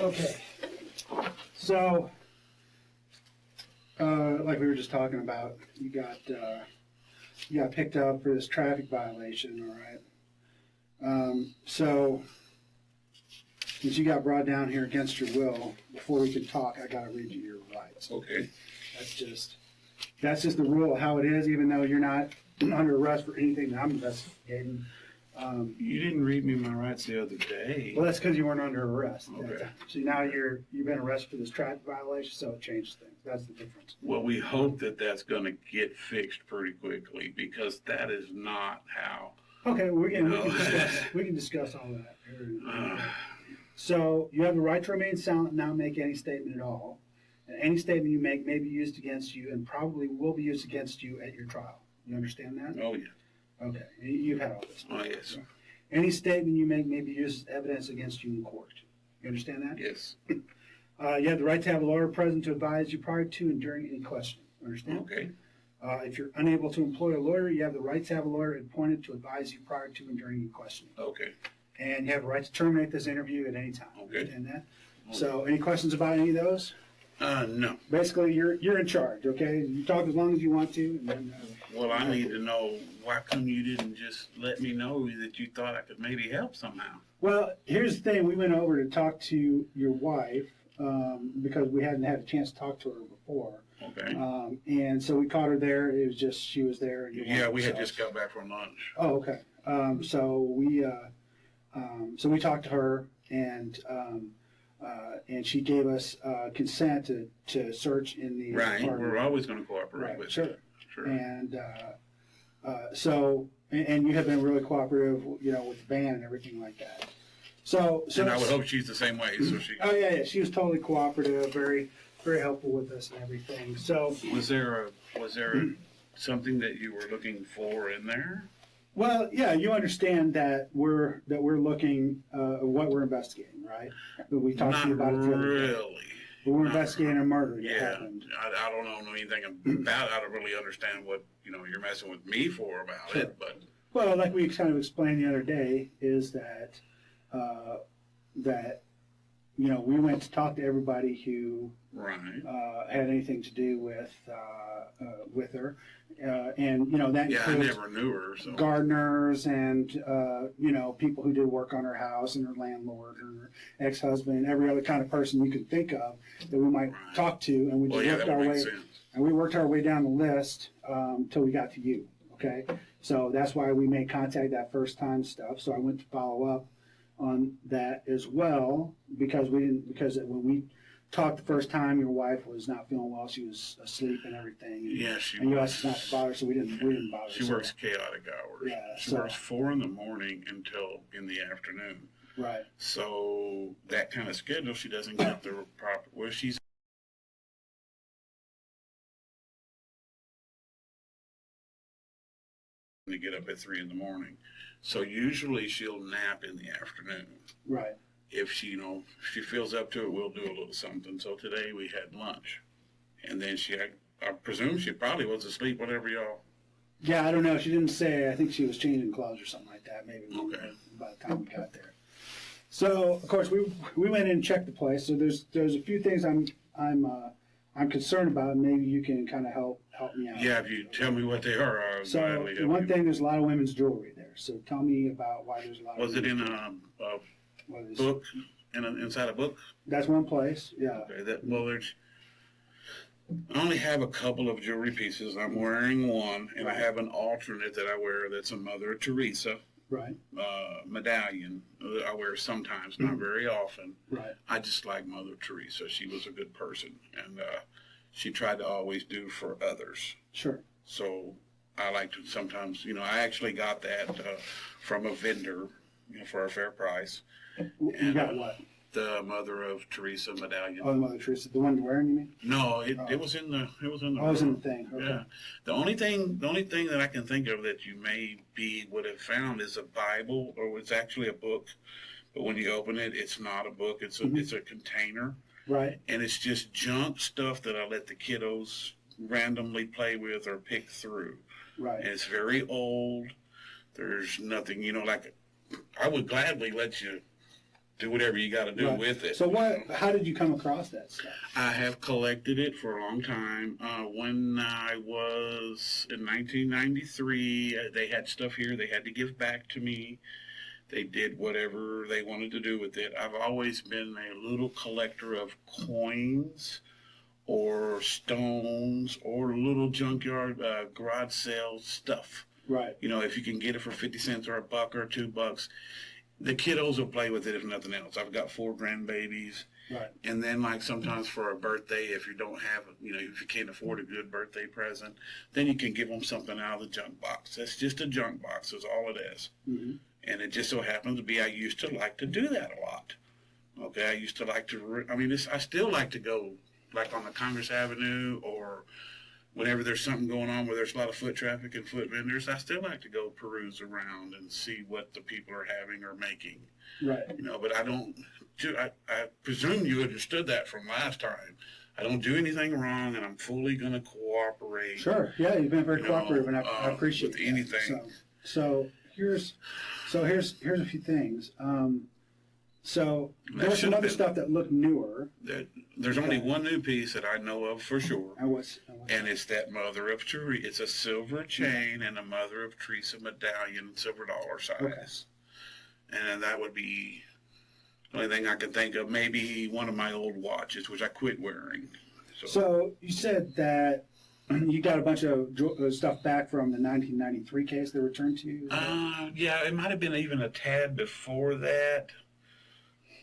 Okay. So, like we were just talking about, you got picked up for this traffic violation, all right? So, since you got brought down here against your will, before we can talk, I gotta read you your rights. Okay. That's just the rule of how it is, even though you're not under arrest for anything that I'm investigating. You didn't read me my rights the other day. Well, that's because you weren't under arrest at that Okay. time. So now you've been arrested for this traffic violation, so it changed things. That's the difference. Well, we hope that that's going to get fixed pretty quickly because that is not how. Okay, we can discuss all that. So you have the right to remain silent and not make any statement at all. And any statement you make may be used against you and probably will be used against you at your trial. You understand that? Oh, yeah. Okay, you've had all this. Oh, yes. Any statement you make may be used as evidence against you in court. You understand that? Yes. You have the right to have a lawyer present to advise you prior to and during any questioning. Understand? Okay. If you're unable to employ a lawyer, you have the right to have a lawyer appointed to advise you prior to and during any questioning. Okay. And you have the right to terminate this interview at any time. Okay. Understand that? So, any questions about any of those? No. Basically, you're in charge. Okay, you talk as long as you want to, and then. Well, I need to know, why come you didn't just let me know that you thought I could maybe help somehow? Well, here's the thing. We went over to talk to your wife because we hadn't had a chance to talk to her before. Okay. And so we caught her there. It was just she was there. And Yeah, we had just got back from lunch. Oh, okay. So we talked to her, and she gave us consent to search in the Right. apartment. We're always going to cooperate Right, with sure. you. Sure. And and you have been really cooperative, with the band and everything like that. So And I would hope she's the same way. So she. Oh yeah, she was totally cooperative, very, very helpful with us and everything. So Was there something that you were looking for in there? well, yeah, you understand that we're looking at what we're investigating, right? We talked to you about it the other day. Really. We're investigating a murder that Yeah, happened. I don't know anything about. I don't really understand what you're messing with me for about Sure. it. But Well, like we kind of explained the other day, is that we went to talk to everybody who right. had anything to do with her, and that Yeah, I includes never knew her. So gardeners and people who did work on her house and her landlord and her ex-husband and every other kind of person you could think of that we might Right. talk to, and we well, just yeah, worked that our would way make sense. and we worked our way down the list till we got to you. Okay, so that's why we made contact that first time stuff. So I went to follow up on that as well because when we talked the first time, your wife was not feeling well. She was asleep and everything. Yeah, she and you was. asked us not to bother, so we didn't bother. She works chaotic hours. Yeah, she so- works 4 in the morning until in the afternoon. Right. So that kind of schedule, she doesn't get the proper. Well, she's to get up at 3 in the morning. So usually she'll nap in the afternoon. Right. If she, if she feels up to it, we'll do a little something. So today we had lunch, and then I presume she probably was asleep. Whatever y'all. Yeah, I don't know. She didn't say. I think she was changing clothes or something like that. Maybe Okay. by the time we got there. So of course we went in and checked the place. So there's a few things I'm concerned about. And maybe you can kind of help me out. Yeah, if you tell me what they are, I'll So gladly help one you. thing, there's a lot of women's jewelry there. So tell me about why there's a lot. Was of it in women's a jewelry. book? Inside a book? That's one place. Yeah. Okay, I only have a couple of jewelry pieces. I'm wearing one, and I have an alternate that I wear that's a Mother Teresa Right. medallion. I wear sometimes, not very often. Right. I just like Mother Teresa. She was a good person, and she tried to always do for others. Sure. So I like to sometimes, I actually got that from a vendor, for a fair price. You got what? The Mother of Teresa medallion. Oh, the Mother Teresa, the one you're wearing, you mean? No, it was in the Oh, it was in room. the thing. Okay. Yeah. The only thing that I can think of that you would have found is a Bible, or it's actually a book. But when you open it, it's not a book. It's a container, Right. and it's just junk stuff that I let the kiddos randomly play with or pick through. Right. And it's very old. There's nothing, like I would gladly let you do whatever you got to do Right. with it. So how did you come across that stuff? I have collected it for a long time. When I was in 1993, they had stuff here they had to give back to me. They did whatever they wanted to do with it. I've always been a little collector of coins or stones or little junkyard garage sale stuff. Right. If you can get it for 50 cents or $1 or $2, the kiddos will play with it if nothing else. I've got 4 grandbabies. Right. And then like sometimes for a birthday, if you don't have, if you can't afford a good birthday present, then you can give them something out of the junk box. That's just a junk box is all it is. Mm-hmm. And it just so happens to be I used to like to do that a lot. Okay, I used to like to, I still like to go like on the Congress Avenue or whenever there's something going on where there's a lot of foot traffic and foot vendors, I still like to go peruse around and see what the people are having or making. Right. But I presume you understood that from last time. I don't do anything wrong, and I'm fully going to cooperate. Sure. Yeah, you've been very cooperative, and I appreciate with anything. That. So here's a few things. So there was some other stuff that looked newer. There's only one new piece that I know of for sure. And it's that Mother of Teresa. It's a silver chain and a Mother of Teresa medallion, silver dollar size. Okay. And that would be the only thing I can think of. Maybe one of my old watches, which I quit wearing. So you said that you got a bunch of stuff back from the 1993 case they returned to you? Yeah, it might have been even a tad before that.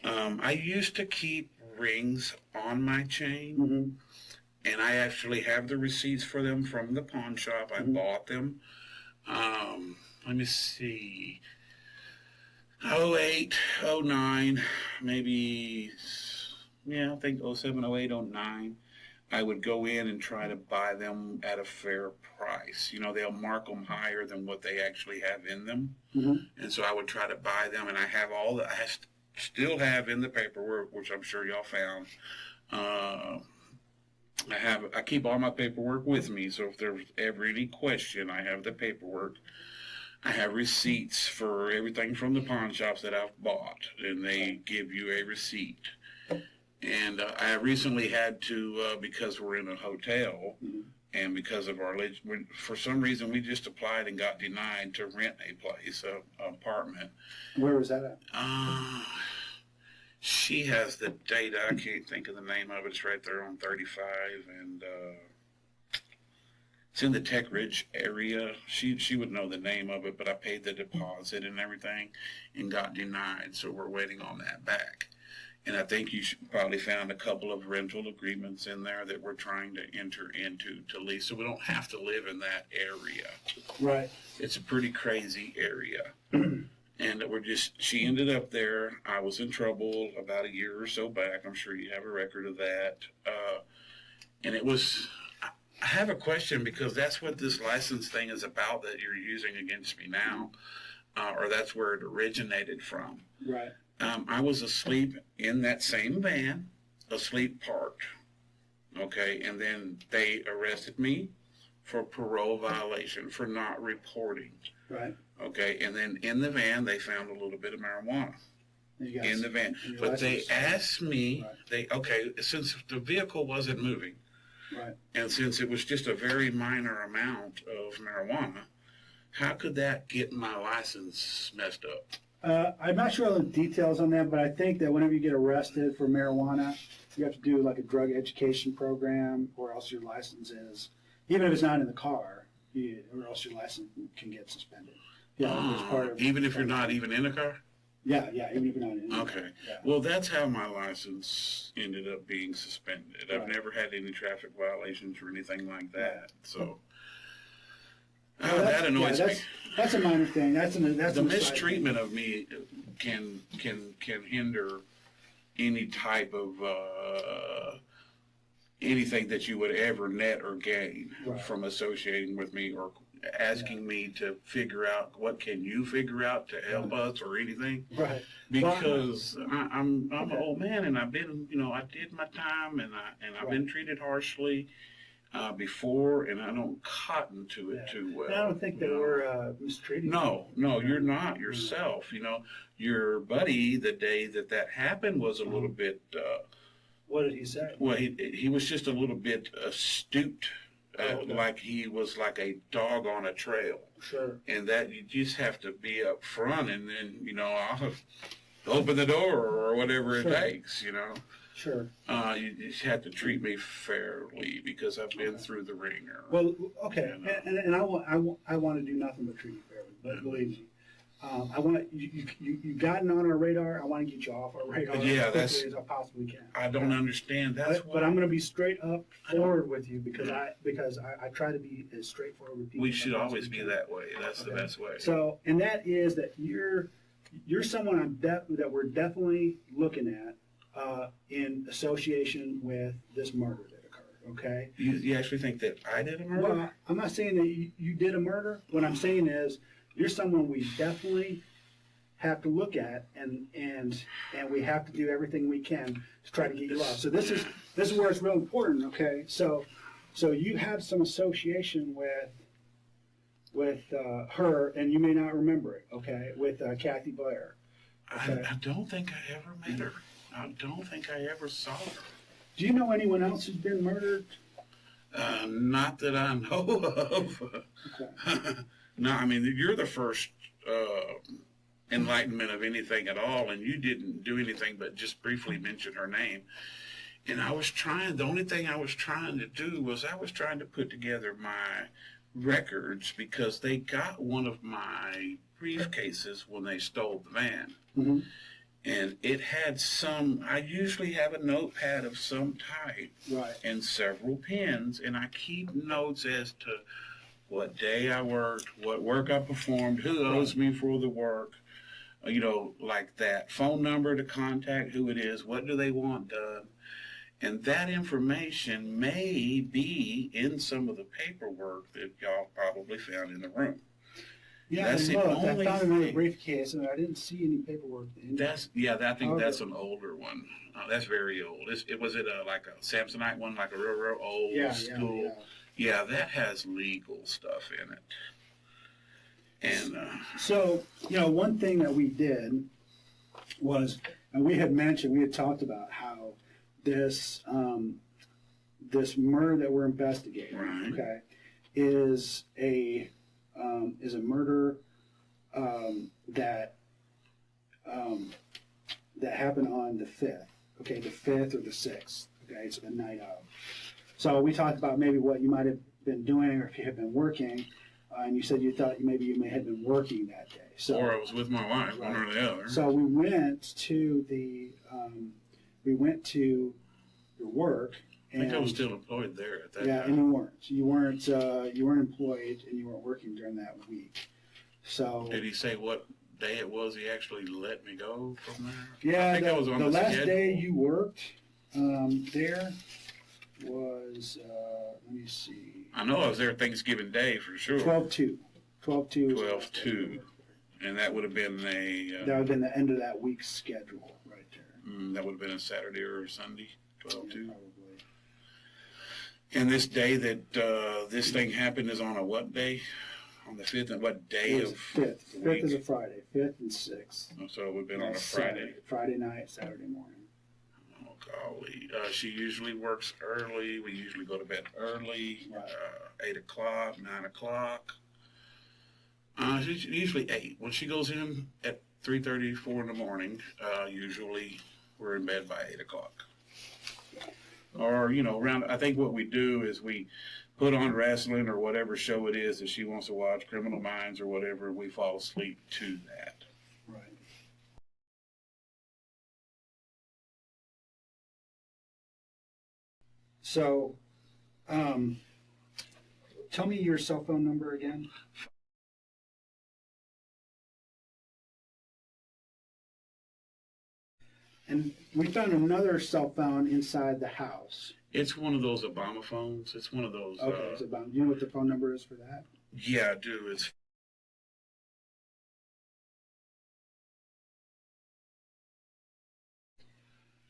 I used to keep rings on my chain, mm-hmm. and I actually have the receipts for them from the pawn shop. I mm-hmm. bought them. Let me see. 08, 09, maybe, I think 07, 08, 09. I would go in and try to buy them at a fair price. They'll mark them higher than what they actually have in them. Mm-hmm. And so I would try to buy them, and I have still have in the paperwork, which I'm sure y'all found. I keep all my paperwork with me, so if there's ever any question, I have the paperwork. I have receipts for everything from the pawn shops that I've bought, and they give you a receipt. And I recently had to, because we're in a hotel, mm-hmm. and because of for some reason we just applied and got denied to rent a place, an apartment. Where was that at? She has the data. I can't think of the name of it. It's right there on 35, and it's in the Tech Ridge area. She would know the name of it, but I paid the deposit and everything and got denied, so we're waiting on that back. And I think you probably found a couple of rental agreements in there that we're trying to enter into to lease, so we don't have to live in that area. Right. It's a pretty crazy area. And she ended up there. I was in trouble about a year or so back. I'm sure you have a record of that. And I have a question, because that's what this license thing is about that you're using against me now, or that's where it originated from. Right. I was asleep in that same van, asleep parked, okay, and then they arrested me for parole violation for not reporting. Right. Okay, and then in the van they found a little bit of marijuana in the van. But they asked me, since the vehicle wasn't moving, right, and since it was just a very minor amount of marijuana, how could that get my license messed up? I'm not sure all the details on that, but I think that whenever you get arrested for marijuana, you have to do like a drug education program, or else your license is, even if it's not in the car, or else your license can get suspended. Yeah, even if you're not even in a car? Yeah, even if you're not in a car. Okay. Yeah. Well, that's how my license ended up being suspended. I've never had any traffic violations or anything like that, so... that annoys me. That's a minor thing. That's the mistreatment of me can hinder any type of anything that you would ever net or gain from associating with me or asking me to figure out what can you figure out to help us or anything. Right. Because I'm an old man, and I've been I did my time, and I've been treated harshly. before, and I don't cotton to it too well. And I don't think that you know. we're mistreating No, you. no, you're not yourself. Your buddy, the day that happened, was a little bit. What did he say? Well, he was just a little bit astute, Okay. like he was like a dog on a trail, Sure. and that you just have to be up front, and then I'll open the door or whatever it Sure. takes. Sure. You just have to treat me fairly because I've been through the ringer. Well, okay, and I want to do nothing but treat you fairly, but believe me, I want you gotten on our radar. I want to get you off our radar Yeah, as quickly as I possibly can. I don't understand. That's But I'm going to be straight up forward with you because I try to be as straightforward with people. we as I should always possibly be can. that way. That's the best way. So, and that is that you're someone that we're definitely looking at in association with this murder that occurred. Okay. You actually think that I did a murder? Well, I'm not saying that you did a murder. What I'm saying is you're someone we definitely have to look at, and we have to do everything we can to try to get you off. So this is where it's real important. Okay. So you have some association with her, and you may not remember it. Okay. With Kathy Blair. Okay. I don't think I ever met her. I don't think I ever saw her. Do you know anyone else who's been murdered? Not that I know of. Okay. No, I mean, you're the first enlightenment of anything at all, and you didn't do anything but just briefly mention her name. And the only thing I was trying to do was I was trying to put together my records because they got one of my briefcases when they stole the van. Mm-hmm. And it had I usually have a notepad of some type Right. and several pens, and I keep notes as to what day I worked, what work I performed, who owes me for the work, like that. Phone number to contact, who it is, what do they want done. And that information may be in some of the paperwork that y'all probably found in the room. Yeah, That's and the look, I only found another thing. briefcase, and I didn't see any paperwork. I think that's an older one. That's very old. Was it like a Samsonite one, like a real old school? Yeah, that has legal stuff in it. And So, one thing that we did was, and we had talked about how this murder that we're investigating, Right. okay, is a murder that happened on the 5th, okay, the 5th or the 6th, okay, it's the night of. So we talked about maybe what you might have been doing or if you had been working, and you said you thought maybe you may have been working that day. So, or I was with my wife, one or the other. So we went to your work. I think I was still employed there at that Yeah, time. and you weren't employed, and you weren't working during that week. So Did he say what day it was he actually let me go from there? yeah, I think I was on the last schedule. day you worked there was let me see. I know I was there Thanksgiving Day for sure. 12/2. 12/2. 12/2. And that would have been That would have been the end of that week's schedule right there. that would have been a Saturday or a Sunday, 12/2. Probably. And this day that this thing happened is on a what day? On the 5th, and what day It was of 5th. 5th week? is a Friday. 5th and 6th. Oh, so it would have been on a That's Friday. Saturday. Friday night, Saturday morning. Oh, golly. She usually works early. We usually go to bed early, Right. 8 o'clock, 9 o'clock. She's usually 8. When she goes in at 3:30, 4 in the morning, usually we're in bed by 8 o'clock. Or, around, I think what we do is we put on wrestling or whatever show it is that she wants to watch, Criminal Minds or whatever, we fall asleep to that. Right. So, tell me your cell phone number again. And we found another cell phone inside the house. It's one of those Obama phones. It's one of those. Okay, it's about. Do you know what the phone number is for that? Yeah, I do. It's.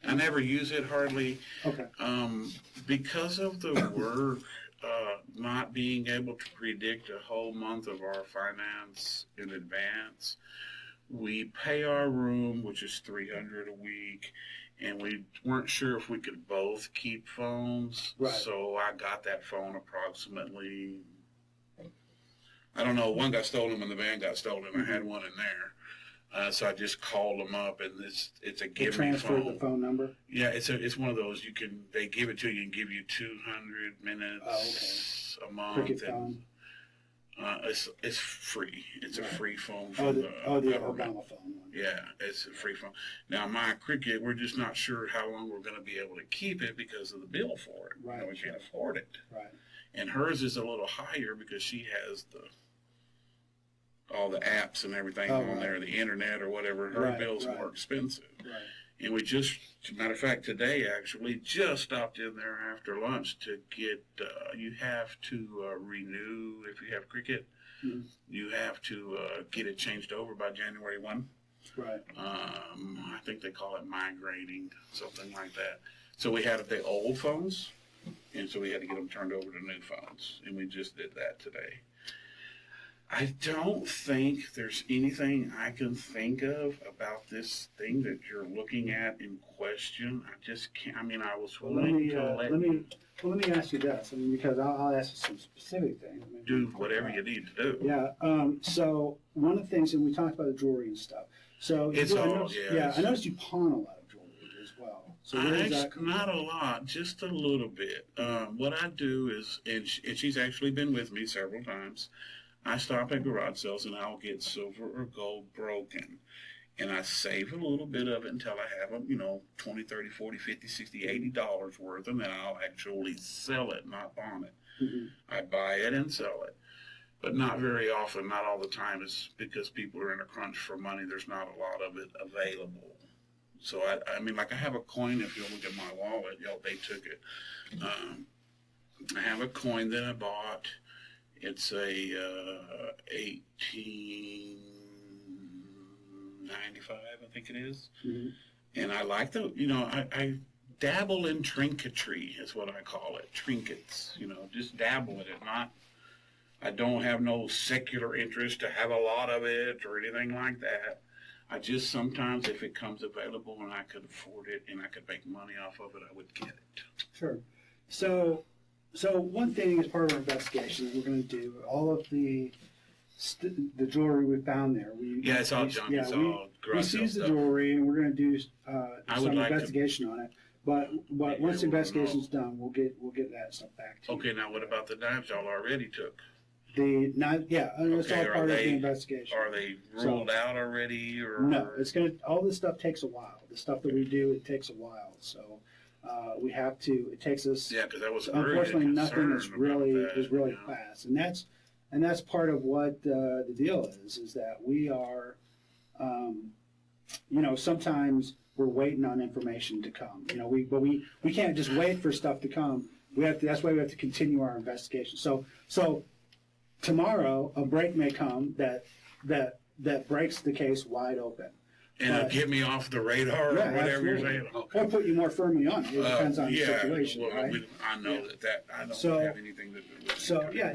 I never use it hardly. Okay. Because of the work not being able to predict a whole month of our finance in advance. We pay our room, which is $300 a week, and we weren't sure if we could both keep phones. Right. So I got that phone approximately, I don't know, one got stolen when the van got stolen. I had one in there. So I just called them up, and it's a give me Transfer phone. the phone number. Yeah, it's one of those they give it to you and give you 200 minutes a month. Cricket and, phone. It's free. It's a free phone Oh, from the the government. Obama phone one. Yeah, it's a free phone. Now my Cricket, we're just not sure how long we're going to be able to keep it because of the bill for it. Right. We can't afford it. Right. And hers is a little higher because she has all the apps and everything on there, the internet or whatever. Her bill's more expensive. Right. And we just, as a matter of fact, today actually just stopped in there after lunch to get, you have to renew, if you have Cricket, you have to get it changed over by January 1. Right. I think they call it migrating, something like that. So we had the old phones, and so we had to get them turned over to new phones, and we just did that today. I don't think there's anything I can think of about this thing that you're looking at in question. I just can't. I mean, I was willing to let me ask you this. I mean, because I'll ask you some specific things. I mean, do whatever you need to do. Yeah. So one of the things, and we talked about the jewelry and stuff. So It's I all, noticed, yes. I noticed you pawn a lot of jewelry as well. So where does that come Not a lot, just a little bit. What I do is, and she's actually been with me several times. I stop at garage sales and I'll get silver or gold broken. And I save a little bit of it until I have them, $20, $30, $40, $50, $60, $80 worth, and then I'll actually sell it, not pawn it. Mm-hmm. I buy it and sell it. But not very often, not all the time, is because people are in a crunch for money. There's not a lot of it available. So, I mean, like I have a coin, if you look at my wallet, they took it. I have a coin that I bought. It's a 1895, I think it is. Mm-hmm. And I like I dabble in trinketry is what I call it. Trinkets, just dabble in it. I don't have no secular interest to have a lot of it or anything like that. I just sometimes, if it comes available and I could afford it and I could make money off of it, I would get it. Sure. So one thing as part of our investigation that we're going to do, all of the jewelry we found there. It's all junk. Yeah, it's all garage sale we seized the stuff. jewelry, and we're going to do some like investigation on it. But once the investigation's done, we'll get that stuff back to you. Okay, now what about the knives y'all already took? It's all part of the investigation. Are they ruled out already, or no? All this stuff takes a while. The stuff that we do, it takes a while. So we have to. It takes us. Yeah, because that was unfortunately nothing is really yeah. fast, and that's part of what the deal is that we are, sometimes we're waiting on information to come. We can't just wait for stuff to come. That's why we have to continue our investigation. So tomorrow a break may come that breaks the case wide open. And it'll get me off the radar or whatever absolutely. you're saying. Okay. Or put you more firmly on it. It depends on the situation, well, right? I know that I don't have anything to do with it. So yeah.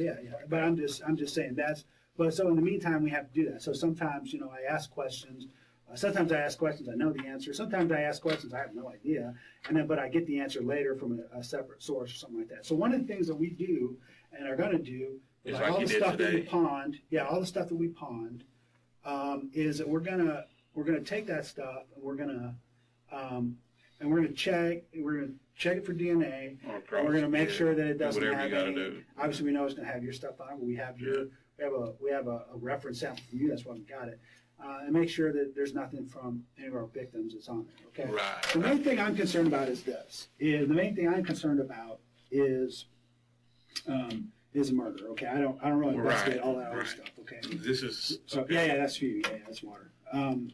But I'm just saying so in the meantime we have to do that. So sometimes I ask questions. Sometimes I ask questions I know the answer. Sometimes I ask questions I have no idea, but I get the answer later from a separate source or something like that. So one of the things that we do and are going to do is like all you the did stuff today. that we pawned. Yeah, all the stuff that we pawned is that we're gonna take that stuff and we're gonna check it for DNA. And we're gonna make sure that it doesn't whatever have you gotta any. do. Obviously, we know it's gonna have your stuff on it. We have we have a reference sample from you. That's why we got it. And make sure that there's nothing from any of our victims that's on there. Okay. Right. The main thing I'm concerned about is this. The main thing I'm concerned about is murder. Okay. I don't really investigate all that other stuff. Okay. This is So okay. that's for you. Yeah, that's water. And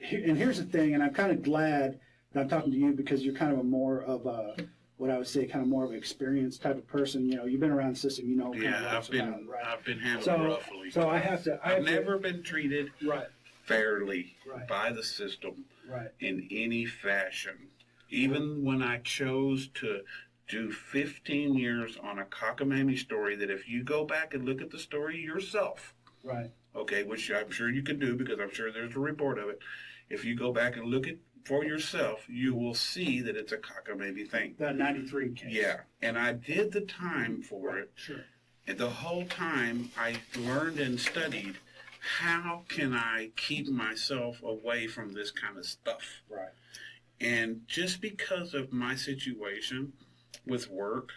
here's the thing, and I'm kind of glad that I'm talking to you because you're kind of more of a, what I would say, kind of more of an experienced type of person. You've been around the system, kind of what it's about, right? I've been handled roughly. So I've never been treated right fairly Right. by the system right in any fashion. Even when I chose to do 15 years on a cockamamie story, that if you go back and look at the story yourself, Right. okay, which I'm sure you can do because I'm sure there's a report of it. If you go back and look at for yourself, you will see that it's a cockamamie thing. The 93 case. Yeah, and I did the time for it. Sure. And the whole time I learned and studied how can I keep myself away from this kind of stuff. Right. And just because of my situation with work,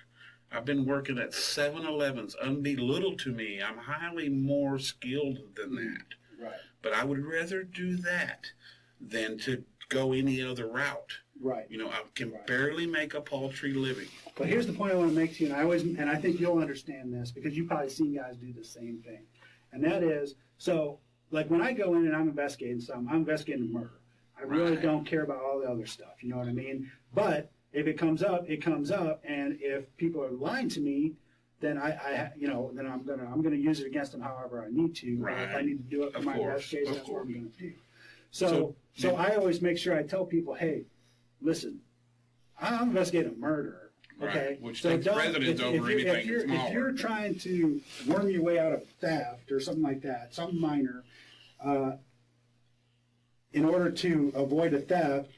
I've been working at 7-Elevens. Unbelittled to me, I'm highly more skilled than that. Right. But I would rather do that than to go any other route. Right. You know, I can barely make a paltry living. But here's the point I want to make to you, and I think you'll understand this because you've probably seen guys do the same thing. And that is, so, like when I go in and I'm investigating something, I'm investigating a murder. I really don't care about all the other stuff, you know what I mean? But if it comes up, it comes up, and if people are lying to me, then then I'm gonna use it against them however I need to. Right. If I need to do it for Of my course, investigation, of that's what I'm gonna do. So So I always make sure I tell people, hey, listen, I'm investigating a murder. Okay, Right, which takes precedence over anything smaller. If you're trying to worm your way out of theft or something like that, something minor, in order to avoid a theft,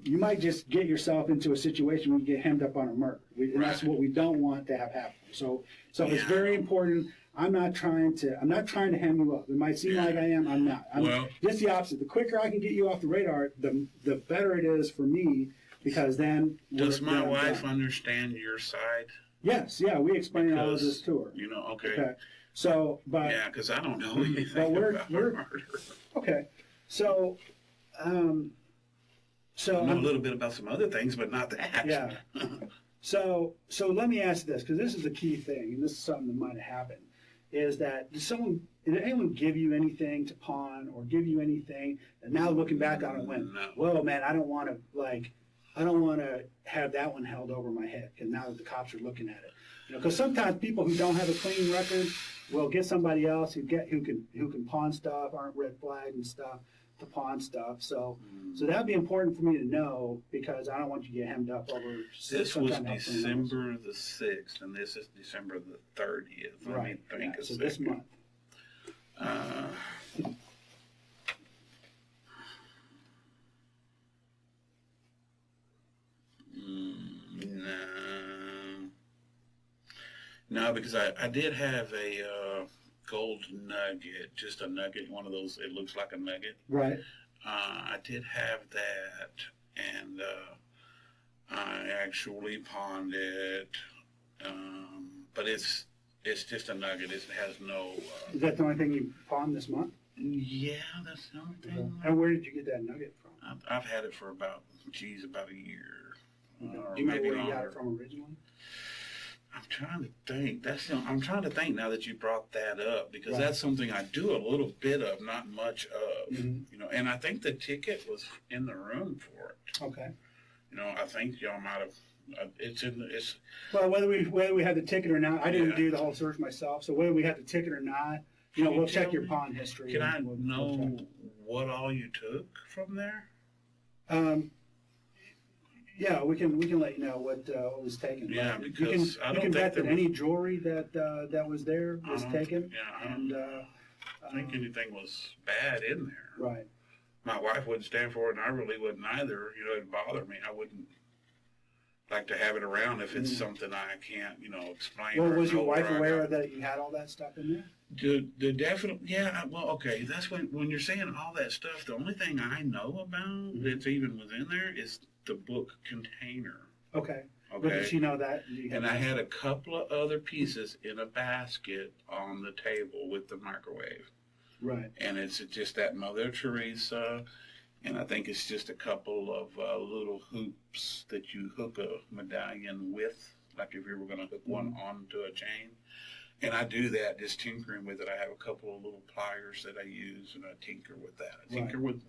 you might just get yourself into a situation where you get hemmed up on a murder. And that's what we don't want to have happen. So it's very important. I'm not trying to hem you up. It might seem like I am. I'm not. I'm just the opposite. The quicker I can get you off the radar, the better it is for me. Because then, does my wife understand your side? Yes, yeah, we explain all of this to her. You know, okay. So, but yeah, because I don't know anything about her murder. Okay, so, I know a little bit about some other things, but not that. Yeah. So let me ask this, because this is a key thing, and this is something that might have happened. Is that did anyone give you anything to pawn or give you anything? And now looking back on it, went, well, man, I don't want to have that one held over my head because now that the cops are looking at it, because sometimes people who don't have a clean record will get somebody else who can pawn stuff, aren't red flagged and stuff to pawn stuff. So that'd be important for me to know because I don't want you to get hemmed up over. This was December the 6th, and this is December the 30th. Let me think a second. This month. No, because I did have a gold nugget, just a nugget, one of those, it looks like a nugget. Right. I did have that, and I actually pawned it, but it's just a nugget. It has no... Is that the only thing you pawned this month? Yeah, that's the only thing. And where did you get that nugget from? I've had it for about a year. Do you remember where you got it from originally? I'm trying to think. I'm trying to think now that you brought that up because that's something I do a little bit of, not much of. Mm-hmm. And I think the ticket was in the room for it. Okay. I think y'all might have. It's. Well, whether we had the ticket or not, I didn't do the whole search myself. So whether we had the ticket or not, we'll check your pawn history. Can I know what all you took from there? Yeah, we can let you know what was taken. Yeah, but because I don't you can bet that was any jewelry that was there was taken. Yeah, I don't think anything was bad in there. Right. My wife wouldn't stand for it, and I really wouldn't either. It'd bother me. I wouldn't like to have it around if it's something I can't, explain. Well, was your wife aware that you had all that stuff in there? The definite, yeah. Well, okay. That's when you're saying all that stuff. The only thing I know about that's even within there is the book container. Okay. But did she know that? And I had a couple of other pieces in a basket on the table with the microwave. Right. And it's just that Mother Teresa, and I think it's just a couple of little hoops that you hook a medallion with, like if you were going to hook one onto a chain. And I do that, just tinkering with it. I have a couple of little pliers that I use, and I tinker with that. I tinker with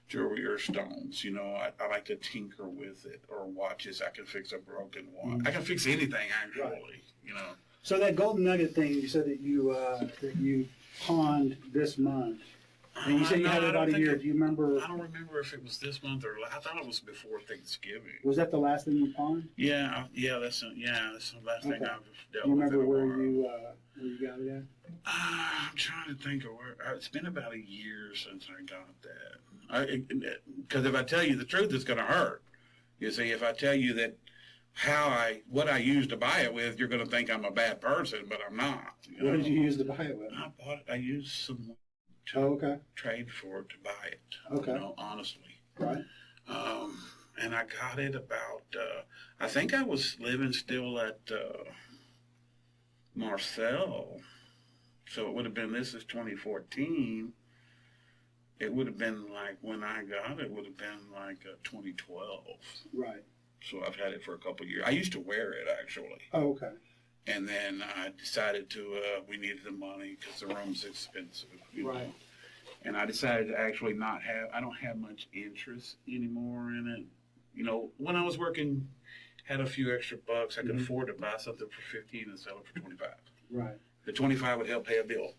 jewelry or stones. I like to tinker with it, or watches. I can fix a broken one. I can fix anything, actually, So that golden nugget thing, you said that you pawned this month. And you said you had it about a year. Do you remember? I don't remember if it was this month or I thought it was before Thanksgiving. Was that the last thing you pawned? Yeah, that's the last thing I've dealt Do you with. remember in a where while. you got it at? I'm trying to think of where. It's been about a year since I got that. Because if I tell you the truth, it's going to hurt. You see, if I tell you that what I used to buy it with, you're going to think I'm a bad person, but I'm not. What did you use to buy it with? I used some to okay. trade for it to buy it. Okay. Honestly. Right. And I got it about. I think I was living still at Marcel, so it would have been. This is 2014. It would have been like when I got it. Would have been like 2012. Right. So I've had it for a couple of years. I used to wear it actually. Oh, okay. And then I decided we needed the money because the room's expensive. Right. And I decided to actually I don't have much interest anymore in it. When I was working, had a few extra bucks, I could afford to buy something for 15 and sell it for 25. Right. The 25 would help pay a bill.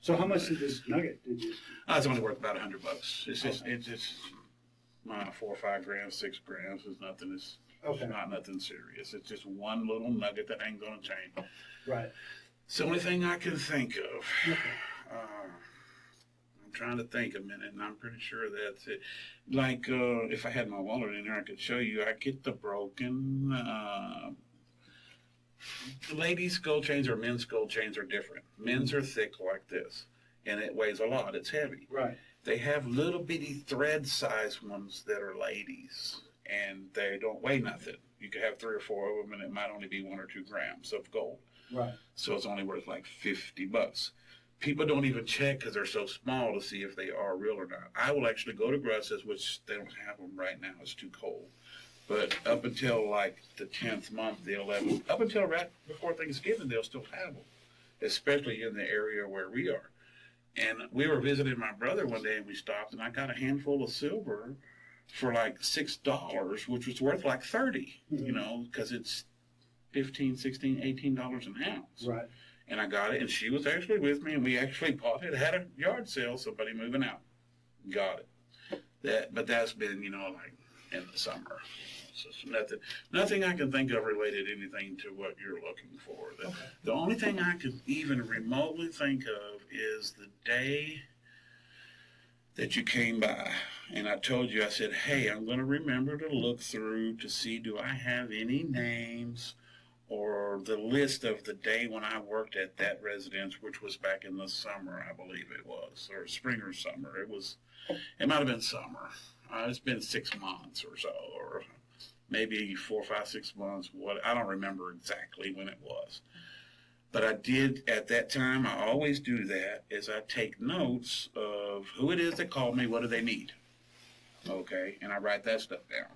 So how much did this nugget did you? It's only worth about $100. It's just, Okay. it's just 4 or 5 grams, 6 grams. It's nothing. It's not nothing serious. It's just one little nugget that ain't gonna change. Right. It's the only thing I can think of. Okay. I'm trying to think a minute, and I'm pretty sure that's it. Like, if I had my wallet in there, I could show you. I get the broken. Ladies' gold chains or men's gold chains are different. Men's are thick like this, and it weighs a lot. It's heavy. Right. They have little bitty thread size ones that are ladies, and they don't weigh nothing. You could have 3 or 4 of them, and it might only be 1 or 2 grams of gold. Right. So it's only worth like $50. People don't even check because they're so small to see if they are real or not. I will actually go to Gruss's, which they don't have them right now. It's too cold. But up until like the 10th month, the 11th, up until right before Thanksgiving, they'll still have them, especially in the area where we are. And we were visiting my brother one day, and we stopped, and I got a handful of silver for like $6, which was worth like 30, because it's $15, $16, $18 an ounce. Right. And I got it, and she was actually with me, and we actually bought it. Had a yard sale, somebody moving out. Got it. But that's been, like in the summer. So nothing I can think of related anything to what you're looking for. The only thing I could even remotely think of is the day that you came by, and I told you, I said, hey, I'm going to remember to look through to see, do I have any names or the list of the day when I worked at that residence, which was back in the summer, I believe it was, or spring or summer. It might have been summer. It's been 6 months or so, or maybe 4, 5, 6 months. I don't remember exactly when it was. But I did at that time, I always do that, is I take notes of who it is that called me, what do they need? Okay, and I write that stuff down.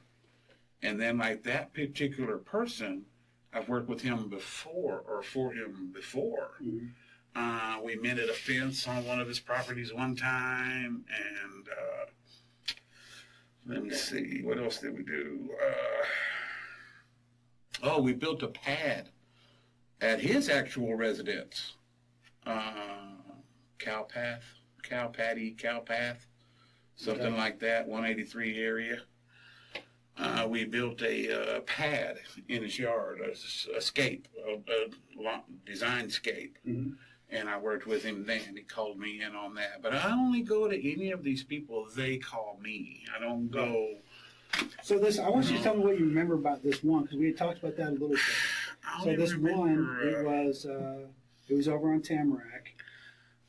And then like that particular person, I've worked with him before, or for him before. Mm-hmm. We mended a fence on one of his properties one time, and let me see, what else did we do? We built a pad at his actual residence. Cow path, something like that, 183 area. We built a pad in his yard, a design scape. Mm-hmm. And I worked with him then. He called me in on that. But I only go to any of these people, they call me. I don't go. So I want you to tell me what you remember about this one, because we had talked about that a little bit. So this one, it was over on Tamarack.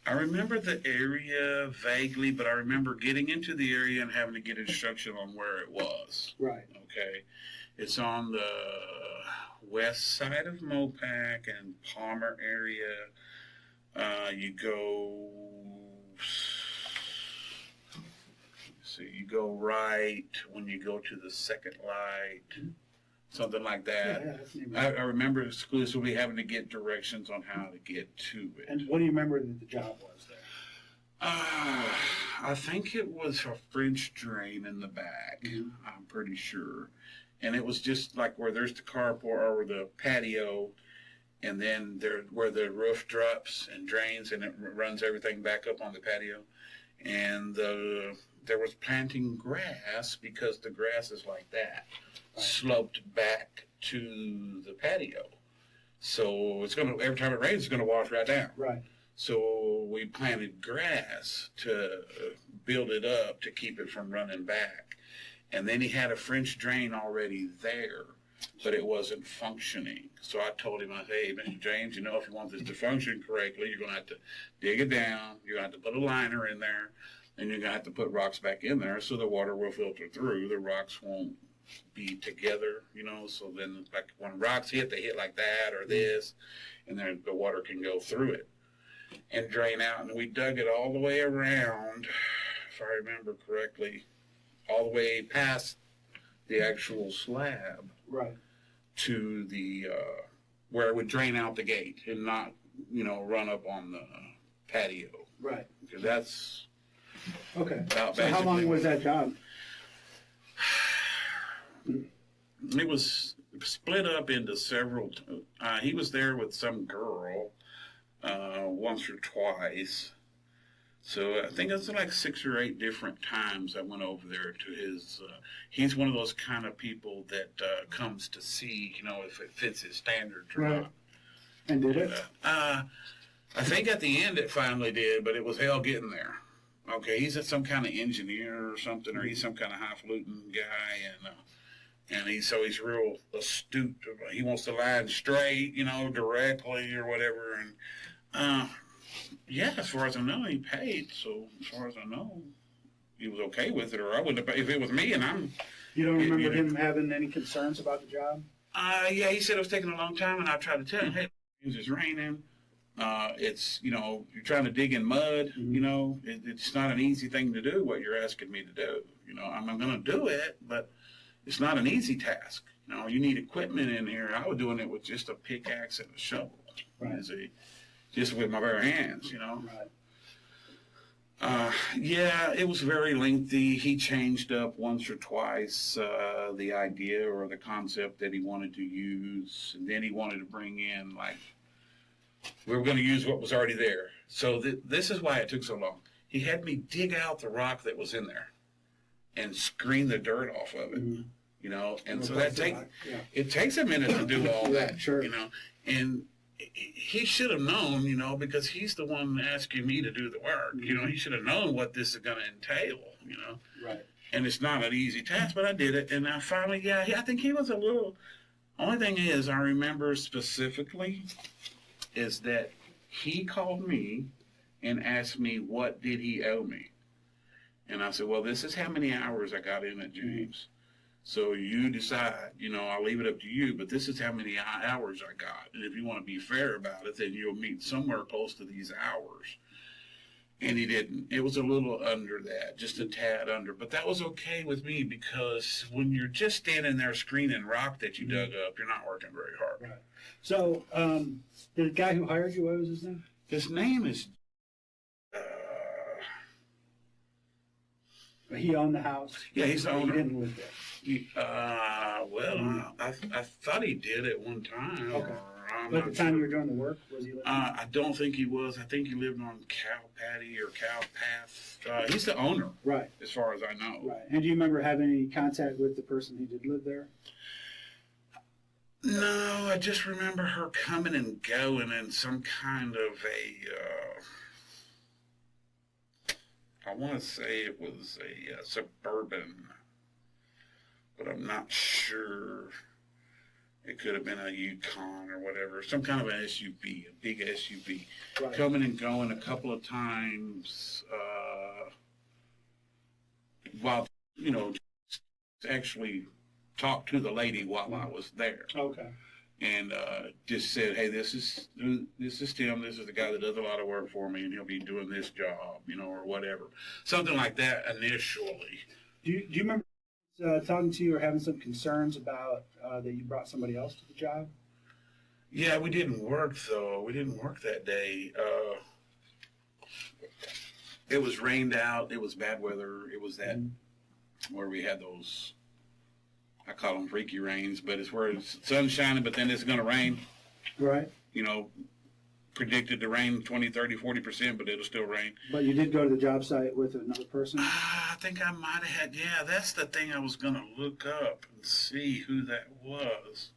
I remember the area vaguely, but I remember getting into the area and having to get instruction on where it was. Right. Okay. It's on the west side of Mopac and Palmer area. You go right when you go to the second light, something like that. Yeah, I remember exclusively having to get directions on how to get to it. And what do you remember that the job was there? I think it was a French drain in the back. Mm-hmm. I'm pretty sure. And it was just like where there's the carport or the patio, and then where the roof drops and drains and it runs everything back up on the patio. and there was planting grass because the grass is like that, sloped back to the patio. So it's gonna every time it rains, it's gonna wash right down. Right. So we planted grass to build it up to keep it from running back. And then he had a French drain already there, but it wasn't functioning. So I told him, I said, hey, Mr. James, if you want this to function correctly, you're going to have to dig it down. You're going to have to put a liner in there, and you're going to have to put rocks back in there so the water will filter through. The rocks won't be together, so then like when rocks hit, they hit like that or this, and then the water can go through it and drain out. And we dug it all the way around, if I remember correctly, all the way past the actual slab, right, to the where it would drain out the gate and not run up on the patio, right, because that's okay. about So how long was that job? It was split up into several. He was there with some girl once or twice. So I think it's like 6 or 8 different times I went over there to his. He's one of those kind of people that comes to see, if it fits his standards or Right. not. And did it? I think at the end it finally did, but it was hell getting there. Okay, he's some kind of engineer or something, or he's some kind of highfalutin guy, and he's real astute. He wants to line straight, directly or whatever, and. Yeah, as far as I know, he paid. So as far as I know, he was okay with it, or I wouldn't have. If it was me and I'm. You don't remember him having any concerns about the job? Yeah, he said it was taking a long time, and I tried to tell him, hey, it's raining. It's you're trying to dig in mud. Mm-hmm. It's not an easy thing to do. What you're asking me to do. I'm going to do it, but it's not an easy task. You need equipment in here. I was doing it with just a pickaxe and a shovel. Right. Just with my bare hands, Right. Yeah, it was very lengthy. He changed up once or twice the idea or the concept that he wanted to use, and then he wanted to bring in, like, we were going to use what was already there. So this is why it took so long. He had me dig out the rock that was in there and screen the dirt off of it, and so it takes a minute to do all that, sure. and he should have known, because he's the one asking me to do the work. He should have known what this is going to entail, Right. And it's not an easy task, but I did it. And I finally, I think he was a little, only thing is, I remember specifically is that he called me and asked me, what did he owe me? And I said, well, this is how many hours I got in at James. So you decide, I'll leave it up to you, but this is how many hours I got. And if you want to be fair about it, then you'll meet somewhere close to these hours. And he didn't. It was a little under that, just a tad under. But that was okay with me because when you're just standing there screening rock that you dug up, you're not working very hard. Right. So the guy who hired you, what was his name? His name is... He owned the house? Yeah, he's the owner. He didn't live there? I thought he did at one time. Okay. But at the time you were doing the work, was he living there? I don't think he was. I think he lived on Cow Patty or Cow Path. He's the owner, right, as far as I know. Right. And do you remember having any contact with the person who did live there? No, I just remember her coming and going in some kind of I want to say it was a Suburban, but I'm not sure. It could have been a Yukon or whatever, some kind of an SUV, a big SUV, Right. coming and going a couple of times while, actually talked to the lady while I was there. Okay. And just said, hey, this is Tim. This is the guy that does a lot of work for me, and he'll be doing this job, or whatever. Something like that initially. Do you remember talking to you or having some concerns about that you brought somebody else to the job? Yeah, we didn't work, though. We didn't work that day. It was rained out. It was bad weather. It was that where we had those, I call them freaky rains, but it's where the sun's shining, but then it's going to rain. Right. predicted to rain 20, 30, 40%, but it'll still rain. But you did go to the job site with another person? I think I might have had, yeah, that's the thing I was going to look up and see who that was.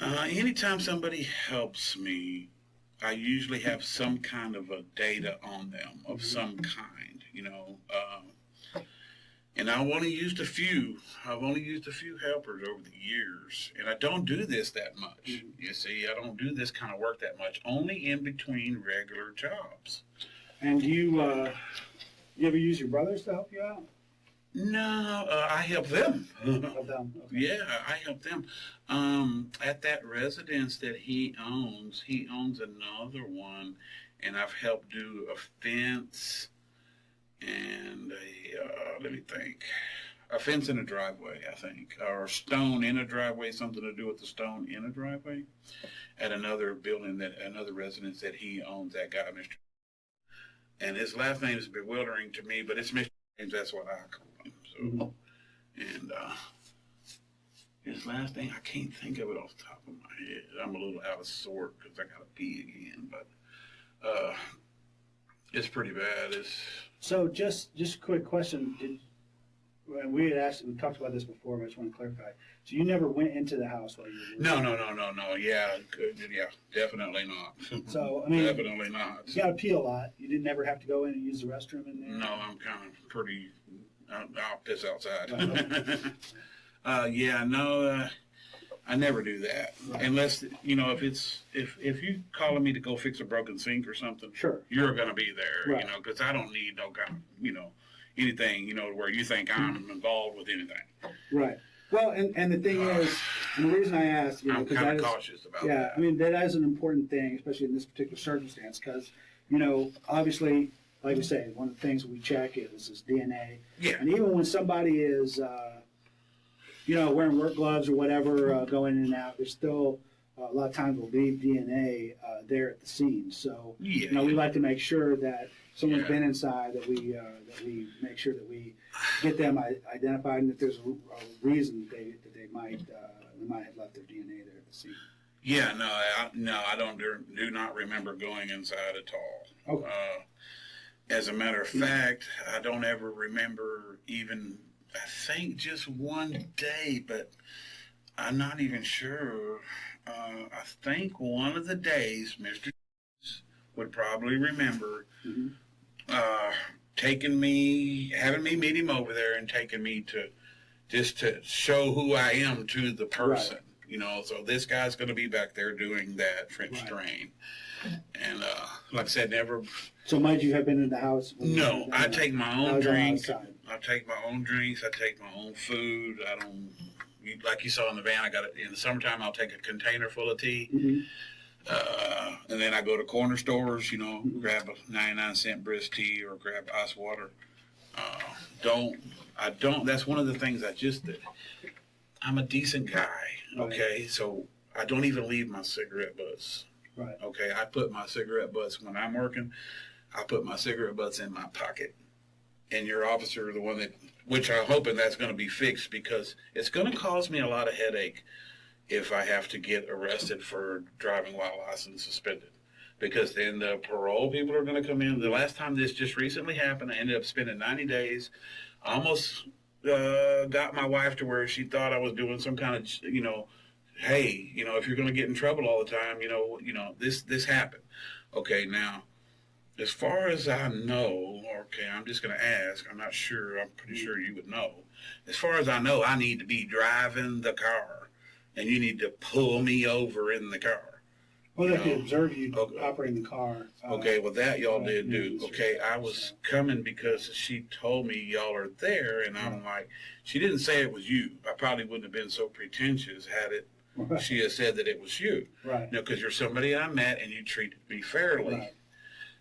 Anytime somebody helps me, I usually have some kind of a data on them of some kind, you know. And I've only used a few. I've only used a few helpers over the years. And I don't do this that much. You see, I don't do this kind of work that much. Only in between regular jobs. And you ever use your brothers to help you out? No, I help them. Help them? Okay. Yeah, I help them. At that residence that he owns another one. And I've helped do a fence and let me think, a fence in a driveway, I think, or stone in a driveway, something to do with the stone in a driveway, at another building, another residence that he owns, that guy, Mr. And his last name is bewildering to me, but it's Mr. James, that's what I call him. So, and his last name, I can't think of it off the top of my head. I'm a little out of sort because I got to pee again, but it's pretty bad. So just a quick question. When we talked about this before, but I just want to clarify. So you never went into the house while you were No. Yeah, definitely not. So, I mean, definitely not. You got to pee a lot. You didn't ever have to go in and use the restroom in there? No, I'm kind of pretty, I'll piss outside. Right. I never do that. Right. Unless, you know, if you calling me to go fix a broken sink or something, Sure. You're going to be there, Right. you know, because I don't need no kind of, you know, anything, you know, where you think I'm involved with anything. Right. Well, and the thing is, and the reason I asked, I'm kind of cautious about that. Yeah, I mean, that is an important thing, especially in this particular circumstance, because, you know, obviously, like we say, one of the things we check is DNA. Yeah. And even when somebody is, you know, wearing work gloves or whatever, going in and out, there's still a lot of times will leave DNA there at the scene. So, Yeah. you know, we like to make sure that someone's Yeah. been inside, that we make sure that we get them identified, and that there's a reason that they might have left their DNA there at the scene. Yeah, I don't do not remember going inside at all. Okay. As a matter of fact, I don't ever remember even, I think just one day, but I'm not even sure. I think one of the days, Mr. would probably remember having me meet him over there and taking me to show who I am to the person. Right. You know, so this guy's going to be back there doing that French drain. And like I said, never. So might you have been in the house? No, I take my own drink. I take my own drinks. I take my own food. I don't, like you saw in the van, I got it in the summertime. I'll take a container full of tea. Mm-hmm. And then I go to corner stores, you know, grab a 99-cent brisk tea or grab ice water. That's one of the things I'm a decent guy, okay? Right. So I don't even leave my cigarette butts. Right. Okay, I put my cigarette butts, when I'm working, I put my cigarette butts in my pocket. And your officer, the one which I'm hoping that's going to be fixed, because it's going to cause me a lot of headache if I have to get arrested for driving while license suspended. Because then the parole people are going to come in. The last time this just recently happened, I ended up spending 90 days. I almost got my wife to where she thought I was doing some kind of, you know, hey, you know, if you're going to get in trouble all the time, you know, this happened. Okay, now, as far as I know, okay, I'm just going to ask. I'm not sure. I'm pretty sure you would know. As far as I know, I need to be driving the car, and you need to pull me over in the car. Well, they could observe you operating the car. Okay, well, that y'all did do. Okay, I was coming because she told me y'all are there, and I'm like, she didn't say it was you. I probably wouldn't have been so pretentious had it. Right. She had said that it was you. Right. You know, because you're somebody I met, and you treated me fairly. Right.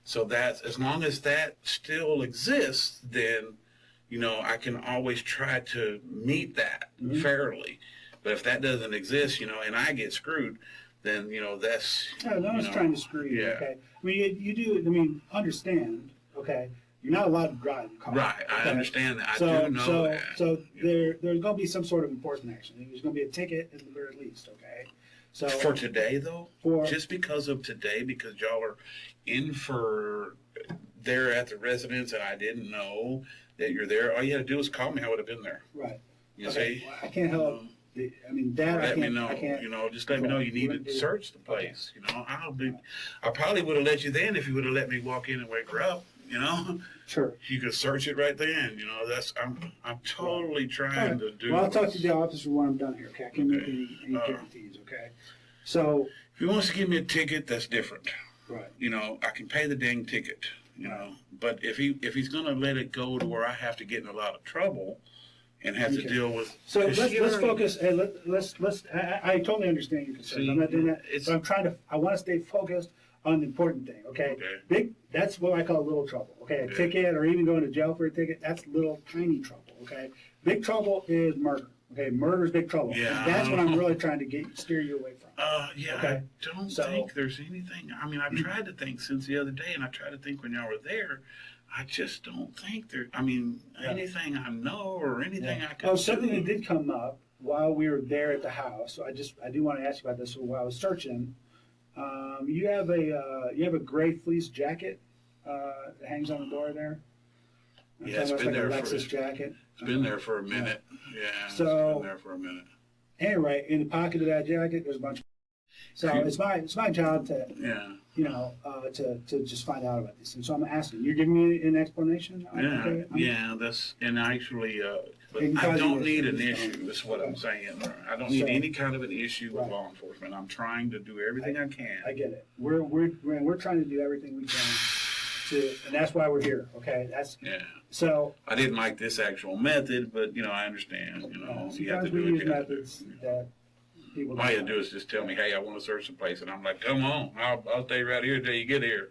So that's, as long as that still exists, then, you know, I can always try to meet that fairly. But if that doesn't exist, you know, and I get screwed, then, you know, that's... No one's trying to screw you, okay? I mean, you do, I mean, understand, okay? You're not allowed to drive a car. Right, okay? I understand that. I do know that. So there's going to be some sort of enforcement action. There's going to be a ticket at the very least, okay? So for today, though, for just because of today, because y'all are in for there at the residence, and I didn't know that you're there. All you had to do was call me. I would have been there. right. You Okay. see? Well, I can't help. I mean, that I Let me can't. know. I can't. You know, just let me know you need to search the place. You know, I probably would have let you then if you would have let me walk in and wake her up. You know, Sure. you could search it right then. You know, I'm totally trying to do. Well, I'll talk to the officer when I'm done here. Okay, I can't make Okay. any guarantees. Okay. So. If he wants to give me a ticket, that's different. Right. You know, I can pay the dang ticket. You know, but if he's gonna let it go to where I have to get in a lot of trouble and have to deal with. So let's focus. Hey, let's. I totally understand your concerns. I'm not doing that. But I want to stay focused on the important thing. Okay. That's what I call little trouble. Okay. A ticket or even going to jail for a ticket. That's little tiny trouble. Okay. Big trouble is murder. Okay. Murder is big trouble. Yeah. And that's what I'm really trying to steer you away from. Yeah. Okay. I don't think there's anything. I mean, I've tried to think since the other day, and I tried to think when y'all were there. I just don't think there. I mean, anything I know or anything I could. Oh, something that did come up while we were there at the house. So I do want to ask you about this. While I was searching, you have a gray fleece jacket that hangs on the door there. Yeah, it's been there for Lexus jacket. It's been there for a minute. Yeah, so, it's been there for a minute. Anyway, in the pocket of that jacket, there's a bunch. So it's my job to to just find out about these things. So I'm asking. You're giving me an explanation. That's and actually, but I don't need an issue. That's what I'm saying. I don't need any kind of an issue with law enforcement. I'm trying to do everything I can. I get it. We're trying to do everything we can and that's why we're here. Okay, So I didn't like this actual method, but I understand. You have to do what you have to do. That all you have to do is just tell me, hey, I want to search the place, and I'm like, come on, I'll stay right here until you get here.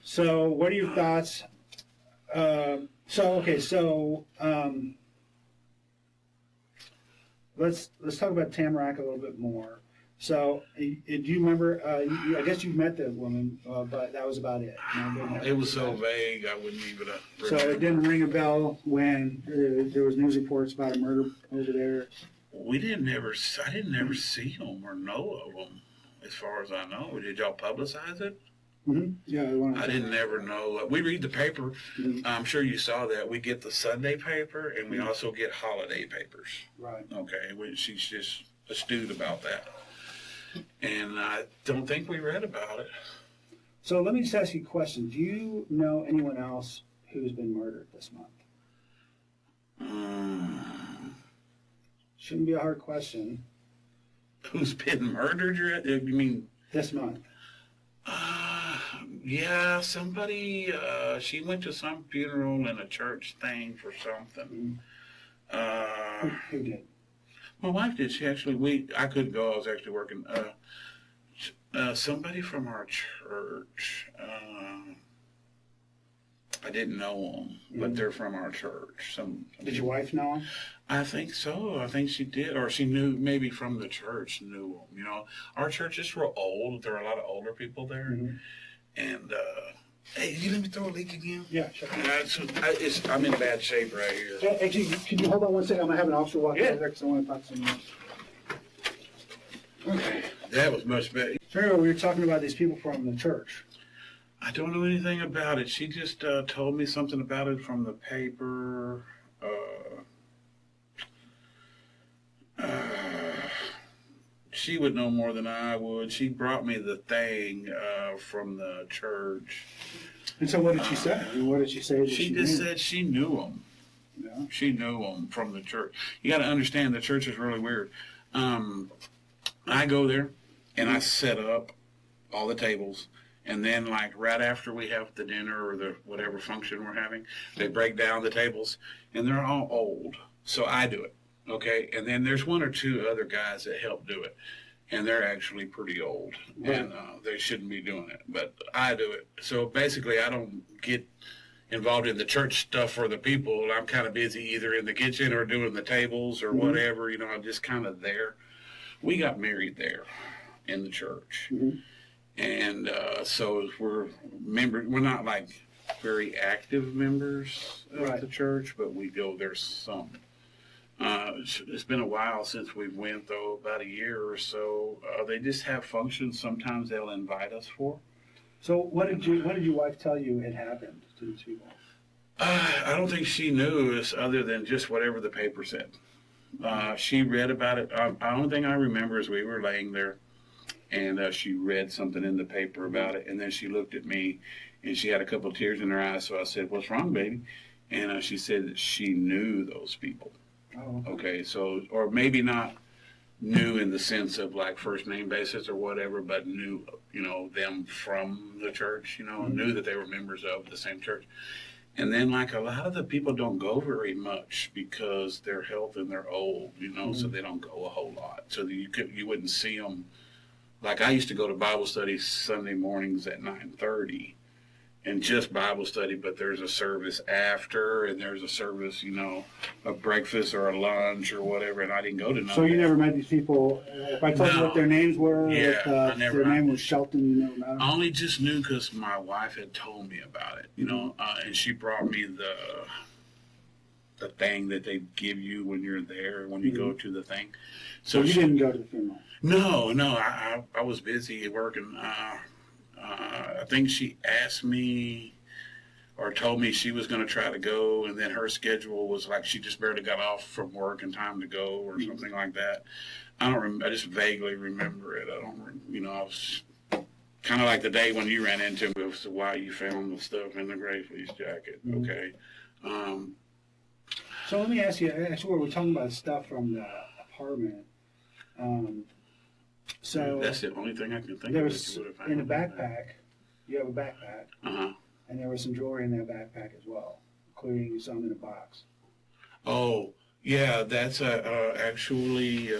So, what are your thoughts? Let's talk about Tamarack a little bit more. So, do you remember? I guess you met the woman, but that was about it. It was so vague, I wouldn't even. So it didn't ring a bell when there was news reports about a murder over there. I didn't ever see them or know of them, as far as I know. Did y'all publicize it? Mm-hmm. Yeah, I didn't ever know. We read the paper. Mm-hmm. I'm sure you saw that. We get the Sunday paper, and we also get holiday papers. Right. Okay. She's just astute about that. And I don't think we read about it. So let me just ask you a question. Do you know anyone else who's been murdered this month? Shouldn't be a hard question. Who's been murdered? You mean this month? Yeah, somebody. She went to some funeral and a church thing for something. Who did? My wife did. She actually. I couldn't go. I was actually working. Somebody from our church. I didn't know them, but they're from our church. Did your wife know them? I think so. I think she did, or she knew maybe from the church knew them. Our church is real old. There are a lot of older people there, and hey, you let me throw a leak again? Yeah, sure. I'm in bad shape right here. Actually, can you hold on one second? I'm gonna have an officer walk over there because I want to talk to someone. Okay. That was much better. Sure, we were talking about these people from the church. I don't know anything about it. She just told me something about it from the paper. She would know more than I would. She brought me the thing from the church. And so what did she say? What did she say? She just said she knew them. Yeah. She knew them from the church. You got to understand, the church is really weird. I go there, and I set up all the tables. And then, like, right after we have the dinner or the whatever function we're having, they break down the tables, and they're all old. So I do it, okay? And then there's one or two other guys that help do it, and they're actually pretty old, and they shouldn't be doing it. But I do it. So basically, I don't get involved in the church stuff for the people. I'm kind of busy either in the kitchen or doing the tables or whatever. I'm just kind of there. We got married there in the church. And so we're members. We're not like very active members of the church, but we go there some. It's been a while since we've went though, about a year or so. They just have functions. Sometimes they'll invite us for. So what did your wife tell you had happened to these people? I don't think she knew us other than just whatever the paper said. She read about it. The only thing I remember is we were laying there, and she read something in the paper about it, and then she looked at me, and she had a couple of tears in her eyes. So I said, "What's wrong, baby?" And she said that she knew those people. Oh, Okay, so, or maybe not knew in the sense of like first name basis or whatever, but knew, them from the church, and knew that they were members of the same church. And then like a lot of the people don't go very much because they're healthy and they're old, so they don't go a whole lot. So you wouldn't see them. Like I used to go to Bible study Sunday mornings at 9:30. And just Bible study, but there's a service after, and there's a service, a breakfast or a lunch or whatever, and I didn't go to none. So you of that. never met these people? If I told you what their names were, Yeah, if, I never. their name was Shelton, you never met them? I only just knew because my wife had told me about it, and she brought me the thing that they give you when you're there, when you go to the thing. So you didn't go to the funeral? No, I was busy working. I think she asked me or told me she was going to try to go, and then her schedule was like she just barely got off from work in time to go or something like that. I don't. I just vaguely remember it. I don't. I was kind of like the day when you ran into me as to why you found the stuff in the gray fleece jacket. Okay. So let me ask you. Actually, we're talking about stuff from the apartment. So that's the only thing I can think there of. was in the backpack. You have a backpack, and there was some jewelry in that backpack as well, including some in a box. Oh, yeah, that's actually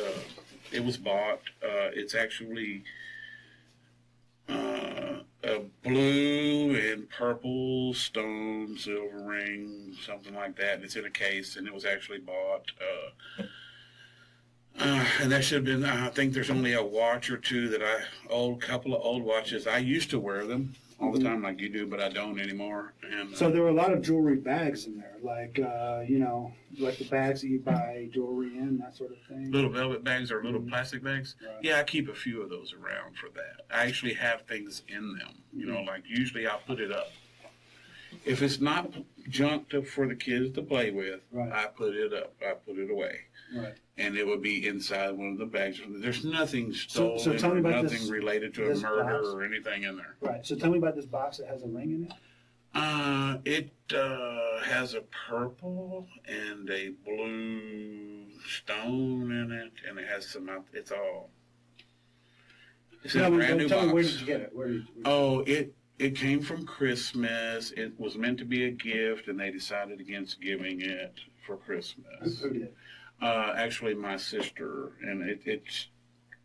it was bought. It's actually a blue and purple stone silver ring, something like that. And it's in a case, and it was actually bought. And that should have been, I think there's only a watch or two couple of old watches. I used to wear them all the time like you do, but I don't anymore. And so there were a lot of jewelry bags in there, like, like the bags that you buy jewelry in, that sort of thing. Little velvet bags or little plastic bags. Right. Yeah, I keep a few of those around for that. I actually have things in them, like usually I'll put it up. If it's not junk for the kids to play with, right. I put it up. I put it away. Right. And it would be inside one of the bags. There's nothing stolen so tell me or about nothing related to a murder box. or anything in there. Right. So tell me about this box that has a ring in it. It has a purple and a blue stone in it, and it has some. It's in a brand new tell box. me, where did you get it? It came from Christmas. It was meant to be a gift, and they decided against giving it for Christmas. Who did? Actually, my sister, and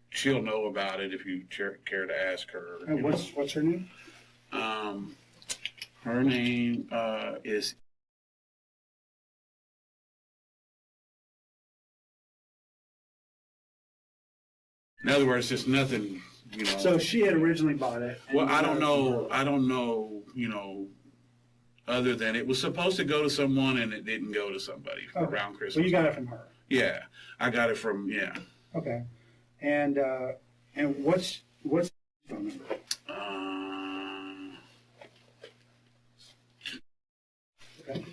she'll know about it if you care to ask her. What's her name? Her name is. In other words, there's nothing, So she had originally bought it. Well, I don't know, other than it was supposed to go to someone and it didn't go to somebody around Christmas. So you got it from her. Yeah, I got it from Okay, and what's the phone number? Okay.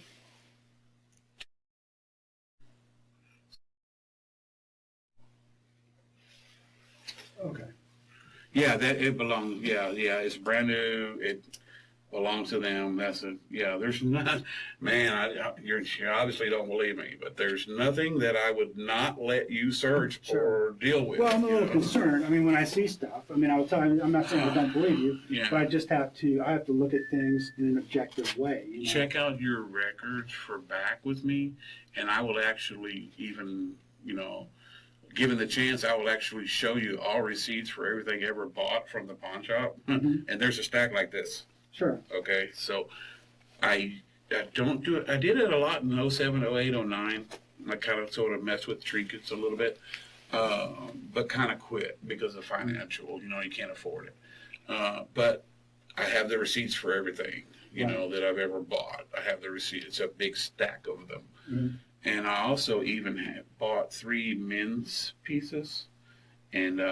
Okay. Yeah, it belongs. Yeah, it's brand new. It belongs to them. There's not, man. You obviously don't believe me, but there's nothing that I would not let you search or deal with. Well, I'm a little concerned. I mean, when I see stuff, I'll tell you, I'm not saying I don't believe you, but I just have to look at things in an objective way. Check out your records for back with me, and I will actually even, given the chance, I will actually show you all receipts for everything ever bought from the pawn shop. And there's a stack like this. Sure. Okay, so I don't do it. I did it a lot in 07, 08, 09. I kind of sort of messed with trinkets a little bit, but kind of quit because of financial. You can't afford it. But I have the receipts for everything, that I've ever bought. I have the receipt. It's a big stack of them. And I also even bought 3 men's pieces and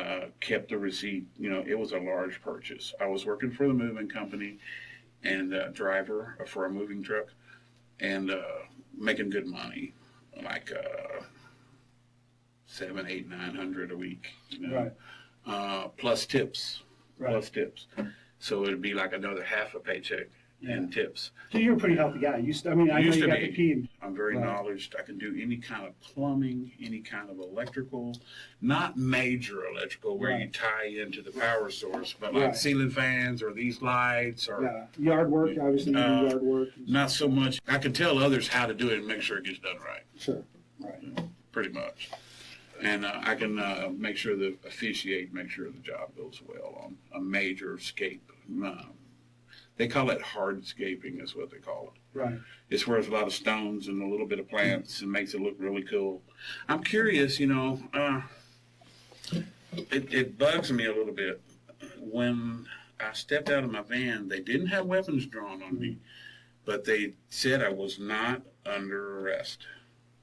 kept the receipt. You know, it was a large purchase. I was working for the moving company and driver for a moving truck and making good money, like 7, 8, 900 a week. You know? Right. Plus tips. Right. Plus tips. So it'd be like another half a paycheck in tips. So you're a pretty healthy guy. I know you got the key. I'm very knowledgeable. I can do any kind of plumbing, any kind of electrical, not major electrical where you tie into the power source, but like ceiling fans or these lights or yard work. Obviously, you do yard work. Not so much. I can tell others how to do it and make sure it gets done right. Sure. Right. Pretty much. And I can make sure make sure the job goes well on a major scape. They call it hardscaping is what they call it. Right. It's where there's a lot of stones and a little bit of plants and makes it look really cool. I'm curious, you know, it bugs me a little bit. When I stepped out of my van, they didn't have weapons drawn on me, but they said I was not under arrest.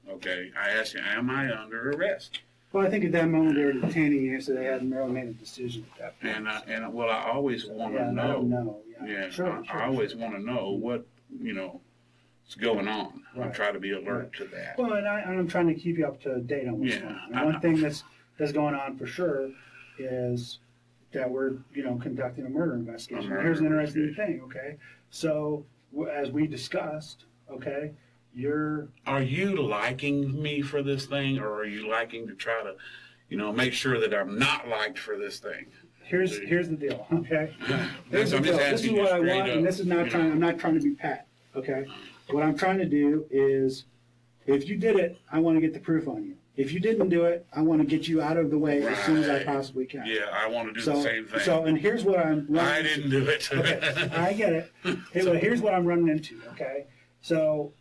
Okay. I asked you, am I under arrest? Well, I think at that moment they were detaining you, so they hadn't really made a decision at that point. And well, I always want to know. Sure, I always want to know what, you know, is going on. I try to be alert to that. Well, and I'm trying to keep you up to date on what's going on. And one thing that's going on for sure is that we're, you know, conducting a murder investigation. Here's an interesting thing, okay? So, as we discussed, okay, Are you liking me for this thing, or are you liking to try to, you know, make sure that I'm not liked for this thing? Here's the deal, okay? Here's the deal. This is what I want, and this is not trying. I'm not trying to be pat, okay? What I'm trying to do is, if you did it, I want to get the proof on you. If you didn't do it, I want to get you out of the way as soon as I possibly can. Yeah, I want to do the same thing. So, and here's what I'm running I didn't do it. Okay, I get it. Here's what I'm running into, okay? So...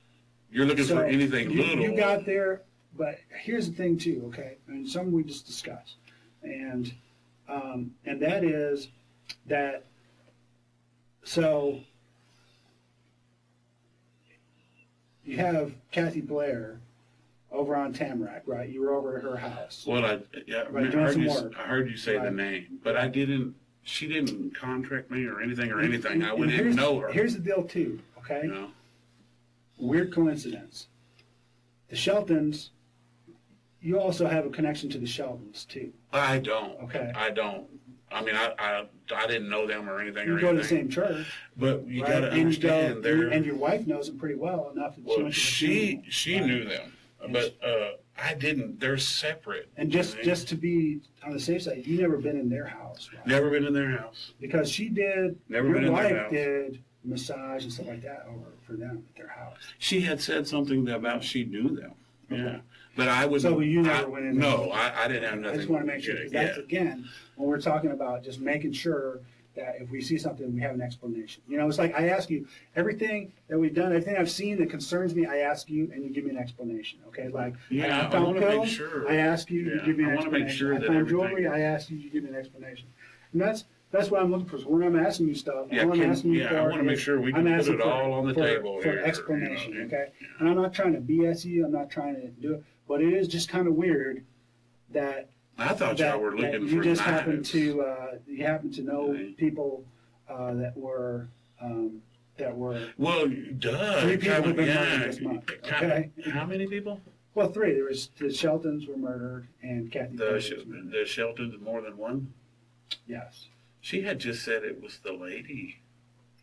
You're looking for anything little. You got there, but here's the thing too, okay? And some we just discussed. And that is that, so you have Kathy Blair over on Tamarack, right? You were over at her house. Well, I heard you say right. the name, but she didn't contract me or anything. I wouldn't even know her. Here's the deal too, okay? You know? Weird coincidence. The Sheltons, you also have a connection to the Sheltons too. I don't. Okay. I don't. I mean, I didn't know them or anything. You go to the same church. But you got to understand, and your wife knows them pretty well enough. That she knew them, but I didn't. They're separate. And just to be on the safe side, you never been in their house. Right? Never been in their house. Because she did. Never been in their house. Your wife did massage and stuff like that over for them at their house. She had said something about she knew them. Okay. Yeah. But I would. So you never went in there? No, I didn't have nothing. I just want to make sure, because that's, again, when we're talking about just making sure that if we see something, we have an explanation. You know, it's like I ask you, everything that we've done, everything I've seen that concerns me, I ask you, and you give me an explanation, okay? Like, I found pills, I ask you, you give me an explanation. I want to make sure that I found jewelry, I ask you, you give me an explanation. And that's what I'm looking for. So when I'm asking you stuff, all I'm asking you for I want to make sure we can put it all on the table for here. explanation, okay? And I'm not trying to BS you. I'm not trying to do it. But it is just kind of weird that I thought y'all were looking for you just knives. happen to know people that were well, duh. 3 people have been murdered this month. Okay, how many people? Well, 3. There was the Sheltons were murdered and Kathy. The Sheltons, more than one. Yes. She had just said it was the lady.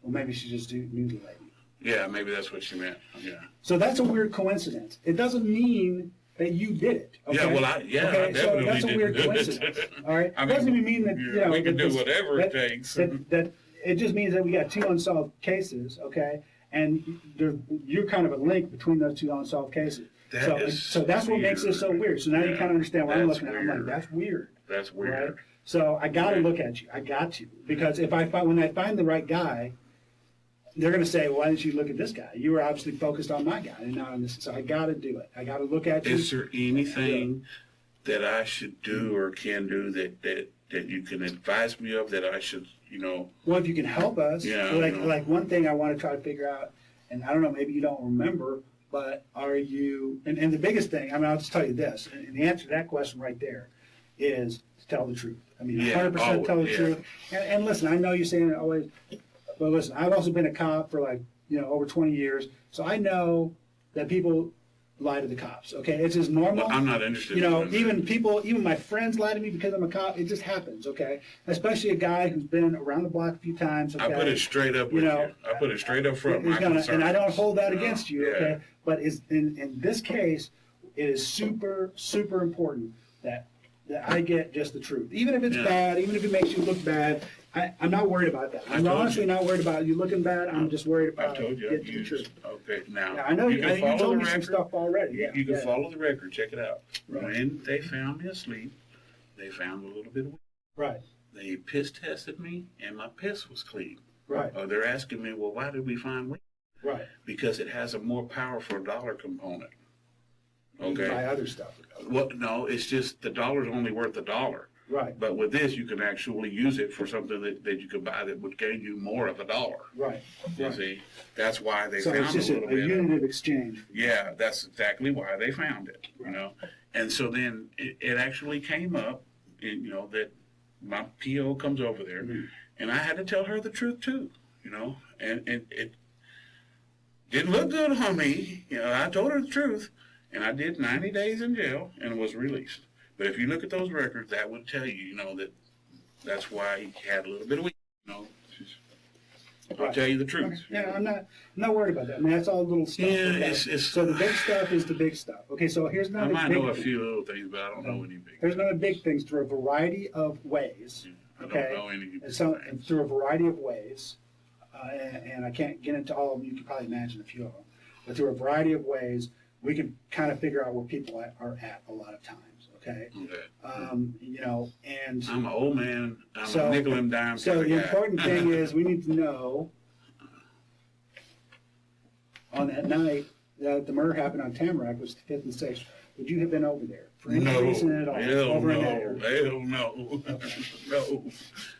Well, maybe she just knew the lady. Yeah, maybe that's what she meant. Yeah. So that's a weird coincidence. It doesn't mean that you did it. Okay? Yeah, well, I definitely so that's a weird didn't. coincidence. All right. I mean, doesn't even mean that we can do whatever it takes. That it just means that we got 2 unsolved cases. Okay, and you're kind of a link between those 2 unsolved cases. So that's what makes this so weird. So now you kind of understand what I'm looking at. I'm like, that's weird. That's weird. Right? So I got to look at you. I got to, because when I find the right guy, they're going to say, well, why didn't you look at this guy? You were obviously focused on my guy and not on this. So I got to do it. I got to look at you. Is there anything that I should do or can do that you can advise me of that I should, you know? Well, if you can help us. Yeah. Like one thing I want to try to figure out, and I don't know, maybe you don't remember, but are you, and the biggest thing, I mean, I'll just tell you this, and the answer to that question right there is to tell the truth. I mean, 100% tell the truth. And listen, I know you're saying it always, but listen, I've also been a cop for like, over 20 years, so I know that people lie to the cops. Okay, it's just normal. Well, I'm not interested. Even my friends lie to me because I'm a cop. It just happens. Okay, especially a guy who's been around the block a few times. Okay? I put it straight up with you. I put it straight up front. And I don't hold that against you. Yeah. Okay, but in this case, it is super important that I get just the truth, even if it's bad, even if it makes you look bad. I'm not worried about that. I'm honestly not worried about you looking bad. I'm just worried about getting to the truth. Okay, now I know you told me some stuff already. You can follow the record. Check it out. Right. When they found me asleep, they found a little bit of weed. Right. They piss tested me, and my piss was clean. Right. They're asking me, well, why did we find weed? Right. Because it has a more powerful dollar component. Okay. You can buy other stuff. Well, no, it's just the dollar's only worth $1. Right. But with this, you can actually use it for something that you could buy that would gain you more of $1. Right. You see, that's why they found it's just a little a bit. unit of exchange. Yeah, that's exactly why they found it. Right. And so then it actually came up, that my PO comes over there, and I had to tell her the truth too. And it didn't look good on me. I told her the truth, and I did 90 days in jail and was released. But if you look at those records, that would tell you, that's why he had a little bit of weakness. I'll tell you the truth. Yeah, I'm not worried about that. I mean, that's all little stuff. Yeah, so the big stuff is the big stuff. Okay, so here's another big thing. I might know a few little things, but I don't know any big. There's another big things through a variety of ways. I don't know any. And through a variety of ways, and I can't get into all of them. You can probably imagine a few of them, but through a variety of ways, we can kind of figure out where people are at a lot of times. Okay. And I'm an old man. I'm a nickel and dime. So the important thing is we need to know on that night that the murder happened on Tamarack, was the 5th and 6th. Would you have been over there for any reason at all? Hell no.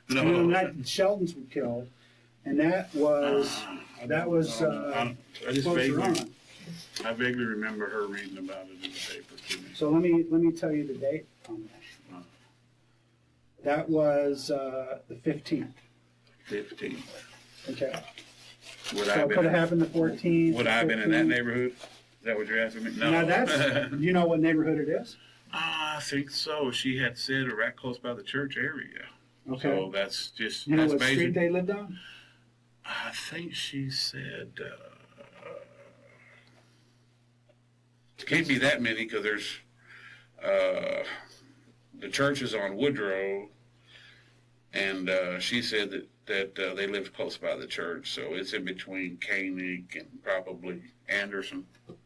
The night the Sheldons were killed, and that was I vaguely remember her reading about it in the paper to me. So let me tell you the date on that. That was the 15th. 15th. Okay. Would so it could have happened the 14th. Would I have been in that neighborhood? Is that what you're asking me? No. Now that's, do you know what neighborhood it is? I think so. She had said right close by the church area. Okay. So that's just. You know what street they lived on? I think she said. It can't be that many because there's the church is on Woodrow, and she said that they lived close by the church, so it's in between Koenig and probably Anderson.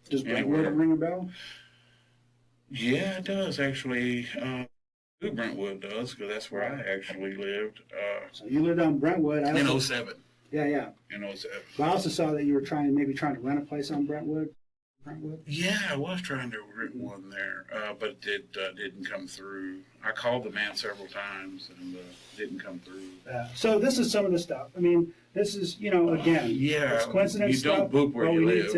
Does Brentwood ring a bell? Yeah, it does actually. Brentwood does because that's where I actually lived. So you lived on Brentwood. In 07. Yeah. In 07. But I also saw that you were trying to rent a place on Brentwood. Yeah, I was trying to rent one there, but it didn't come through. I called the man several times and didn't come through. So this is some of the stuff. I mean, this is, again, it's coincidence you don't stuff. book where you live.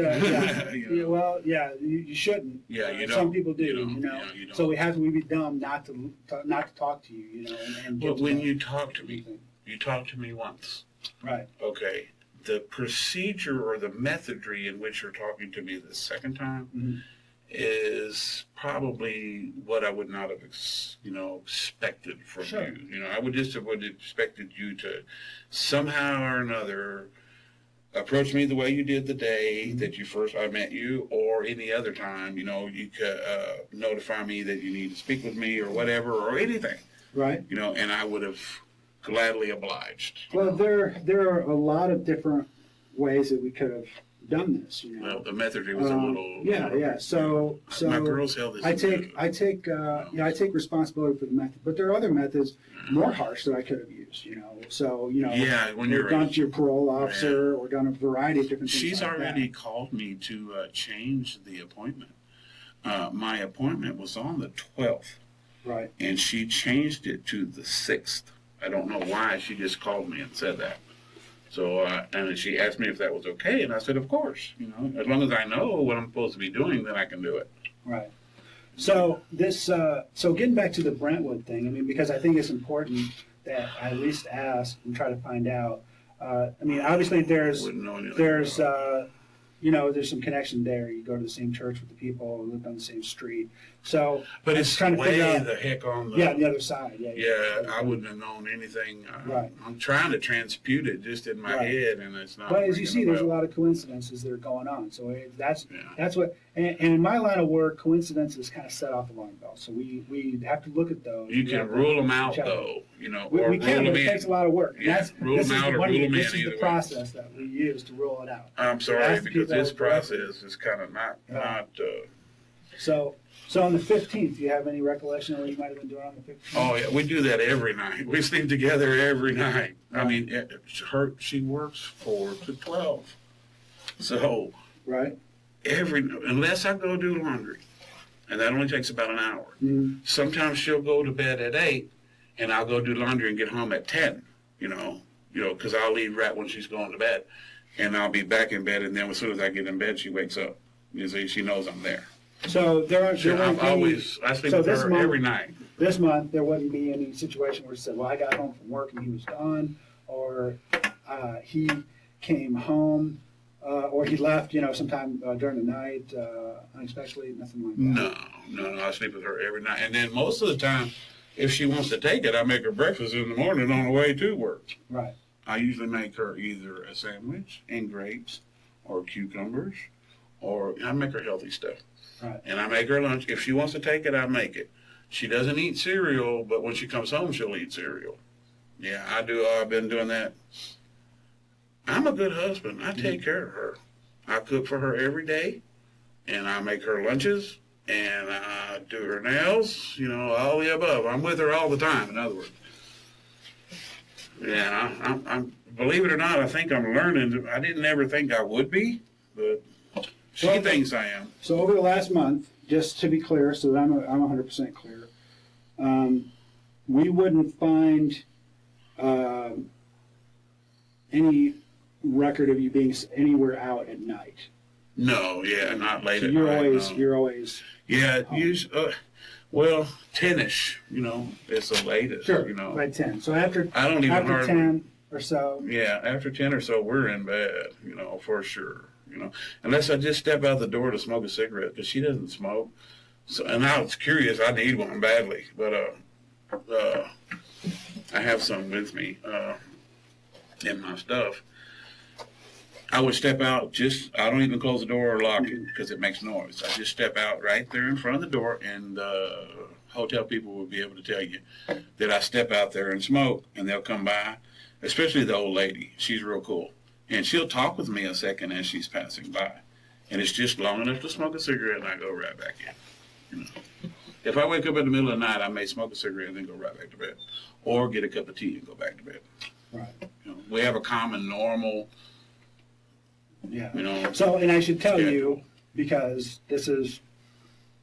You shouldn't. Yeah, you don't. Some people do, you don't. So we'd be dumb not to talk to you, and but when you talk to me, you talk to me once. Right. Okay. The procedure or the methodry in which you're talking to me the second time is probably what I would not have, expected from you. I would have expected you to somehow or another approach me the way you did the day that I met you, or any other time. You could notify me that you need to speak with me or whatever, or anything. Right. And I would have gladly obliged. Well, there are a lot of different ways that we could have done this. Well, the methodry was a little. Yeah. So my girls held this. I take responsibility for the method, but there are other methods more harsh that I could have used. Yeah, when you're gone to your parole officer or done a variety of different things. She's already called me to change the appointment. My appointment was on the 12th. Right. And she changed it to the 6th. I don't know why. She just called me and said that. So, and she asked me if that was okay, and I said, of course. You know, as long as I know what I'm supposed to be doing, then I can do it. Right. So so getting back to the Brentwood thing, I mean, because I think it's important that I at least ask and try to find out. I mean, obviously there's Wouldn't know anything there's about it. there's some connection there. You go to the same church with the people, live on the same street. So, But I was it's trying to figure way out- the heck on the. yeah, the other side. Yeah, Yeah, I wouldn't have known anything. Right. I'm trying to transpute it just in my Right. head, and it's not. But as you ringing see, there's a bell. lot of coincidences that are going on. So that's Yeah. what, and in my line of work, coincidences kind of set off alarm bells. So we have to look at those. You We can have to rule them out, check them. though. You know, We or can, rule but them it takes a in. lot of work. And Yeah, that's, rule this them is out the or one- rule them This in is the either way. process that we use to rule it out. I'm So sorry that's the because people this that work. process is kind of not. So on the 15th, do you have any recollection of what you might have been doing on the 15th? Oh yeah, we do that every night. We sleep together every night. I mean, she works 4 to 12, so Right. unless I go do laundry, and that only takes about an hour. Mhm. Sometimes she'll go to bed at 8, and I'll go do laundry and get home at 10. Because I'll leave right when she's going to bed, and I'll be back in bed. And then as soon as I get in bed, she wakes up. You see, she knows I'm there. So there Sure, won't I be, sleep so with this her month- every night. this month, there wouldn't be any situation where she said, well, I got home from work and he was gone, or he came home, or he left, sometime during the night, unexpectedly, nothing like that. No. I sleep with her every night. And then most of the time, if she wants to take it, I make her breakfast in the morning on the way to work. Right. I usually make her either a sandwich and grapes or cucumbers, or I make her healthy stuff. Right. And I make her lunch. If she wants to take it, I make it. She doesn't eat cereal, but when she comes home, she'll eat cereal. Yeah, I do. I've been doing that. I'm a good husband. I take care of her. I cook for her every day, and I make her lunches, and I do her nails, all the above. I'm with her all the time, in other words. Yeah, I'm believe it or not, I think I'm learning. I didn't ever think I would be, but she Well, thinks I am. So over the last month, just to be clear, so that I'm 100% clear, we wouldn't find any record of you being anywhere out at night. No, yeah, not late So at you're night. always no. you're always Yeah, well, 10-ish, it's the latest, by 10. So after I don't even after hardly, 10 or so, yeah, after 10 or so, we're in bed, for sure, unless I just step out the door to smoke a cigarette, because she doesn't smoke. So, and I was curious, I need one badly, but I have some with me in my stuff. I would step out I don't even close the door or lock it because it makes noise. I just step out right there in front of the door, and hotel people will be able to tell you that I step out there and smoke, and they'll come by, especially the old lady. She's real cool. And she'll talk with me a second as she's passing by. And it's just long enough to smoke a cigarette, and I go right back in. If I wake up in the middle of the night, I may smoke a cigarette and then go right back to bed. Or get a cup of tea and go back to bed. right? We have a common normal, Yeah. So, and I should tell schedule. you, because this is,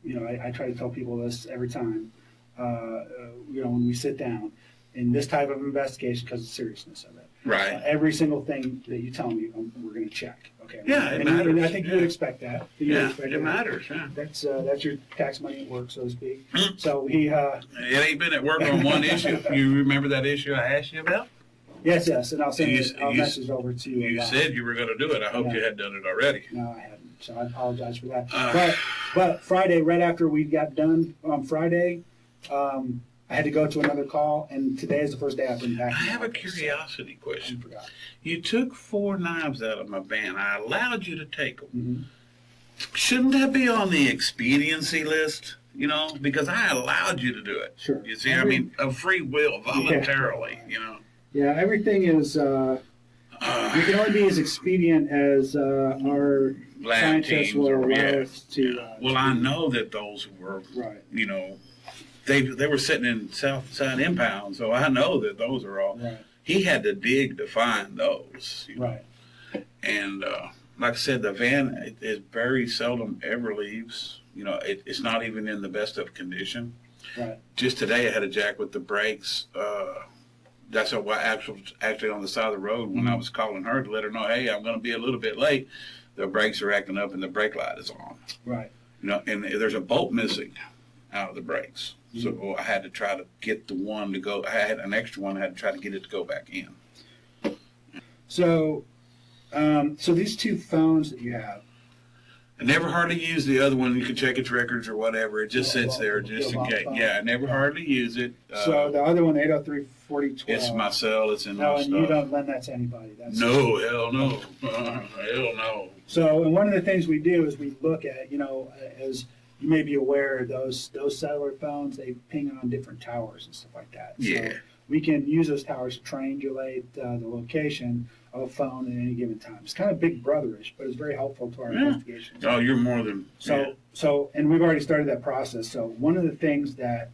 I try to tell people this every time, when we sit down in this type of investigation, because of the seriousness of it. Right. Every single thing that you tell me, we're going to check. Okay. Yeah, it and I matters. think you Yeah. would expect that. You would Yeah, expect it that. matters. Yeah. That's your tax money at work, so to speak. Mm. So he, It ain't been at work on one issue. You remember that issue I asked you about? yes, and I'll send I'll You- message over to you. You about said you were going to do it. I hope you had done it already. No, I hadn't. So I apologize for that. Uh. But Friday, right after we got done on Friday, I had to go to another call, and today is the first day I've been back. I in the have a office, so curiosity I question. forgot. You took 4 knives out of my van. I allowed you to take them. Mhm. Shouldn't that be on the expediency list? Because I allowed you to do it. Sure. You see, I mean, of free will, voluntarily. Yeah, everything is. We can only be as expedient as our Lab scientists teams will or allow yeah. us to. Well, I know that those were, Right. they were sitting in Southside Impound, so I know that those are all. Right. He had to dig to find those. Right. And like I said, the van is very seldom ever leaves. It's not even in the best of condition. Right. Just today, I had a jack with the brakes That's what actually on the side of the road when I was calling her to let her know, hey, I'm going to be a little bit late. The brakes are acting up and the brake light is on. Right. You know, and there's a bolt missing out of the brakes. So I had to try to get the one to go. I had an extra one. I had to try to get it to go back in. So, so these two phones that you have. I never hardly use the other one. You can check its records or whatever. It just sits there just in case. Yeah, I never hardly use it. So the other one, 803-4012. It's my cell. It's in no, my and stuff. you don't lend that to anybody. That's No, hell no. Hell no. So, and one of the things we do is we look at, you know, as you may be aware, those cellular phones, they ping on different towers and stuff like that. Yeah. So we can use those towers to triangulate the location of a phone at any given time. It's kind of big brotherish, but it's very helpful to our investigation. Oh, you're more than. So, and we've already started that process. So one of the things that,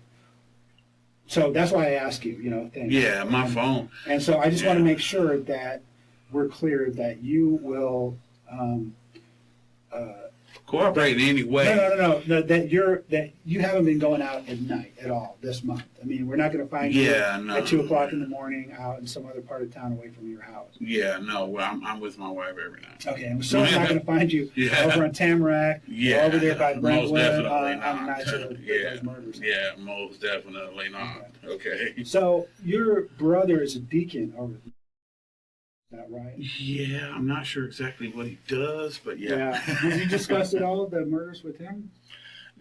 so that's why I ask you, you know, things. Yeah, my phone. And so I just want to make sure that we're clear that you will, Cooperate in any way. No, that you haven't been going out at night at all this month. I mean, we're not going to find you at 2 o'clock in the morning out in some other part of town away from your house. Yeah, no, I'm with my wife every night. Okay, and we're certainly not going to find you over on Tamarack, or over there by Brentwood on the nights of those murders. Yeah, most definitely not. Okay. So your brother is a deacon over there. Is that right? Yeah, I'm not sure exactly what he does, but yeah. Did you discuss at all the murders with him?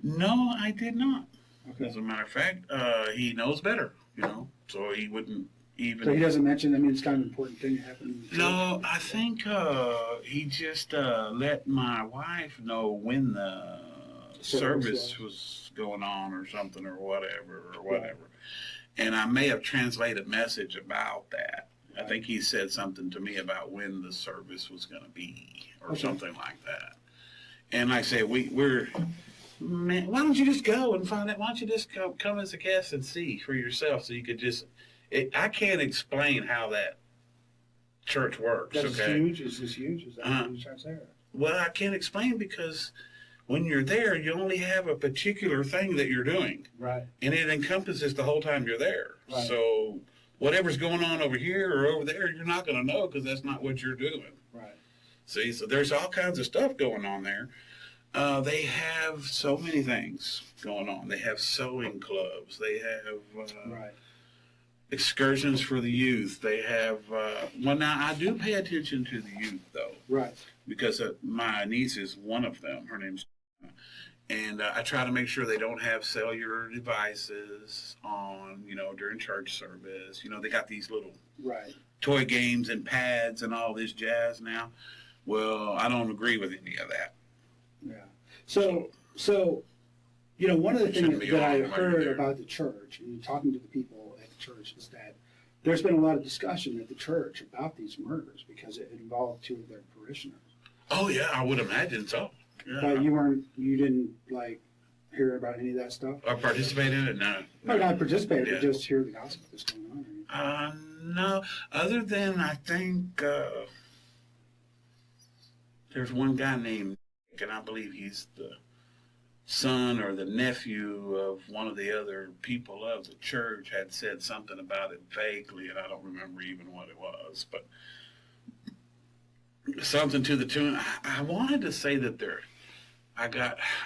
No, I did not. Okay. As a matter of fact, he knows better, you know, so he wouldn't even. So he doesn't mention, I mean, it's kind of an important thing that happened. No, I think he just let my wife know when the service was going on or something or whatever. Right. And I may have translated a message about that. I think he said something to me about when the service was going to be or something like that. And like I say, we're, man, why don't you just go and find out? Why don't you just come as a guest and see for yourself so you could just, I can't explain how that church works. That's okay? huge. Is this huge? Is that what you're trying to say? Well, I can't explain because when you're there, you only have a particular thing that you're doing. Right. And it encompasses the whole time you're there. Right. So whatever's going on over here or over there, you're not going to know because that's not what you're doing. Right. See, so there's all kinds of stuff going on there. They have so many things going on. They have sewing clubs. They have excursions for the youth. They have, well, now I do pay attention to the youth, though. Right. Because my niece is one of them. Her name's and I try to make sure they don't have cellular devices on, you know, during church service. You know, they got these little toy games and pads and all this jazz now. Well, I don't agree with any of that. Yeah. So you know, one of the things that I heard about the church, and talking to the people at the church, is that there's been a lot of discussion at the church about these murders because it involved two of their parishioners. Oh, yeah, I would imagine so. Yeah. But you didn't like hear about any of that stuff? Or participate in it? No. No, not participate, but just hear the gospel that's going on. No, other than I think there's one guy named Nick, and I believe he's the son or the nephew of one of the other people of the church had said something about it vaguely, and I don't remember even what it was, but something to the tune. I wanted to say that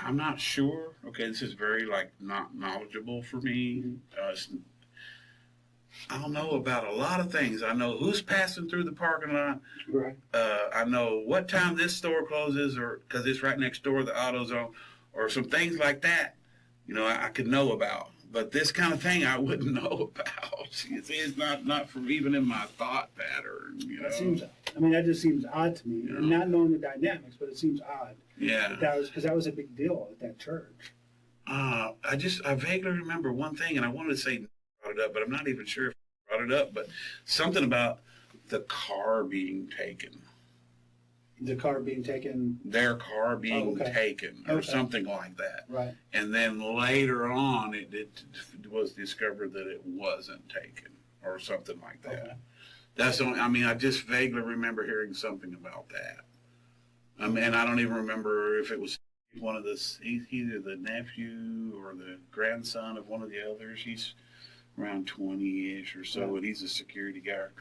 I'm not sure. Okay, this is very not knowledgeable for me. I don't know about a lot of things. I know who's passing through the parking lot. Right. I know what time this store closes, or because it's right next door to the AutoZone, or some things like that. You know, I could know about. But this kind of thing I wouldn't know about. It's not from even in my thought pattern. You know. That just seems odd to me. You know? And not knowing the dynamics, but it seems odd. Yeah. Because that was a big deal at that church. I vaguely remember one thing, and I wanted to say brought it up, but I'm not even sure if I brought it up. But something about the car being taken. The car being taken? Their car being taken, or something like that. Right. And then later on, it was discovered that it wasn't taken, or something like that. Okay. That's only, I just vaguely remember hearing something about that. And I don't even remember if it was either the nephew or the grandson of one of the others. around 20-ish or so, Right. and he's a security guard.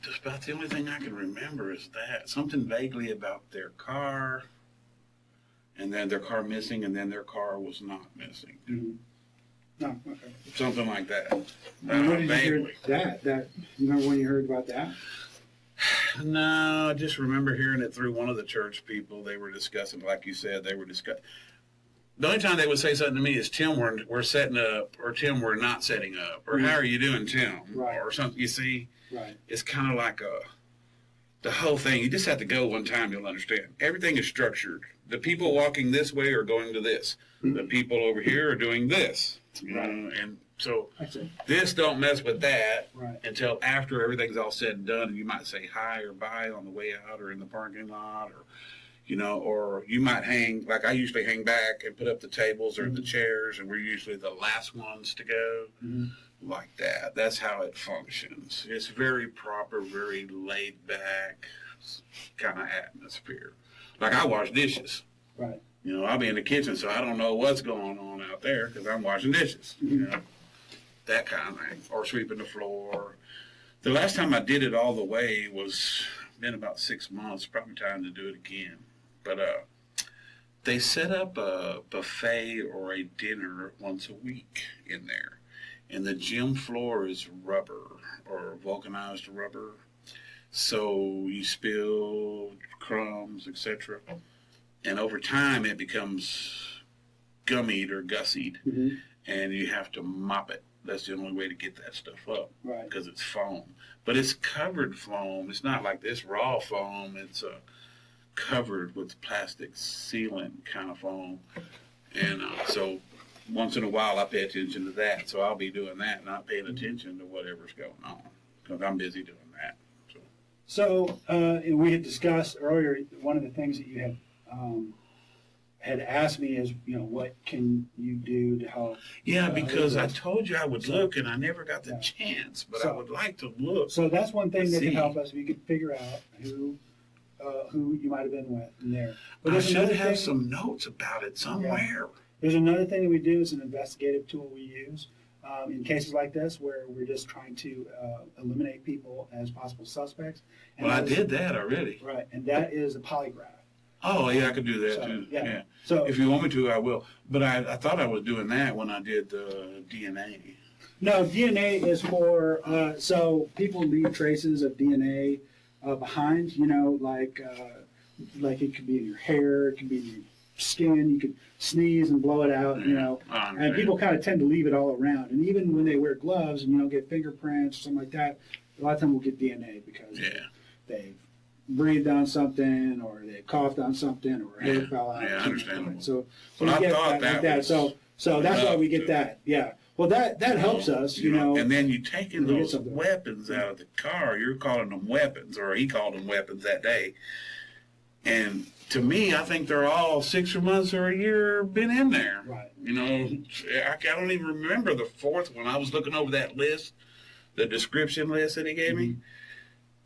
Just about the only thing I can remember is that something vaguely about their car, and then their car missing, and then their car was not missing. Mhm. No, okay. Something like that. And when did you hear Vaguely. that? You remember when you heard about that? No, I just remember hearing it through one of the church people. They were discussing, like you said, they were discussing. The only time they would say something to me is, Tim, we're setting up, or Tim, we're not setting up, or how are you doing, Tim? Right. Or something. You see, Right. it's kind of like the whole thing. You just have to go one time, you'll understand. Everything is structured. The people walking this way are going to this. The people over here are doing this. You know, and so I see. this don't mess with that Right. until after everything's all said and done, and you might say hi or bye on the way out or in the parking lot, or or you might hang, like I usually hang back and put up the tables or the chairs, and we're usually the last ones to go. Like that. That's how it functions. It's very proper, very laid back kind of atmosphere. Like I wash dishes. Right. I'll be in the kitchen, so I don't know what's going on out there because I'm washing dishes. That kind of thing. Or sweeping the floor. The last time I did it all the way was been about 6 months. Probably time to do it again. But they set up a buffet or a dinner once a week in there. And the gym floor is rubber or vulcanized rubber. So you spill crumbs, etc. And over time it becomes gummied or gussied. And you have to mop it. That's the only way to get that stuff up. Right. Because it's foam. But it's covered foam. It's not like this raw foam. It's covered with plastic sealant kind of foam. And so once in a while I pay attention to that. So I'll be doing that, not paying attention to whatever's going on. Because I'm busy doing that. So we had discussed earlier, one of the things that you had asked me is, what can you do to help? Yeah, because I told you I would look, and I never got the chance. But I would like to look. So that's one thing that can See. help us. If you could figure out who you might have been with in there. But I there's should another have thing- some notes about it somewhere. There's another thing that we do. It's an investigative tool we use in cases like this where we're just trying to eliminate people as possible suspects. And Well, I that is- did that already. Right, and that is a polygraph. Oh, yeah, I could do that So, too. yeah. Yeah. So If you want me to, I will. But I thought I was doing that when I did the DNA. no, DNA is for so people leave traces of DNA behind. Like it could be in your hair, it could be in your skin. You could sneeze and blow it out. I And understand. people kind of tend to leave it all around. And even when they wear gloves and get fingerprints or something like that, a lot of time we'll get DNA because Yeah. they've breathed on something or they coughed on something or hair fell out. Yeah, or something understandable. like that. So Well, we I get thought that like that that. was So that's why we enough get to- that. Yeah. Well, that helps us, And then you taking we get those something. weapons out of the car. You're calling them weapons, or he called them weapons that day. And to me, I think they're all 6 months or a year been in there. Right. I don't even remember the fourth one. I was looking over that list, the description list that he gave me,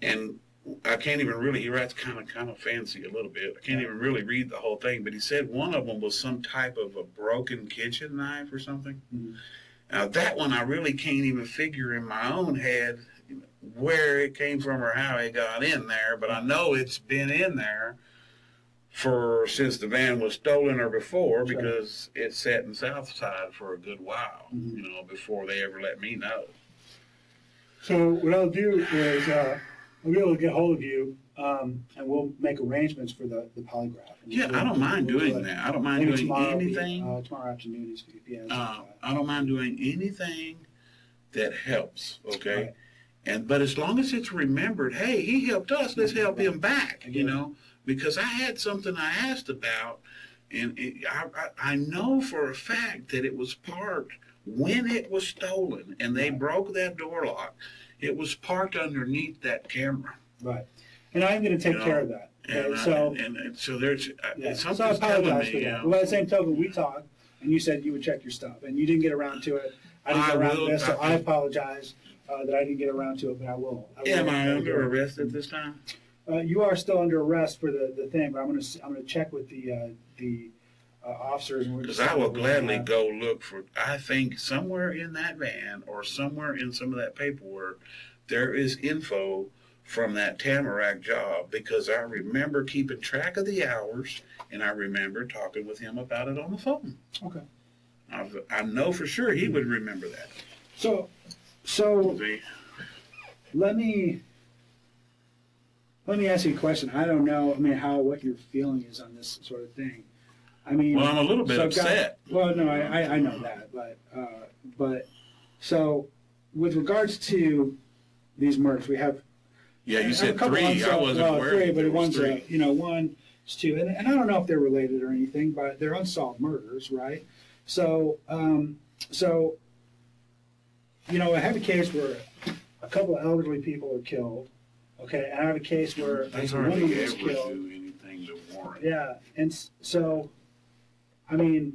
and I can't even really. He writes kind of fancy a little bit. I can't even really read the whole thing. But he said one of them was some type of a broken kitchen knife or something. Now that one I really can't even figure in my own head where it came from or how it got in there. But I know it's been in there since the van was stolen or before, Sure. because it sat in Southside for a good while. Before they ever let me know. So what I'll do is I'll be able to get hold of you, and we'll make arrangements for the polygraph. And Yeah, I don't mind we'll do doing it. that. I don't mind Maybe doing tomorrow, anything. tomorrow afternoon is I don't mind doing anything that helps. Okay, Right. but as long as it's remembered, hey, he helped us. Let's help him back. Again. Because I had something I asked about, and I know for a fact that it was parked when it was stolen, and they broke that door lock. It was parked underneath that camera. Right. And I'm going to take care of that. And, Okay, so there's yeah. So I something's telling apologize for me. that. Well, by the same token, we talked, and you said you would check your stuff, and you didn't get around to it. I didn't I get around will- to this, so I- I apologize that I didn't get around to it, but I will. Am I under arrest at this time? You are still under arrest for the thing, but I'm going to check with the officers. Because I will gladly go look for, I think somewhere in that van or somewhere in some of that paperwork, there is info from that Tamarack job, because I remember keeping track of the hours and I remember talking with him about it on the phone. Okay. I know for sure he would remember that. So See? let me ask you a question. I don't know, what your feeling is on this sort of thing. I mean, Well, I'm a little bit upset. Well, no, I know that, but so with regards to these murders, we have You said a couple 3. I unsolved- wasn't aware. Three, that but there was one's 3. one, it's 2, and I don't know if they're related or anything, but they're unsolved murders, right? So I have a case where a couple of elderly people are killed. Okay, and I have a case where They a hardly woman was ever killed. do anything to warrant. Yeah, and so, I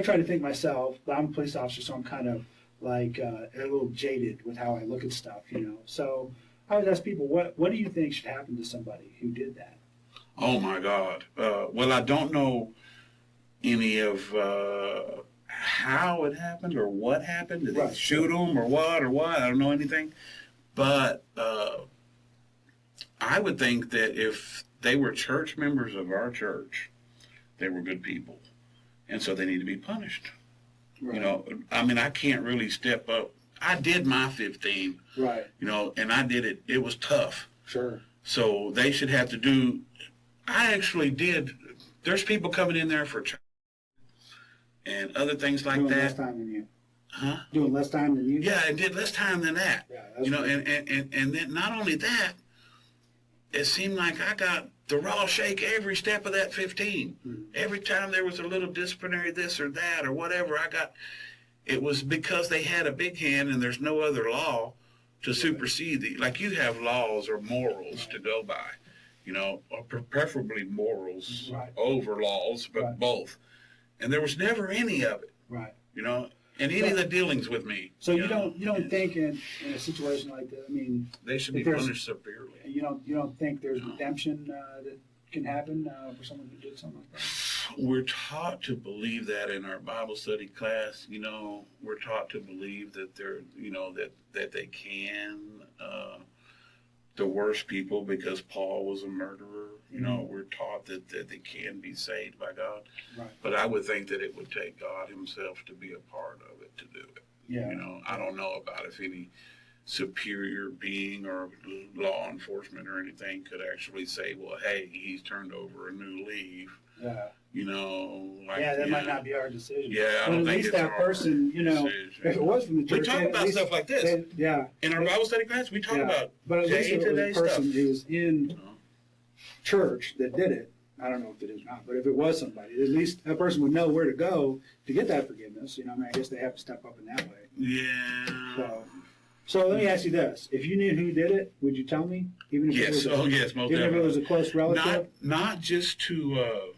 try to think myself, but I'm a police officer, so I'm kind of like a little jaded with how I look at stuff, So I would ask people, what do you think should happen to somebody who did that? Oh my God. Well, I don't know any of how it happened or what happened. Did they Right. shoot them or what? I don't know anything. But I would think that if they were church members of our church, they were good people. And so they need to be punished. Right. I can't really step up. I did my 15, Right. and I did it. It was tough. Sure. So they should have to do, I actually did, there's people coming in there for church and other things like Doing that. less time than you. Huh? Doing less time than you. Yeah, it did less time than that. Yeah. That's And then not only that, it seemed like I got the raw shake every step of that 15. Mm-hmm. Every time there was a little disciplinary this or that or whatever, it was because they had a big hand and there's no other law to supersede like you have laws or morals to go by, or preferably morals Right. over laws, but Right. both. And there was never any of it, right. in any of the dealings with me. So you don't think in a situation like that? They should be if there's- punished severely. You don't think there's redemption that can happen for someone who did something like that? We're taught to believe that in our Bible study class. We're taught to believe that they're, that they can, the worst people, because Paul was a murderer. We're taught that they can be saved by God. Right. But I would think that it would take God himself to be a part of it, to do it. Yeah. I don't know about if any superior being or law enforcement or anything could actually say, well, hey, he's turned over a new leaf. Yeah. That might not be our decision. Yeah, I But don't at think least it's that our person, decision. if it was from the church, We talk at about least stuff like this. In our Bible study class, we talk about but at least if it was a day-to-day person stuff. who was in church that did it. I don't know if it is or not, but if it was somebody, at least that person would know where to go to get that forgiveness. I guess they have to step up in that way. Yeah. So let me ask you this: if you knew who did it, would you tell me? Even if Yes. it was Yes. Most even if it definitely. was a close relative. Not just to,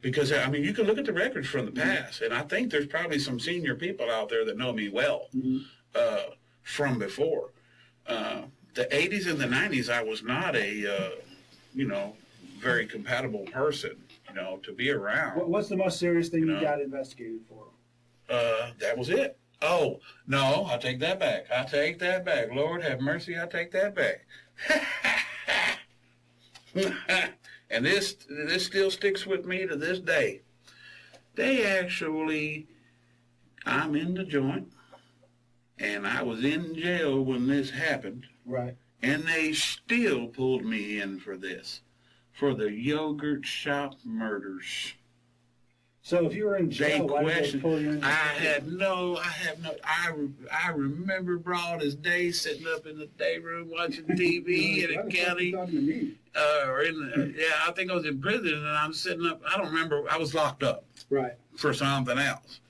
because you can look at the records from the past, and I think there's probably some senior people out there that know me well from before. The 80s and the 90s, I was not a, very compatible person, to be around. What's the most serious thing you got investigated for? That was it. Oh, no, I take that back. Lord have mercy, I take that back. And this still sticks with me to this day. I'm in the joint, and I was in jail when this happened, Right. and they still pulled me in for this, for the yogurt shop murders. So if you were in jail, why did they Questioned. pull you in? I remember broad as day sitting up in the day room watching TV in Why a the fuck county, you talking to me? I think I was in prison, and I'm sitting up. I don't remember. I was locked up Right. for something else,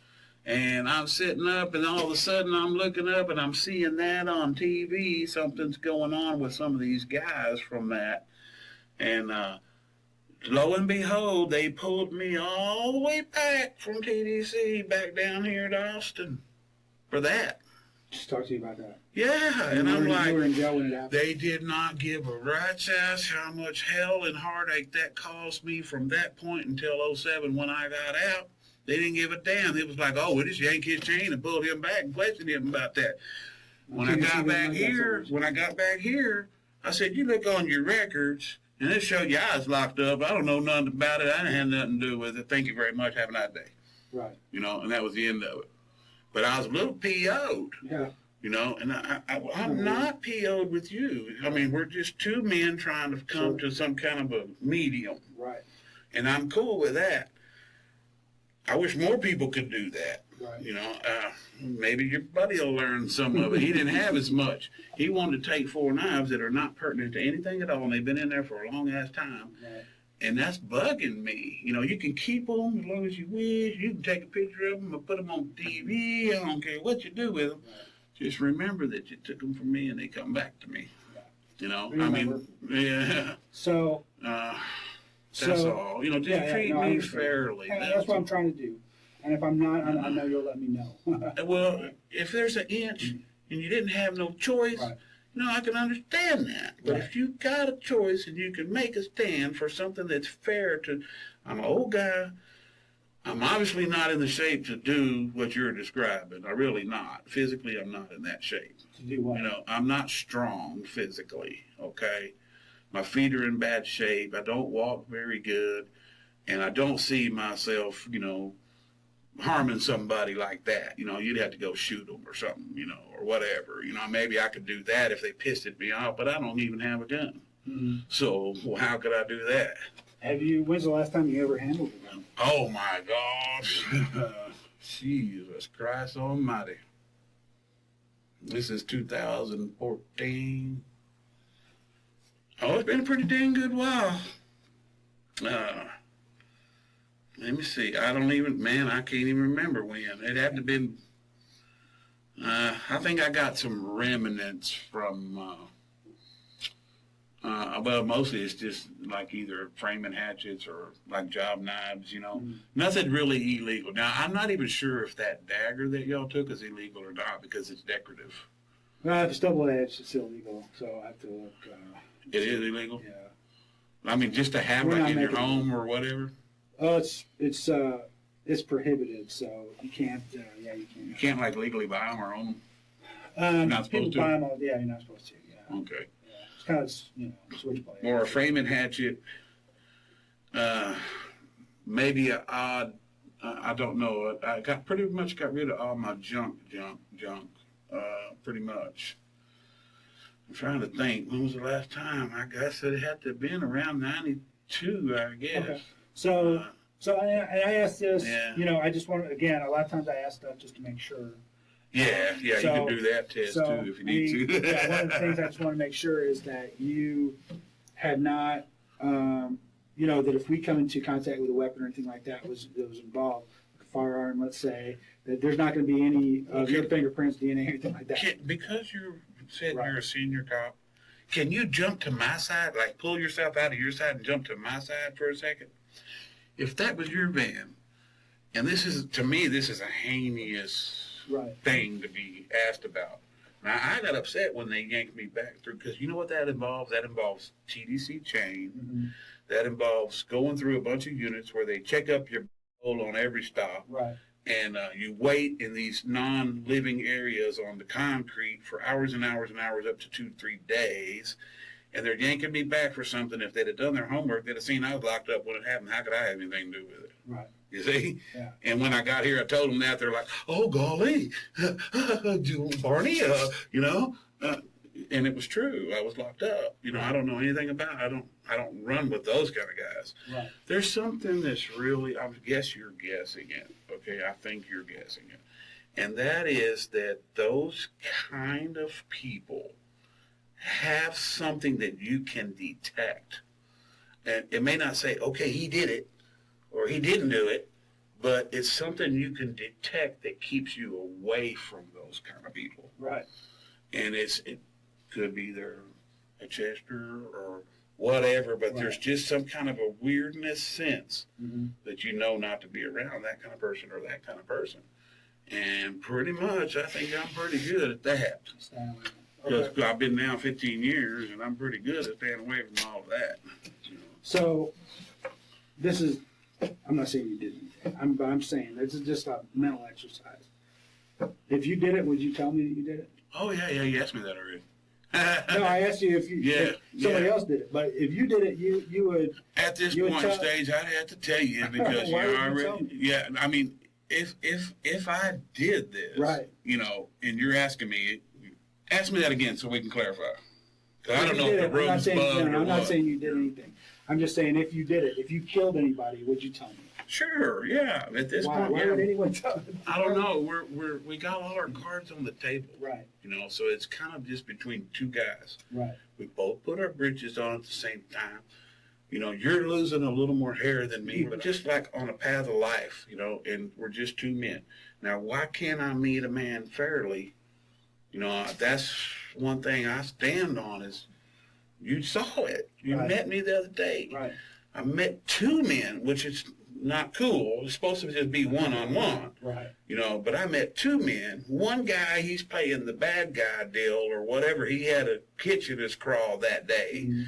and I'm sitting up, and all of a sudden I'm looking up, and I'm seeing that on TV. Something's going on with some of these guys from that, and lo and behold, they pulled me all the way back from TDC back down here to Austin for that. Just talk to you about that. Yeah, and I'm like, you were in jail when it happened. they did not give a rat's ass how much hell and heartache that caused me from that point until '07 when I got out. They didn't give a damn. It was like, oh, we just yanked his chain and pulled him back and questioned him about that. When I got back here, I said, you look on your records, and it showed you I was locked up. I don't know nothing about it. I didn't have nothing to do with it. Thank you very much. Have a nice day. Right. You know, and that was the end of it. But I was a little PO'd. Yeah. You know, and I'm not PO'd with you. I mean, we're just two men trying to come to some kind of a medium. Right. And I'm cool with that. I wish more people could do that. Right. You know, maybe your buddy will learn some of it. He didn't have as much. He wanted to take 4 knives that are not pertinent to anything at all, and they've been in there for a long ass time. Right. And that's bugging me. You know, you can keep them as long as you wish. You can take a picture of them or put them on TV. I don't care what you do with them. Right. Just remember that you took them from me and they come back to me. Yeah. You know, Remember. I mean, yeah. So. That's all. You know, just treat me fairly. That's what I'm trying to do. And if I'm not, I know you'll let me know. Well, if there's an inch and you didn't have no choice, right. you know, I can understand that. But right. if you got a choice and you can make a stand for something that's fair to, I'm an old guy. I'm obviously not in the shape to do what you're describing. I'm really not. Physically, I'm not in that shape. To do what? You know, I'm not strong physically, okay? My feet are in bad shape. I don't walk very good. And I don't see myself, you know, harming somebody like that. You know, you'd have to go shoot them or something, you know, or whatever. You know, maybe I could do that if they pissed me off, but I don't even have a gun. Mm-hmm. So how could I do that? When's the last time you ever handled a gun? Oh, my gosh. Jesus Christ almighty. This is 2014. Oh, it's been a pretty dang good while. Let me see. I can't even remember when. It had to have been, I think I got some remnants from, well, mostly it's just like either framing hatchets or like job knives, you know. Mm. Nothing really illegal. Now, I'm not even sure if that dagger that y'all took is illegal or not because it's decorative. If it's double-edged, it's illegal, so I have to look. It is illegal? Yeah. I mean, just to have like in your home or whatever? Oh, it's prohibited, so you can't, you can't. You can't like legally buy them or own them? You're not supposed to? Buy them all, you're not supposed to, yeah. Okay. It's kind of, switchblade. Or a framing hatchet, maybe an odd, I don't know. I pretty much got rid of all my junk, pretty much. I'm trying to think. When was the last time? I guess it had to have been around 92, I guess. Okay. So I asked this, I just want to, again, a lot of times I ask stuff just to make sure. Yeah, you can do that test too if you need to. One of the things I just want to make sure is that you had not, that if we come into contact with a weapon or anything like that was involved, like a firearm, let's say, that there's not going to be any of your fingerprints, DNA, anything like that. Because you said you're a senior cop, can you jump to my side, like pull yourself out of your side and jump to my side for a second? If that was your van, and to me, this is a heinous thing to be asked about. Now, I got upset when they yanked me back through, because you know what that involves? That involves TDC chain. Mm-hmm. That involves going through a bunch of units where they check up your bowl on every stop. Right. And you wait in these non-living areas on the concrete for hours and hours and hours, up to 2-3 days. And they're yanking me back for something. If they'd have done their homework, they'd have seen I was locked up when it happened. How could I have anything to do with it? Right. You see? Yeah. And when I got here, I told them that. They're like, oh, golly, Barney, and it was true. I was locked up. I don't know anything about it. I don't run with those kind of guys. Right. There's something that's really, I guess you're guessing it. Okay, I think you're guessing it. And that is that those kind of people have something that you can detect. And it may not say, okay, he did it, or he didn't do it, but it's something you can detect that keeps you away from those kind of people. Right. And it could be a Chester or whatever, but there's just some kind of a weirdness sense that you know not to be around that kind of person or that kind of person. And pretty much, I think I'm pretty good at that. Staying away. Because Okay. I've been down 15 years, and I'm pretty good at staying away from all of that. So, this is, I'm not saying you didn't, but I'm saying this is just a mental exercise. If you did it, would you tell me that you did it? Oh, yeah, you asked me that already. No, I asked you if you, if somebody else did it, but if you did it, you would. At this You would point tell- stage, I'd have to tell you because Why you would you already, tell me? yeah, I mean, if I did this, Right. you know, and you're asking me, ask me that again so we can clarify. 'Cause I If don't you know did if the it, I'm not room's saying, bugged or I'm not what. saying you did anything. I'm just saying if you did it, if you killed anybody, would you tell me? Sure, yeah. At this Why, point, why yeah. would anyone tell me? I don't know. We got all our cards on the table, Right, you know. So it's kind of just between two guys. right. We both put our britches on at the same time. You know, you're losing a little more hair than me, but just like on a path of life, you know. And we're just two men. Now, why can't I meet a man fairly? You know, that's one thing I stand on is you saw it. You Right. met me the other day. Right. I met two men, which is not cool. It's supposed to just be one-on-one, Right. you know, but I met two men. One guy, he's playing the bad guy deal or whatever. He had a hitch in his crawl that day, Mhm.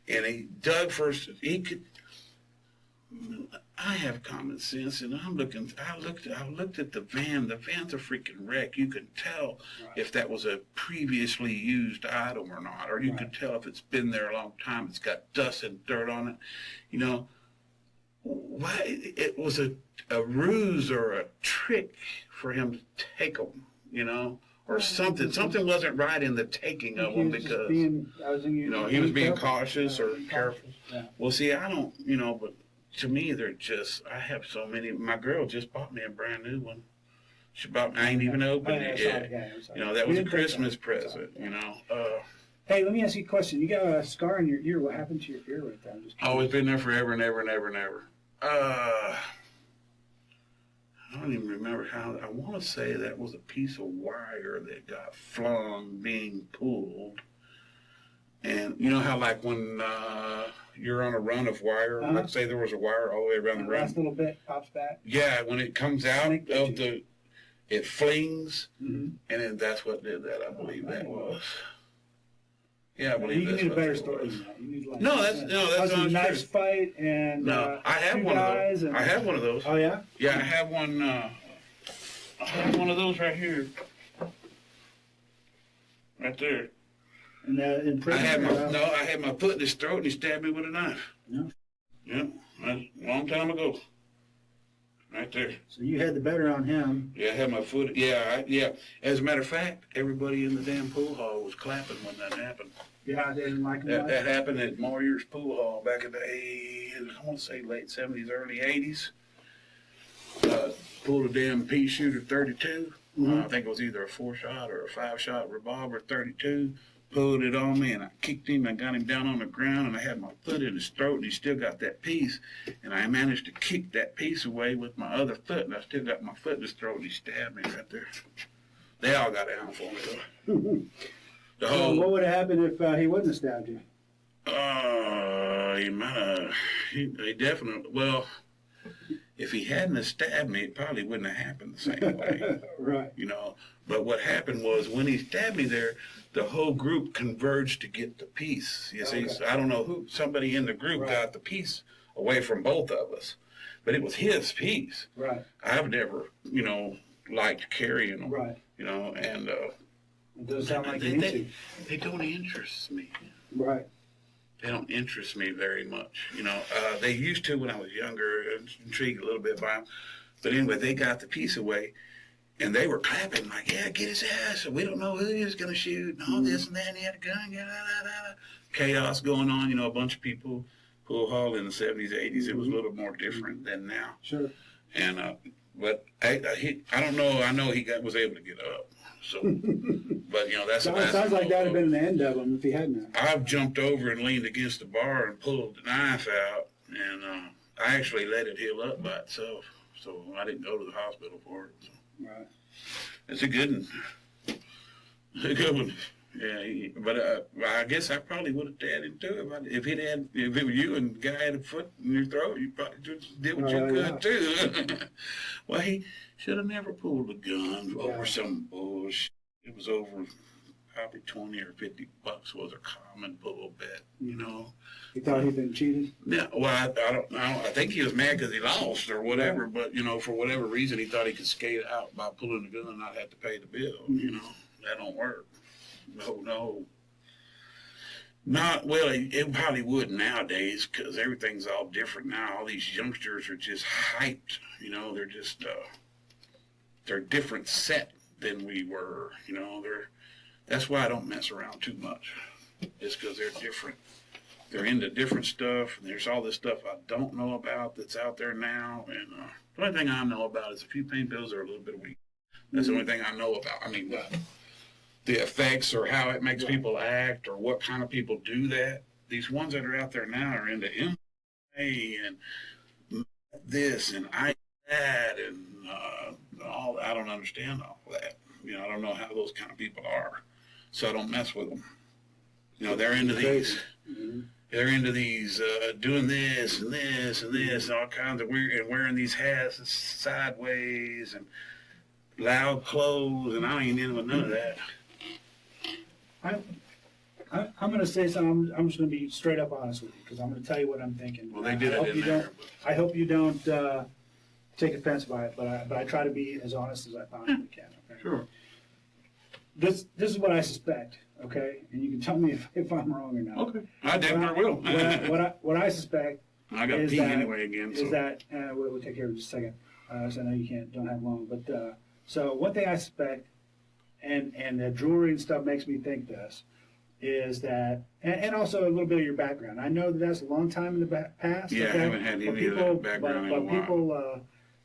and he dug first. He could. I have common sense, and I looked at the van. The van's a freaking wreck. You can tell Right. if that was a previously used item or not, or you Right. can tell if it's been there a long time. It's got dust and dirt on it. You know, why it was a ruse or a trick for him to take them, you know, or something. Something wasn't right in the taking of He them was just because, I was thinking, you know, he was being careful. cautious or Yeah, careful. Yeah. Well, see, I don't, you know, but to me, they're just, I have so many. My girl just bought me a brand new one. She bought me, I ain't even opened it yet. You know, that was a Christmas present, you know. Hey, let me ask you a question. You got a scar on your ear. What happened to your ear right there? I'm just Always been there forever and ever and ever and ever. I don't even remember how. I want to say that was a piece of wire that got flung being pulled. And you know how, like, when you're on a run of wire, Uh-huh. let's say there was a wire all the way around the The run. last little bit pops back. Yeah, when it comes out Snake of bit it flings, Mm-hmm. and then that's what did that. I believe that was. Yeah, I believe You that's need a what better it story was. than that. You need like No, that's a not nice true. fight and No, I have two one of guys those. and- I have one of those. Oh yeah. Yeah, I have one. I have one of those right here, right there. And in I prison. had or, I had my foot in his throat, and he stabbed me with a knife. Yeah. Yeah, that's a long time ago. Right there. So you had the better on him. Yeah, I had my foot. Yeah, yeah. As a matter of fact, everybody in the damn pool hall was clapping when that happened. Yeah, I didn't like him. That happened at Moyer's Pool Hall back in the, I want to say late 70s, early 80s. Pulled a damn pea shooter 32. Mhm. I think it was either a 4-shot or a 5-shot revolver 32. Pulled it on me, and I kicked him. I got him down on the ground, and I had my foot in his throat, and he still got that piece. And I managed to kick that piece away with my other foot, and I still got my foot in his throat, and he stabbed me right there. They all got down for me, though. The So whole, what would have happened if he wouldn't have stabbed you? he might have, he definitely, well, if he hadn't have stabbed me, it probably wouldn't have happened the same way, Right. you know. But what happened was when he stabbed me there, the whole group converged to get the piece. You see, Okay. so I don't know who, somebody in the group Right. got the piece away from both of us, but it was his piece. Right. I've never, you know, liked carrying them, Right. you know, and It does sound like you need to. they don't interest me. Right. They don't interest me very much. You know, they used to when I was younger, intrigued a little bit by them. But anyway, they got the piece away, and they were clapping like, yeah, get his ass. We don't know who he was going to shoot, and all this and that, and he had a gun, da, da, da, da. Chaos going on, you know, a bunch of people. Pool hall in the 70s, 80s, it was a little more different than now. Sure. And, but I don't know, I know he was able to get up. So, but, you know, that's Sounds like that would have been the end of him if he hadn't. I've jumped over and leaned against the bar and pulled the knife out, and I actually let it heal up by itself, so I didn't go to the hospital for it. So. Right. It's a good one. It's a good one. Yeah, but I guess I probably would have dared him too. If it was you and the guy had a foot in your throat, you probably just did what you could too. Well, he should have never pulled a gun over some bullshit. It was over probably 20 or $50 was a common bull bet, you know. He thought he'd been cheated? Yeah, well, I don't know. I think he was mad because he lost or whatever, but, you know, for whatever reason, he thought he could skate out by pulling the gun and not have to pay the bill, you know. That don't work. No. Not, well, it probably would nowadays because everything's all different now. All these youngsters are just hyped, you know. They're just, they're a different set than we were, you know. That's why I don't mess around too much. It's because they're different. They're into different stuff, and there's all this stuff I don't know about that's out there now. And the only thing I know about is a few pain pills are a little bit weak. That's the only thing I know about. I mean, the effects or how it makes people act or what kind of people do that. These ones that are out there now are into MMA and this and that and all. I don't understand all of that. You know, I don't know how those kind of people are, so I don't mess with them. You know, they're into these. They're into these doing this and this and this and all kinds of weird and wearing these hats sideways and loud clothes, and I ain't into none of that. I'm going to say something. I'm just going to be straight up honest with you because I'm going to tell you what I'm thinking. Well, they did it in there. I hope you don't take offense by it, but I try to be as honest as I possibly can. Okay? Sure. This is what I suspect. Okay, and you can tell me if I'm wrong or not. Okay, I definitely will. What I suspect. I got to pee anyway again. Is that we'll take care of it in just a second. So I know you don't have long, but so one thing I suspect, and the jewelry and stuff makes me think this, is that, and also a little bit of your background. I know that's a long time in the past. Yeah, okay? I haven't had any of that background in a while. But people,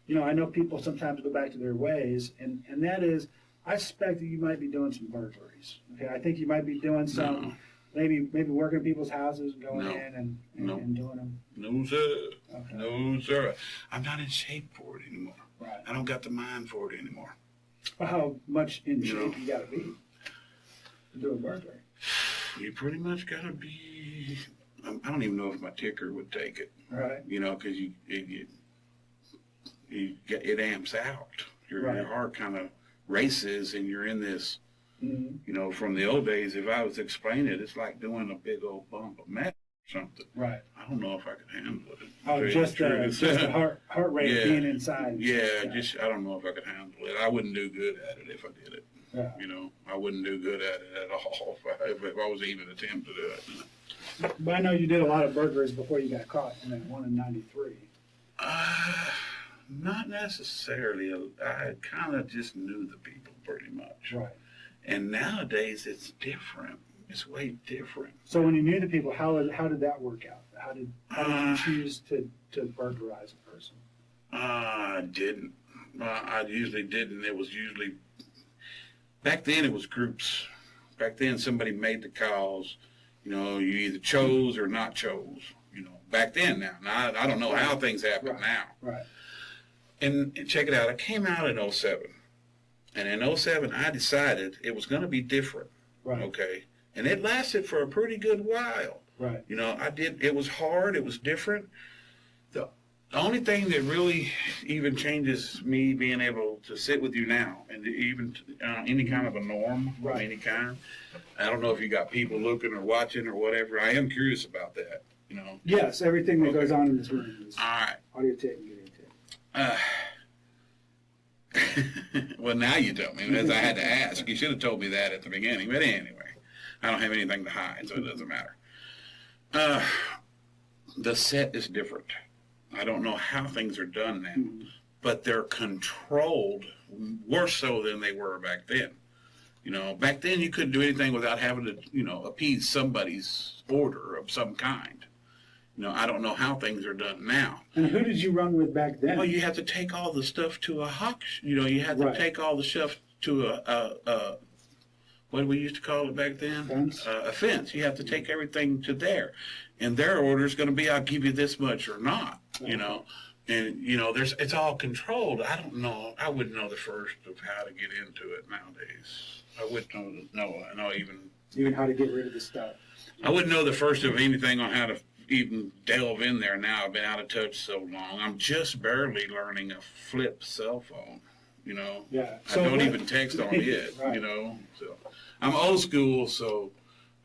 you know, I know people sometimes go back to their ways, and that is, I suspect that you might be doing some burglaries. Okay, I think you might be doing some, maybe working in people's houses, going in and doing them. No, sir. Okay. No, sir. I'm not in shape for it anymore. Right. I don't got the mind for it anymore. Well, how much in shape you got to be to do a burglary? You pretty much got to be. I don't even know if my ticker would take it. Right. You know, because it amps out. Your heart kind of races, and you're in this. Mm-hmm. You know, from the old days, if I was to explain it, it's like doing a big old bump of meth or something. Right. I don't know if I could handle it. Oh, just the heart rate being inside. Yeah, I don't know if I could handle it. I wouldn't do good at it if I did it. Yeah. You know, I wouldn't do good at it at all if I was even attempt to do it. But I know you did a lot of burglaries before you got caught in that one in '93. Not necessarily. I kind of just knew the people pretty much. Right. And nowadays it's different. It's way different. So when you knew the people, how did that work out? How did you choose to burglarize a person? I didn't. I usually didn't. It was usually back then. It was groups. Back then, somebody made the calls. You know, you either chose or not chose. You know, back then. Now I don't know how things happen now. Right. And check it out. I came out in '07, and in '07 I decided it was going to be different. Right. Okay. And it lasted for a pretty good while. Right. You know, it was hard. It was different. The only thing that really even changes me being able to sit with you now and even any kind of a norm of any kind. I don't know if you got people looking or watching or whatever. I am curious about that, you know. Yes, everything that goes on in this room is all right. Audio tape and video tape. Well, now you tell me, as I had to ask. You should have told me that at the beginning. But anyway, I don't have anything to hide, so it doesn't matter. The set is different. I don't know how things are done now, but they're controlled worse so than they were back then. You know, back then you couldn't do anything without having to, you know, appease somebody's order of some kind. You know, I don't know how things are done now. And who did you run with back then? Well, you have to take all the stuff to a hawk. You know, you have to take all the stuff to a what we used to call it back then? Fence? A fence. You have to take everything to there. And their order is going to be, I'll give you this much or not, you know. And, you know, it's all controlled. I don't know. I wouldn't know the first of how to get into it nowadays. I wouldn't know even even how to get rid of the stuff. I wouldn't know the first of anything on how to even delve in there now. I've been out of touch so long. I'm just barely learning a flip cell phone, you know. Yeah. I don't even text on it, Right. you know. So I'm old school, so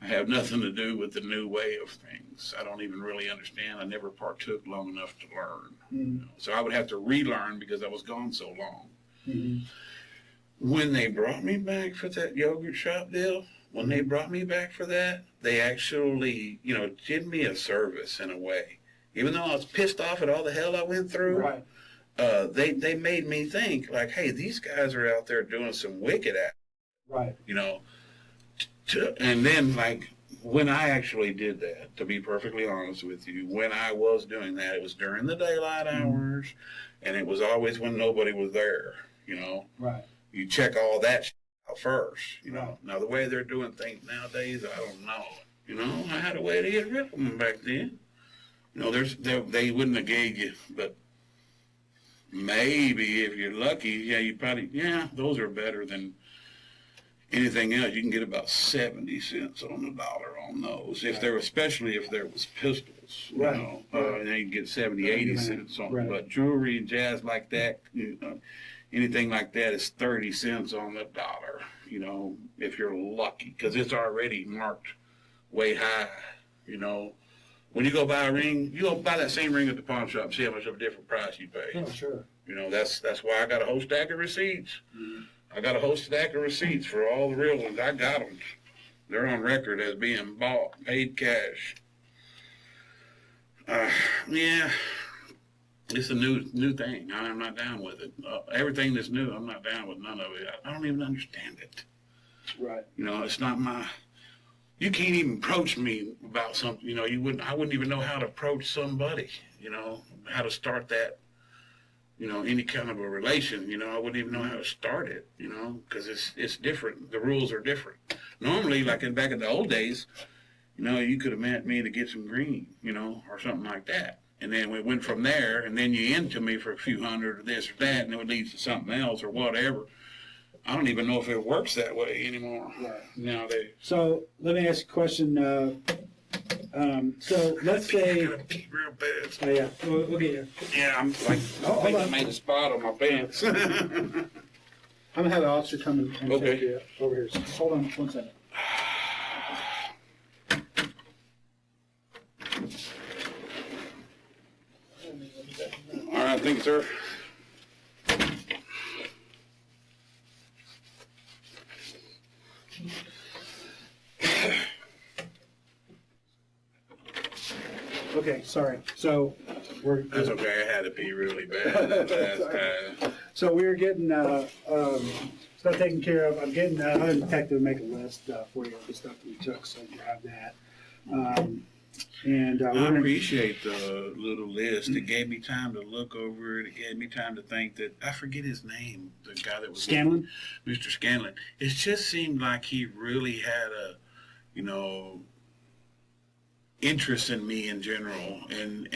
I have nothing to do with the new way of things. I don't even really understand. I never partook long enough to learn. Mm-hmm. You know? So I would have to relearn because I was gone so long. Mm-hmm. When they brought me back for that yogurt shop deal, when they brought me back for that, they actually, you know, did me a service in a way. Even though I was pissed off at all the hell I went through, Right. They made me think, like, hey, these guys are out there doing some wicked act, Right. you know. And then, like, when I actually did that, to be perfectly honest with you, when I was doing that, it was during the daylight hours, and it was always when nobody was there, you know. Right. You check all that out first, you know. Right. Now, the way they're doing things nowadays, I don't know. You know, I had a way to get rid of them back then. You know, they wouldn't have gave you, but maybe if you're lucky, yeah, those are better than anything else. You can get about 70 cents on the dollar on those. If they're, especially if there was pistols, you Right. know, and then you get 70, 80 cents on Right. But jewelry and jazz like that, you know, anything like that is 30 cents on the dollar, you know, if you're lucky, because it's already marked way high, you know. When you go buy a ring, you go buy that same ring at the pawn shop and see how much of a different price you pay. Oh, sure. You know, that's why I got a whole stack of receipts. Mm-hmm. I got a whole stack of receipts for all the real ones. I got them. They're on record as being bought, paid cash. Yeah, it's a new thing. I'm not down with it. Everything that's new, I'm not down with none of it. I don't even understand it. Right. You know, it's not my. You can't even approach me about something. You know, I wouldn't even know how to approach somebody. You know, how to start that. You know, any kind of a relation. You know, I wouldn't even know how to start it. You know, because it's different. The rules are different. Normally, like back in the old days, you know, you could have met me to get some green, you know, or something like that. And then we went from there, and then you into me for a few hundred or this or that, and it would lead to something else or whatever. I don't even know if it works that way anymore nowadays. So let me ask you a question. So let's say. I'm gonna pee real fast. Oh yeah, we'll get you. Yeah, I'm like, Oh, I think hold I on. made a spot on my pants. I'm gonna have an officer come and Okay. take you over here. So hold on 1 second. All right, thank you, sir. Okay, sorry. So we're. That's okay. I had to pee really bad. So we were getting stuff taken care of. I'm getting another detective to make a list for you of the stuff that we took, so you have that. I appreciate the little list. It gave me time to look over it. It gave me time to think that I forget his name. The guy that was Scanlon. Mr. Scanlon. It just seemed like he really had a, you know, interest in me in general, and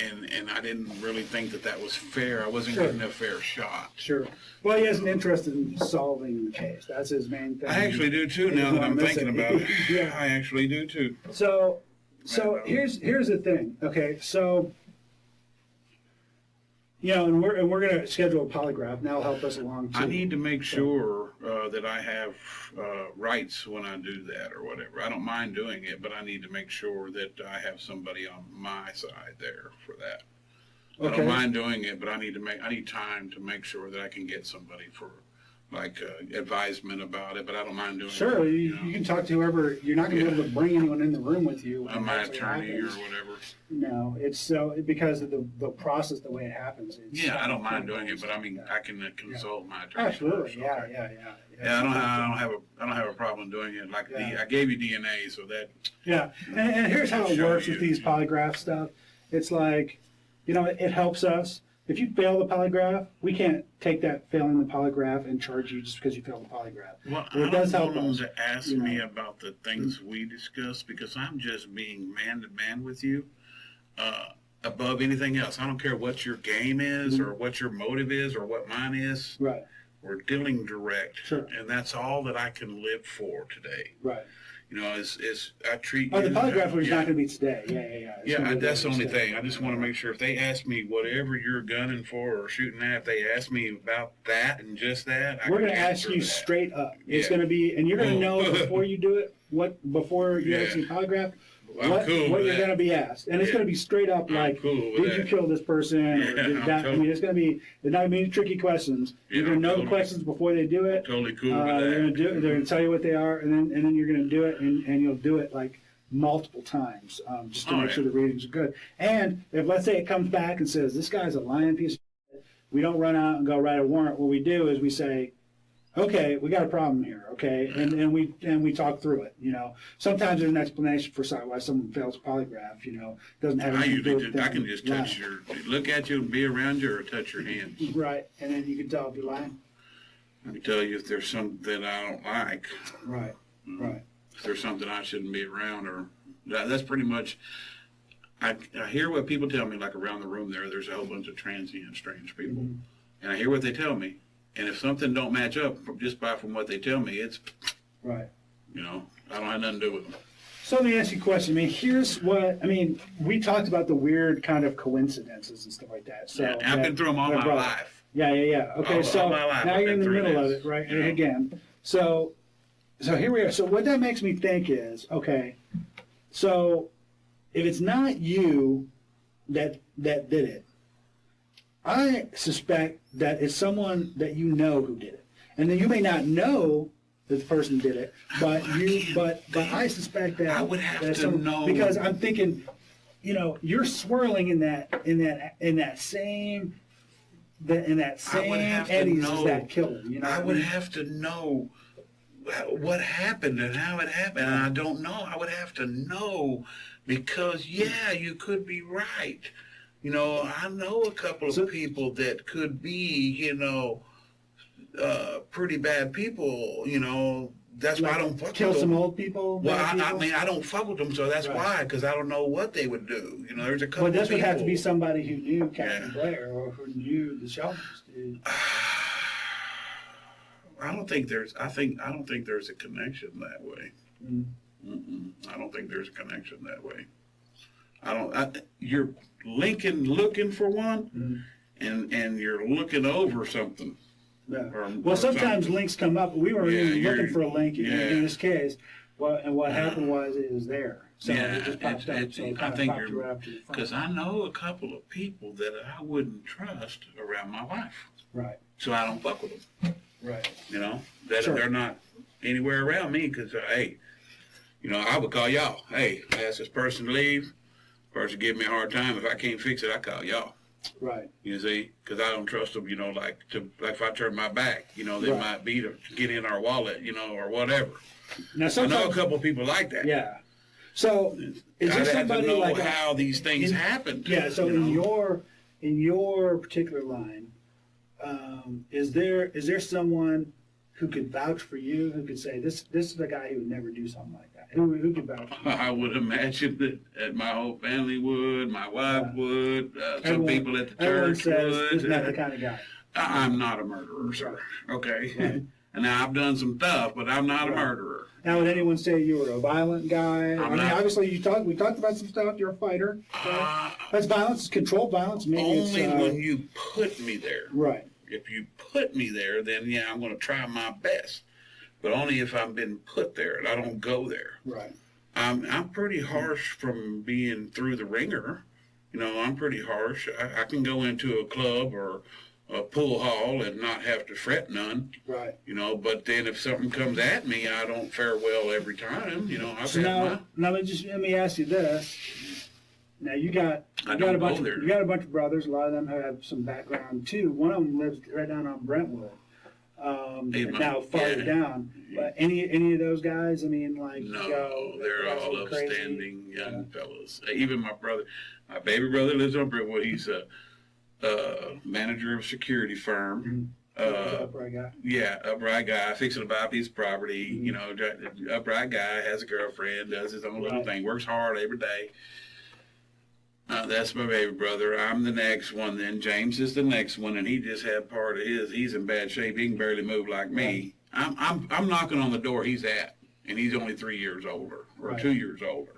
I didn't really think that was fair. I wasn't Sure. getting a fair shot. Sure. Well, he has an interest in solving the case. That's his main thing. I actually do too. Now that I'm thinking about it, Yeah. I actually do too. So here's the thing. Okay, so you know, and we're gonna schedule a polygraph, and that'll help us along too. I need to make sure that I have rights when I do that or whatever. I don't mind doing it, but I need to make sure that I have somebody on my side there for that. I Okay. don't mind doing it, but I need time to make sure that I can get somebody for like advisement about it. But I don't mind doing Sure, it. you can talk to whoever. You're not going to be able to bring anyone in the room with you. when it My actually attorney or happens. whatever. No, it's so because of the process, the way it happens. It's Yeah, I don't mind doing it, but I mean, I can consult my attorney. Absolutely, first, yeah, okay. yeah. Yeah, I don't have a problem doing it. Like Yeah. I gave you DNA, so that Yeah, and here's how it Show works you. with these polygraph stuff. It's like, you know, it helps us. If you fail the polygraph, we can't take that failing the polygraph and charge you just because you failed the polygraph. Well, Well, it I does don't help want us, them to ask you know. me about the things we discussed because I'm just being man to man with you above anything else. I don't care what your game is or what your motive is or what mine is. Right, We're dealing direct. Sure. And that's all that I can live for today. right. You know, I treat Oh, you. the polygrapher is yeah. not going to be today. Yeah. It's gonna Yeah, be that's the only Wednesday. thing. I just want to make sure if they ask me whatever you're gunning for or shooting at, if they ask me about that and just that, We're going going to to ask you straight up. It's Yeah. going to be, and you're going to know before you do it, before you Yeah. actually polygraph, I'm cool what with you're that. going to be asked. And it's Yeah. going to be straight up I'm like, cool with did you that. kill this person? Or Yeah, did I'm that, I totally- mean, it's going to be, they're not going to be any tricky questions. Yeah, You're going I'm to know the totally- questions before they do it. Totally cool with They're going to that. do it. They're going to tell you what they are, and then you're going to do it, and you'll do it like multiple times, just to Oh, make yeah. sure the readings are good. And if, let's say, it comes back and says, this guy's a lying piece of shit, we don't run out and go write a warrant. What we do is we say, okay, we got a problem here, okay, and we talk through it. You know, sometimes there's an explanation for why someone fails a polygraph. You know, doesn't have I anything to do usually with I them can just touch lying. look at you and be around you or touch your hands. Right, and then you can tell if you're lying. I can tell you if there's something I don't like. Right, right. If there's something I shouldn't be around, or that's pretty much. I hear what people tell me, like around the room there's a whole bunch of transient, strange people, Mhm. and I hear what they tell me. And if something don't match up from what they tell me, it's, Right. you know, I don't have nothing to do with them. So let me ask you a question. I mean, here's what I mean. We talked about the weird kind of coincidences and stuff like that. So Yeah, I've been through them all my life. Yeah. Okay, All so my life now I've you're in the been through middle of this, it, right? you And know. again, so here we are. So what that makes me think is, okay, so if it's not you that did it, I suspect that it's someone that you know who did it, and then you may not know that the person did it, but I suspect that I would have that to know. because I'm thinking, you know, you're swirling in that same have to eddies know. as that killer. You know, I what would mean? have to know what happened and how it happened. And I don't know. I would have to know because, yeah, you could be right. You know, I know a couple of people that could be, you know, pretty bad people. You know, that's why I don't fuck kill with some them. old people. Well, bad I people? mean, I don't fuck with them, so that's Right. why, because I don't know what they would do. You know, there's a couple Well, this of people. would have to be somebody who knew Captain Yeah. Blair or who knew the Sheltons, dude. I don't think there's a connection that way. Mm. I don't think there's a connection that way. You're looking for one, and you're looking over something. Yeah. Or Well, sometimes something. links come up. We were Yeah, even you're- looking for a link yeah. in this case. What happened was it was there. So it just popped up. it's- So it I kind of think popped you're right up to the front. because I know a couple of people that I wouldn't trust around my wife, Right, so I don't fuck with them. right. You know, that Sure. they're not anywhere around me because, hey, you know, I would call y'all. Hey, I ask this person to leave. Person give me a hard time. If I can't fix it, I call y'all. Right. You see, because I don't trust them. You know, like if I turn my back, you know, they Right. might be to get in our wallet, you know, or whatever. Now I know a sometimes, couple of people like that. yeah. So is I'd there have to somebody know like how these things in- happened. Yeah. So you know? in your particular line, is there someone who could vouch for you? Who could say this is a guy who would never do something like that? Who could vouch? For you? I would imagine that my whole family would, my wife Yeah. would, some Everyone- people at the Everyone church says would. he's not the kind of guy. I'm not a murderer, sir. Okay. Right. And now I've done some stuff, but I'm not a Right. murderer. Now, would anyone say you were a violent guy? I mean, not. obviously, we talked about some stuff. You're a fighter. Right? That's violence. It's controlled violence. Maybe Only it's when you put me there. right. If you put me there, then yeah, I'm going to try my best. But only if I've been put there and I don't go there. Right. I'm pretty harsh from being through the ringer. You know, I'm pretty harsh. I can go into a club or a pool hall and not have to fret none. Right. You know, but then if something comes at me, I don't fare well every time. You know, I've So had now let me ask you this. Now you got I a don't bunch go there. you got a bunch of brothers. A lot of them have some background too. One of them lives right down on Brentwood. Hey, Now farther yeah. down. But any of those guys? I mean, like No, they're guys all that are crazy? upstanding young fellas. Even my brother, my baby brother lives on Brentwood. He's a manager of a security firm. Upright guy. Yeah, upright guy, fixing to buy a piece of property. You know, upright guy, has a girlfriend, does his own little Right. thing, works hard every day. That's my baby brother. I'm the next one. Then James is the next one, and he just had part of his. He's in bad shape. He can barely move like me. I'm knocking on the door he's at, and he's only 3 years older or Right. 2 years older.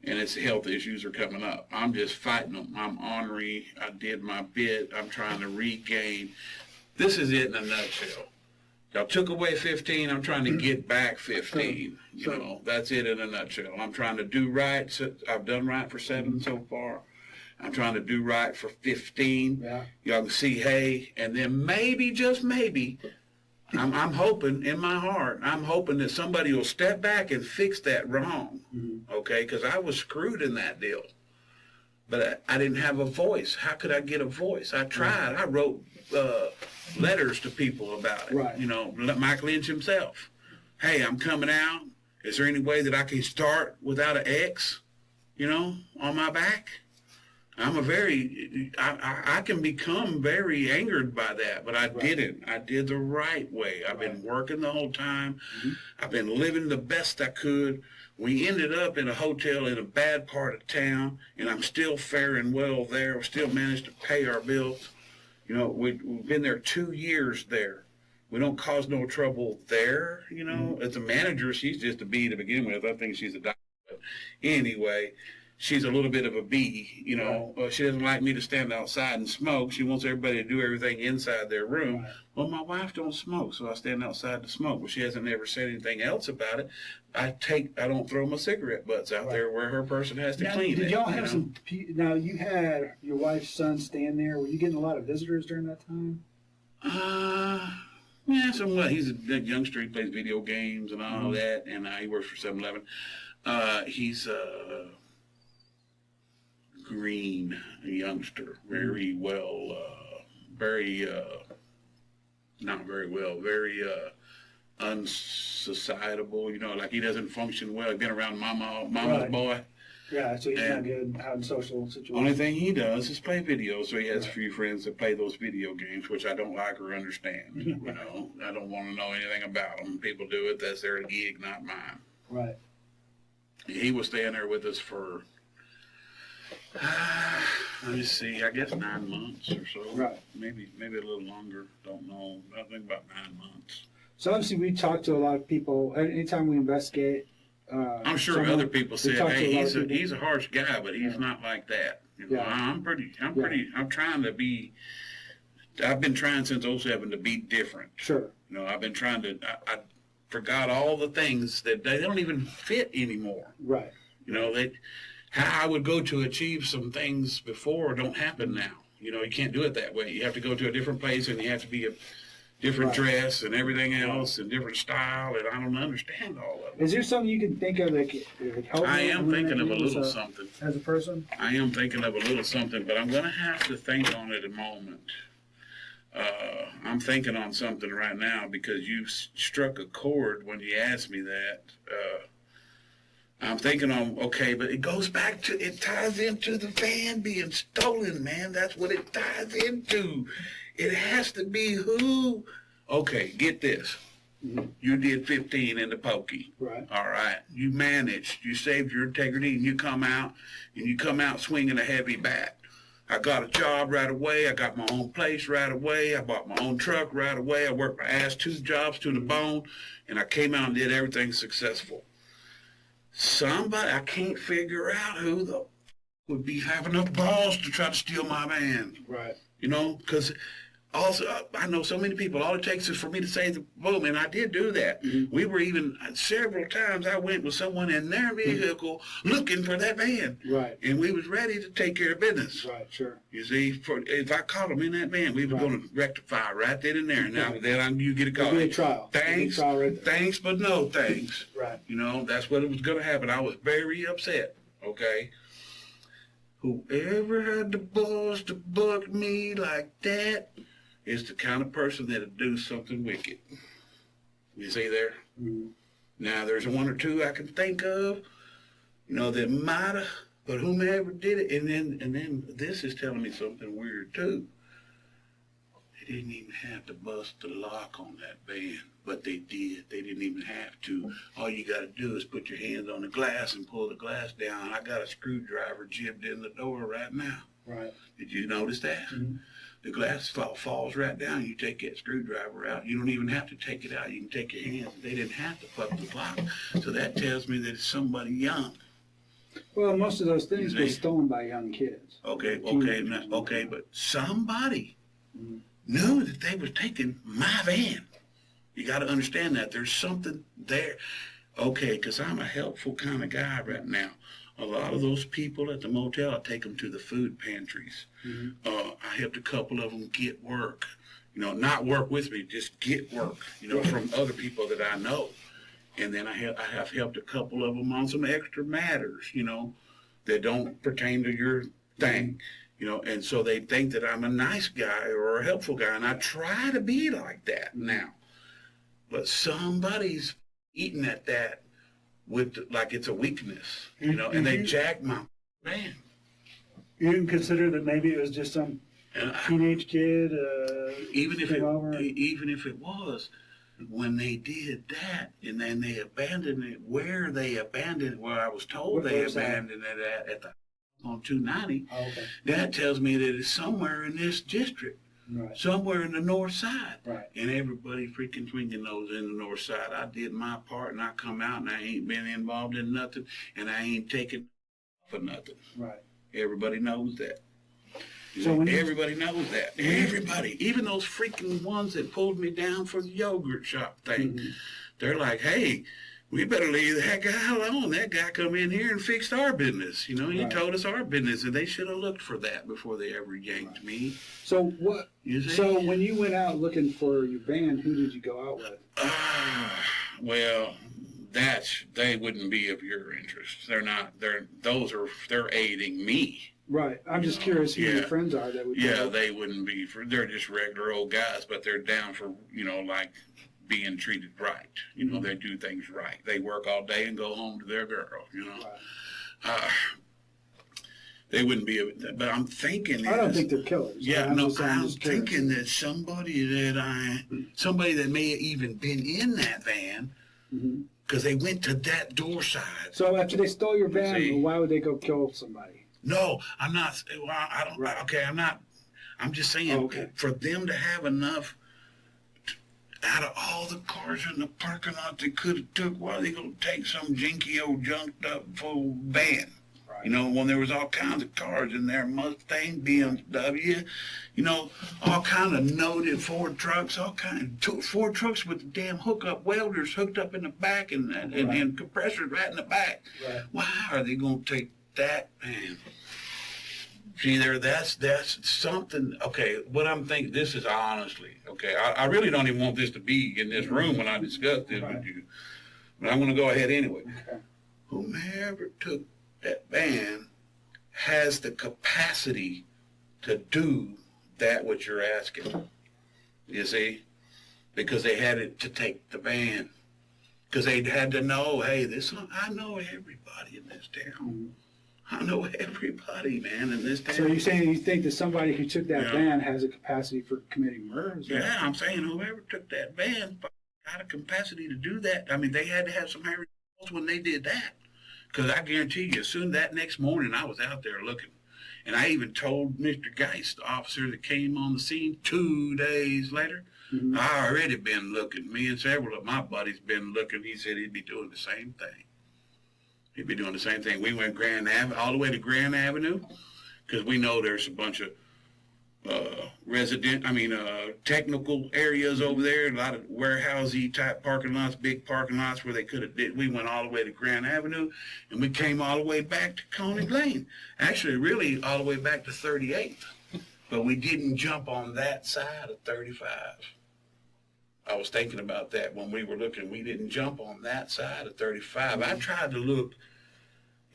And his health issues are coming up. I'm just fighting them. I'm ornery. I did my bit. I'm trying to regain. This is it in a nutshell. Y'all took away 15. I'm trying to get back 15. Sure. You know, that's it in a nutshell. I'm trying to do right. So I've done right for 7 so far. I'm trying to do right for 15. Yeah. Y'all can see, hey, and then maybe, just maybe, I'm hoping in my heart, I'm hoping that somebody will step back and fix that wrong, okay? Because I was screwed in that deal. But I didn't have a voice. How could I get a voice? I tried. I wrote letters to people about it. Right. You know, Mike Lynch himself. Hey, I'm coming out. Is there any way that I can start without an X, you know, on my back? I can become very angered by that, but I didn't. I did the right way. I've been working the whole time. I've been living the best I could. We ended up in a hotel in a bad part of town, and I'm still faring well there. We still managed to pay our bills. You know, we've been there 2 years there. We don't cause no trouble there, you know. As a manager, she's just a B to begin with. I think she's a doctor. But anyway, she's a little bit of a bee, you know. She doesn't like me to stand outside and smoke. She wants everybody to do everything inside their room. Right. Well, my wife don't smoke, so I stand outside to smoke. But she hasn't ever said anything else about it. I don't throw my cigarette butts out there where her person has to Now, clean it. did y'all you have know? now you had your wife's son staying there. Were you getting a lot of visitors during that time? Yeah, somewhat. He's a youngster. He plays video games and all that, and he works for 7-Eleven. He's green youngster, very well, not very well, very unsocietable, you know, like he doesn't function well. He's been around mama's Right. boy. Yeah, so he's not And- good out in social situations. Only thing he does is play videos, so he has a few friends that play those video games, which I don't like or understand. You know, I don't want to know anything about them. People do it, that's their gig, not mine. Right. He was staying there with us for, let me see, I guess 9 months or so. Right. Maybe a little longer. Don't know. I think about 9 months. So obviously we talk to a lot of people. Anytime we investigate, I'm sure someone, other people we said, talk to "Hey, a lot of people. he's a harsh guy, but he's not like that." You know, Yeah. I'm trying to be. I've been trying since '07 to be different. Sure. You know, I've been trying to. I forgot all the things that they don't even fit anymore. Right. You know, how I would go to achieve some things before don't happen now. You know, you can't do it that way. You have to go to a different place, and you have to be a different dress and everything else, and different style, and I don't understand all of it. Is there something you can think of that could help? I you am thinking of a as little something. as a person. I am thinking of a little something, but I'm going to have to think on it a moment. I'm thinking on something right now because you struck a chord when you asked me that. I'm thinking on, okay, but it goes back to, it ties into the van being stolen, man. That's what it ties into. It has to be who. Okay, get this. You did 15 in the pokey. Right. All right. You managed. You saved your integrity, and you come out swinging a heavy bat. I got a job right away. I got my own place right away. I bought my own truck right away. I worked my ass 2 jobs to the bone, and I came out and did everything successful. Somebody, I can't figure out who would be having enough balls to try to steal my van. Right. You know, because also, I know so many people, all it takes is for me to say the boom, and I did do that. We were even, several times I went with someone in their vehicle looking for that van. Right. And we was ready to take care of business. Right. Sure. You see, if I caught them in that van, we were going to rectify right then and there. Now, then you get a call. It'll be a trial. Thanks, It'll be a trial right there. thanks, but no thanks. Right. You know, that's what was going to happen. I was very upset, okay? Whoever had the balls to bug me like that is the kind of person that'll do something wicked. You see there? Now, there's 1 or 2 I can think of, you know, that might have, but whomever did it, and then this is telling me something weird too. They didn't even have to bust the lock on that van, but they did. They didn't even have to. All you got to do is put your hands on the glass and pull the glass down. I got a screwdriver jibbed in the door right now. Right. Did you notice that? Mm-hmm. The glass falls right down. You take that screwdriver out. You don't even have to take it out. You can take your hands. They didn't have to fuck the clock. So that tells me that it's somebody young. Well, most of those things were stolen by young kids. Okay, but somebody Mm-hmm. knew that they were taking my van. You got to understand that there's something there. Okay, because I'm a helpful kind of guy right now. A lot of those people at the motel, I take them to the food pantries. Mm-hmm. I helped a couple of them get work. You know, not work with me, just get work. You know, from other people that I know. And then I have helped a couple of them on some extra matters. You know, that don't pertain to your thing. You know, and so they think that I'm a nice guy or a helpful guy, and I try to be like that now. But somebody's eating at that with like it's a weakness, you know, and they jack my man. You didn't consider that maybe it was just some teenage kid? Even if it was, when they did that, and then they abandoned it, where I was told they abandoned it at the on 290. Oh, okay. That tells me that it's somewhere in this district. Right. Somewhere in the north side. Right. And everybody freaking thinking knows in the north side. I did my part and I come out and I ain't been involved in nothing and I ain't taken for nothing. Right. Everybody knows that. So everybody knows that. Everybody. Even those freaking ones that pulled me down for the yogurt shop thing. Mm-hmm. They're like, hey, we better leave that guy alone. That guy come in here and fixed our business. You know, he told us our business, and they should have looked for that before they ever yanked me. So what? You see? So when you went out looking for your band, who did you go out with? Well, they wouldn't be of your interest. They're not. They're aiding me. Right. I'm just curious who your friends are that would. Yeah, they wouldn't be. They're just regular old guys, but they're down for like being treated right. You know, they do things right. They work all day and go home to their girl. You know, they wouldn't be. But I'm thinking. I don't think they're killers. Yeah, I'm thinking that somebody that may have even been in that van, because they went to that door side. So after they stole your van, why would they go kill somebody? No, I'm not. Well, I don't. Right. Okay, I'm not. I'm just saying for them to have enough. Out of all the cars in the parking lot they could have took, why are they going to take some jinky old junked up full van? Right. You know, when there was all kinds of cars in there, Mustang, BMW, you know, all kind of noted Ford trucks, Ford trucks with the damn hookup welders hooked up in the back and compressors right in the back. Right. Why are they going to take that, man? See there, that's something. Okay, what I'm thinking, this is honestly, okay, I really don't even want this to be in this room when I discuss this with you, but I'm going to go ahead anyway. Okay. Whomever took that van has the capacity to do that what you're asking, you see, because they had it to take the van, because they had to know, hey, I know everybody in this town. I know everybody, man, in this town. So you're saying you think that somebody who took that van has a capacity for committing murder? Yeah, I'm saying whoever took that van got a capacity to do that. I mean, they had to have some hairy balls when they did that. Because I guarantee you, soon that next morning, I was out there looking. And I even told Mr. Geist, the officer that came on the scene 2 days later, I already been looking. Me and several of my buddies been looking. He said he'd be doing the same thing. He'd be doing the same thing. We went all the way to Grand Avenue, because we know there's a bunch of technical areas over there, a lot of warehousey type parking lots, big parking lots where they could have did. We went all the way to Grand Avenue, and we came all the way back to Coney Lane. Actually, really all the way back to 38th, but we didn't jump on that side of 35. I was thinking about that when we were looking. We didn't jump on that side of 35. I tried to look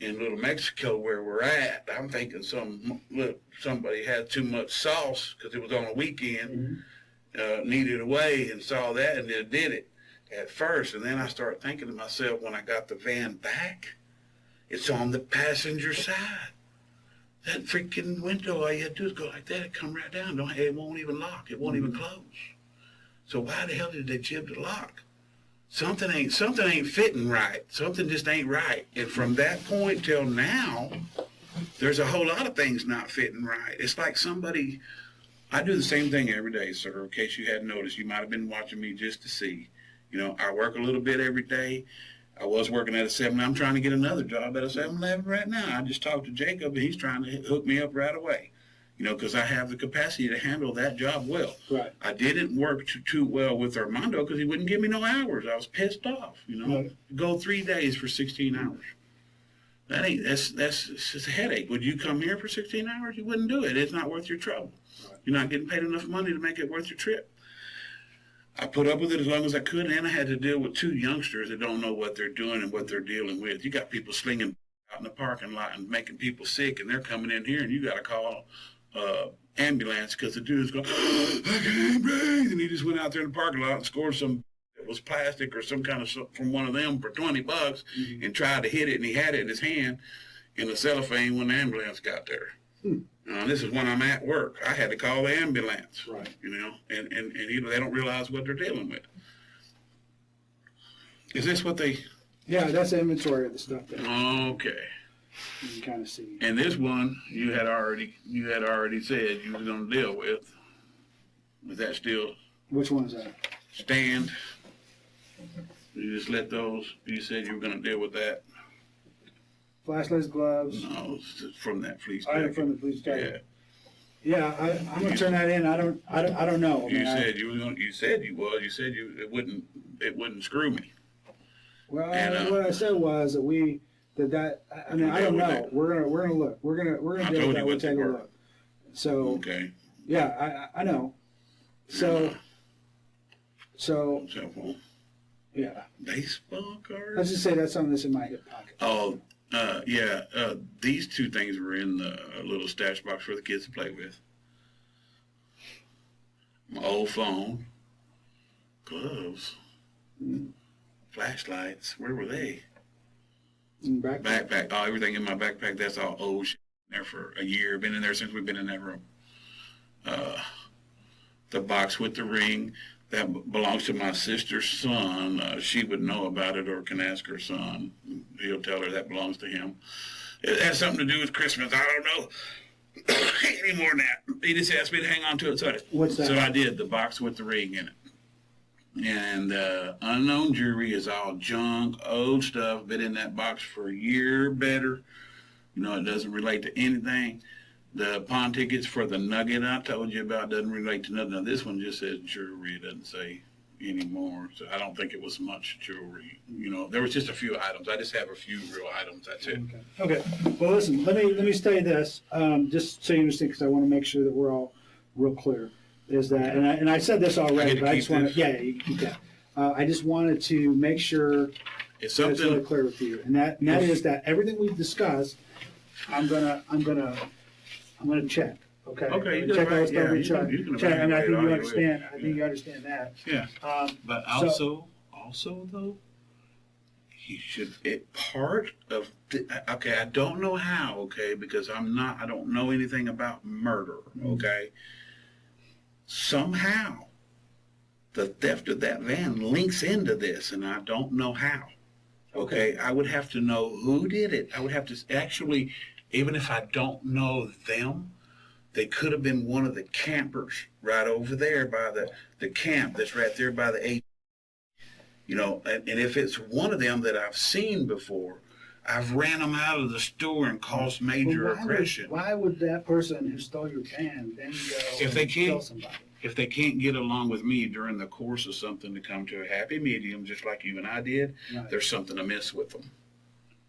in Little Mexico where we're at. I'm thinking somebody had too much sauce because it was on a weekend, needed a way, and saw that and did it at first. And then I started thinking to myself, when I got the van back, it's on the passenger side. That freaking window, all you had to do is go like that. It come right down. It won't even lock. It won't even close. So why the hell did they jib the lock? Something ain't fitting right. Something just ain't right. And from that point till now, there's a whole lot of things not fitting right. It's like somebody, I do the same thing every day, sir. In case you hadn't noticed, you might have been watching me just to see. You know, I work a little bit every day. I was working at a 7. I'm trying to get another job at a 7-Eleven right now. I just talked to Jacob, and he's trying to hook me up right away. You know, because I have the capacity to handle that job well. Right. I didn't work too well with Armando because he wouldn't give me no hours. I was pissed off. You know, Right. go 3 days for 16 hours. That's just a headache. Would you come here for 16 hours? You wouldn't do it. It's not worth your trouble. Right. You're not getting paid enough money to make it worth your trip. I put up with it as long as I could, and I had to deal with 2 youngsters that don't know what they're doing and what they're dealing with. You got people slinging out in the parking lot and making people sick, and they're coming in here, and you got to call ambulance because the dude's going, I can't breathe, and he just went out there in the parking lot and scored some that was plastic or some kind of from one of them for $20 Mm-hmm. and tried to hit it, and he had it in his hand in the cellophane when the ambulance got there. This is when I'm at work. I had to call the ambulance, Right. you know, and you know, they don't realize what they're dealing with. Is this what they? Yeah, that's the inventory of the stuff that Okay. you can kind of see. And this one you had already said you were going to deal with. Was that still Which one is that? stand? You just let those. You said you were going to deal with that. Flashlights, gloves. No, it's just from that fleece Item jacket. from the police Yeah. jacket. Yeah, I'm gonna turn that in. I don't know. You man. said you were going. You said you was. You said it wouldn't screw me. Well, And, what I said was that I mean, I don't with know. it. We're gonna look. We're gonna I deal told with you that. We'll what they take a were. look. So Okay. yeah, I know. So Cell phone. yeah. Baseball cards. Let's just say that's something that's in my hip pocket. Oh, yeah. These 2 things were in the little stash box for the kids to play with. My old phone, gloves, flashlights. Where were they? In the back. Backpack. Oh, everything in my backpack. That's all old shit. There for a year. Been in there since we've been in that room. The box with the ring that belongs to my sister's son. She would know about it or can ask her son. He'll tell her that belongs to him. It has something to do with Christmas. I don't know any more than that. He just asked me to hang on to it. What's that? So I did. The box with the ring in it. And unknown jewelry is all junk, old stuff, been in that box for a year better. You know, it doesn't relate to anything. The pawn tickets for the nugget I told you about doesn't relate to nothing. Now, this one just says jewelry. It doesn't say anymore. So I don't think it was much jewelry. You know, there was just a few items. I just have a few real items. That's it. Okay. Well, listen. Let me say this, just so you understand, because I want to make sure that we're all real clear. Is that, and I said this already, but I just want to, yeah, you can keep that. I just wanted to make sure It's that it's really something. clear with you, and that is that everything we've discussed, I'm gonna check. Okay. Okay, you check can all the stuff yeah, we you check. can, you can Check, and I think evaluate you all understand. will. I think you understand that. Yeah. But So- also though, you should. Part of. Okay, I don't know how. Okay, because I don't know anything about murder. Okay. Somehow, the theft of that van links into this, and I don't know how. Okay, I would have to know who did it. I would have to actually, even if I don't know them, they could have been one of the campers right over there by the camp that's right there by the A. You know, and if it's one of them that I've seen before, I've ran them out of the store and caused major aggression. Why would that person who stole your van then go If they and can't- kill somebody? If they can't get along with me during the course of something to come to a happy medium, just like you and I did, Right. there's something amiss with them.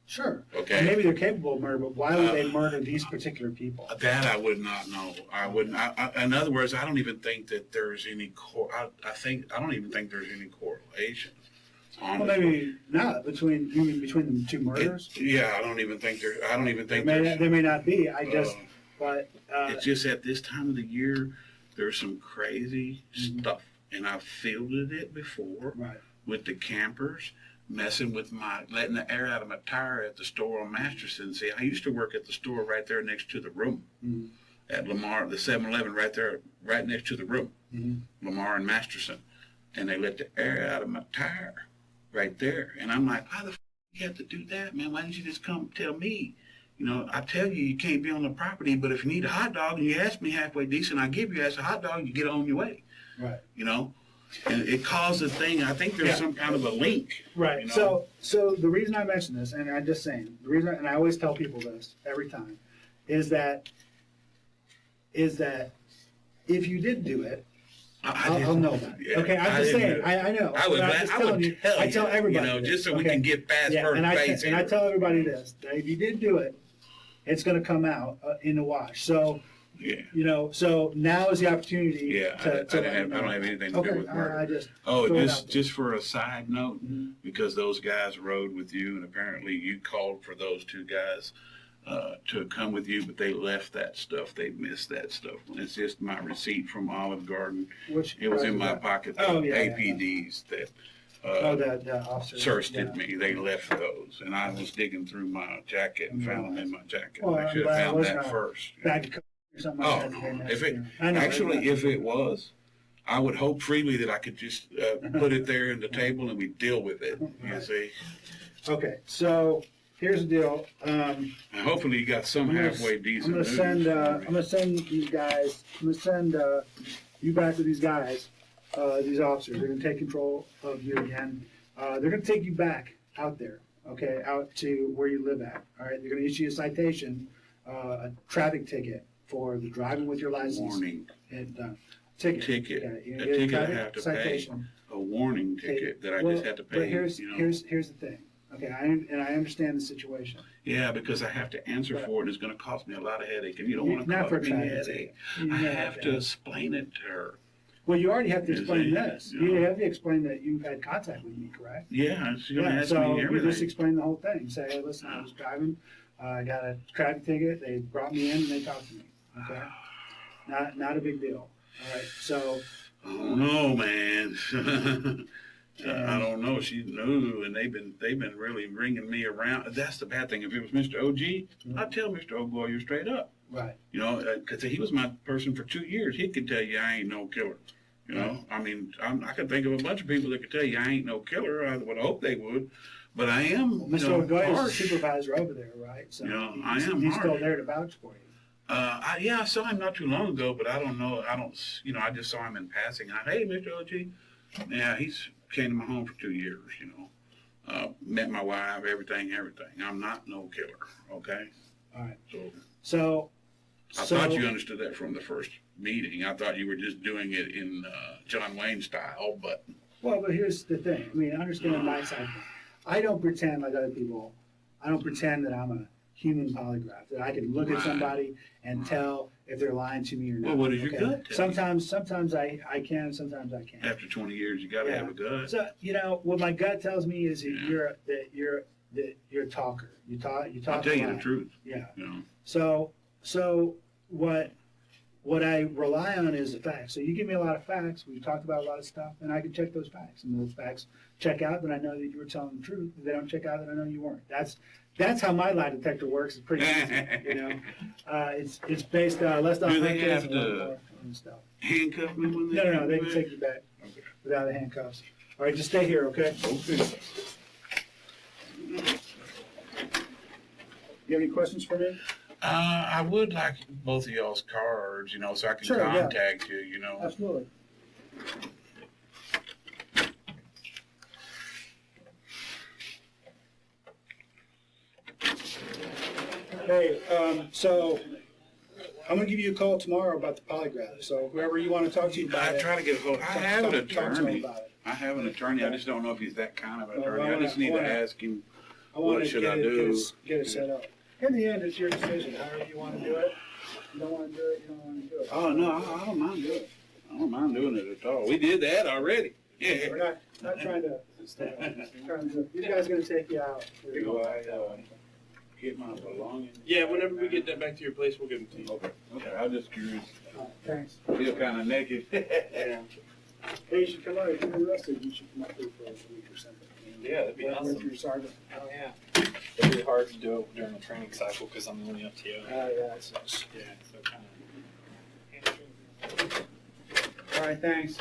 Sure. Okay. And maybe they're capable of murder, but why would they murder these particular people? That I would not know. I wouldn't. In other words, I don't even think that there's any I don't even think there's any correlation. Well, maybe not between the 2 murders. Yeah, I don't even think there. I don't even think There there's. may not be. I just, but It's just at this time of the year, there's some crazy Mhm. stuff, and I've fielded it before right. with the campers messing with letting the air out of my tire at the store on Masterson. See, I used to work at the store right there next to the room Mhm. at Lamar, the 7-Eleven right there, right next to the room, Mhm. Lamar and Masterson, and they let the air out of my tire right there, and I'm like, why the f you have to do that, man? Why didn't you just come tell me? I tell you, you can't be on the property, but if you need a hot dog and you ask me halfway decent, I give you as a hot dog, you get on your way. Right. And it caused a thing. I think there's some kind of a link. Right. So the reason I mention this, and I'm just saying, the reason, and I always tell people this every time, is that if you did do it, I'll know about it. Yeah, okay, I'm just saying. I know. I would I tell everybody. just so we okay? can get past Yeah, first base. and I tell everybody this: that if you did do it, it's going to come out in the wash. So. Yeah. So now is the opportunity. Yeah, I don't have anything to do with murder. Just for a side note, because those guys rode with you, and apparently you called for those two guys to come with you, but they left that stuff. They missed that stuff. It's just my receipt from Olive Garden. It was in my pocket. APDs that. The officer searched me. They left those, and I was digging through my jacket and found them in my jacket. Well, I should have found that first. If it was, I would hope freely that I could just put it there in the table and we deal with it. You see. Okay, so here's the deal. Hopefully you got some halfway decent. I'm gonna send these guys. I'm gonna send you back to these guys, these officers. They're gonna take control of you again. They're gonna take you back out there. Okay, out to where you live at. All right, they're gonna issue you a citation, a traffic ticket. For the driving with your license. Warning. And ticket. Okay. A ticket I have to citation. pay. A warning ticket that I just have to pay. But here's the thing. Okay, I understand the situation. Yeah, because I have to answer for it, and it's going to cost me a lot of headache, and you don't want to cause me a headache. I have to explain it to her. Well, you already have to explain this. You have to explain that you've had contact with me, correct? Yeah, she's going to ask me everything. You just explain the whole thing. Say, hey, listen, I was driving. I got a traffic ticket. They brought me in and they talked to me. Okay, not a big deal. All right, so. I don't know, man. I don't know. She knew, and they've been really bringing me around. That's the bad thing. If it was Mr. OG, I'd tell Mr. O'Goyer straight up. Right. Because he was my person for 2 years. He could tell you I ain't no killer. I mean, I can think of a bunch of people that could tell you I ain't no killer. I would hope they would. But I am. Mr. O'Goyer is the supervisor over there, right? So I am. He's still there to vouch for you. I saw him not too long ago, but I don't know. I just saw him in passing. Hey, Mr. OG. Yeah, he's came to my home for 2 years, met my wife, everything. I'm not no killer, okay? All right. So I thought you understood that from the first meeting. I thought you were just doing it in John Wayne style, but. Well, but here's the thing. I mean, understand my side. I don't pretend like other people. I don't pretend that I'm a human polygraph, that I can look at somebody and tell if they're lying to me or not. Well, what does your gut tell you? Sometimes I can, sometimes I can't. After 20 years, you got to have a gut. So what my gut tells me is that you're a talker. You talk. I'll tell you the truth. Yeah. So what I rely on is the facts. So you give me a lot of facts. We've talked about a lot of stuff, and I can check those facts. And those facts check out, then I know that you were telling the truth. If they don't check out, then I know you weren't. That's how my lie detector works. It's pretty easy, It's based less on. Do they have to handcuff me when they? No. They can take you back without the handcuffs. All right, just stay here, okay? Okay. You have any questions for me? I would like both of y'all's cards, so I can contact you, Absolutely. Hey, so I'm gonna give you a call tomorrow about the polygraph. So whoever you want to talk to about I it. try to get a hold. I have an attorney. I have an attorney. I just don't know if he's that kind of an attorney. I just need to ask him. What should I do? Get it set up. In the end, it's your decision. However you want to do it. You don't want to do it. You don't want to do it. Oh no, I don't mind doing it. I don't mind doing it at all. We did that already. Yeah. We're not trying to. You guys are gonna take you out. Do I get my belongings? Yeah, whenever we get that back to your place, we'll give them to you. Okay. I'm just curious. Thanks. I feel kind of naked. Yeah. Hey, you should come out. If you're arrested, you should come up here for a week or something. Yeah, that'd be awesome. With your sergeant. Oh, yeah. It'd be hard to do it during the training cycle because I'm the only FTO. Yeah, it sucks. Yeah, so kind of. All right, thanks.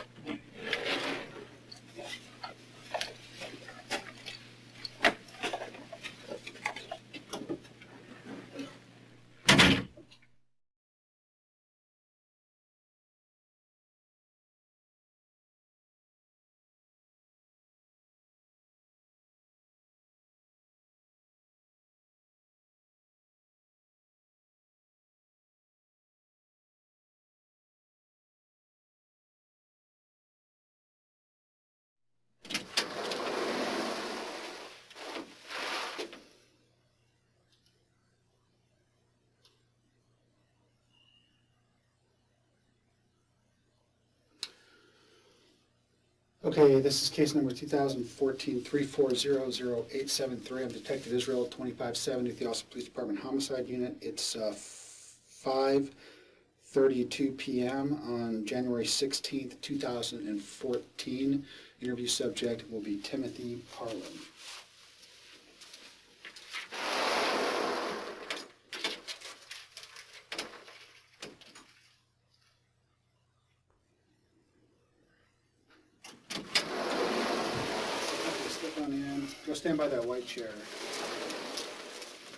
Okay, this is case number 2014-3400873. I'm Detective Israel, 2570 at the Austin Police Department Homicide Unit. It's 5:32 p.m. on January 16th, 2014. Interview subject will be Timothy Parlin. Step on in. Go stand by that white chair.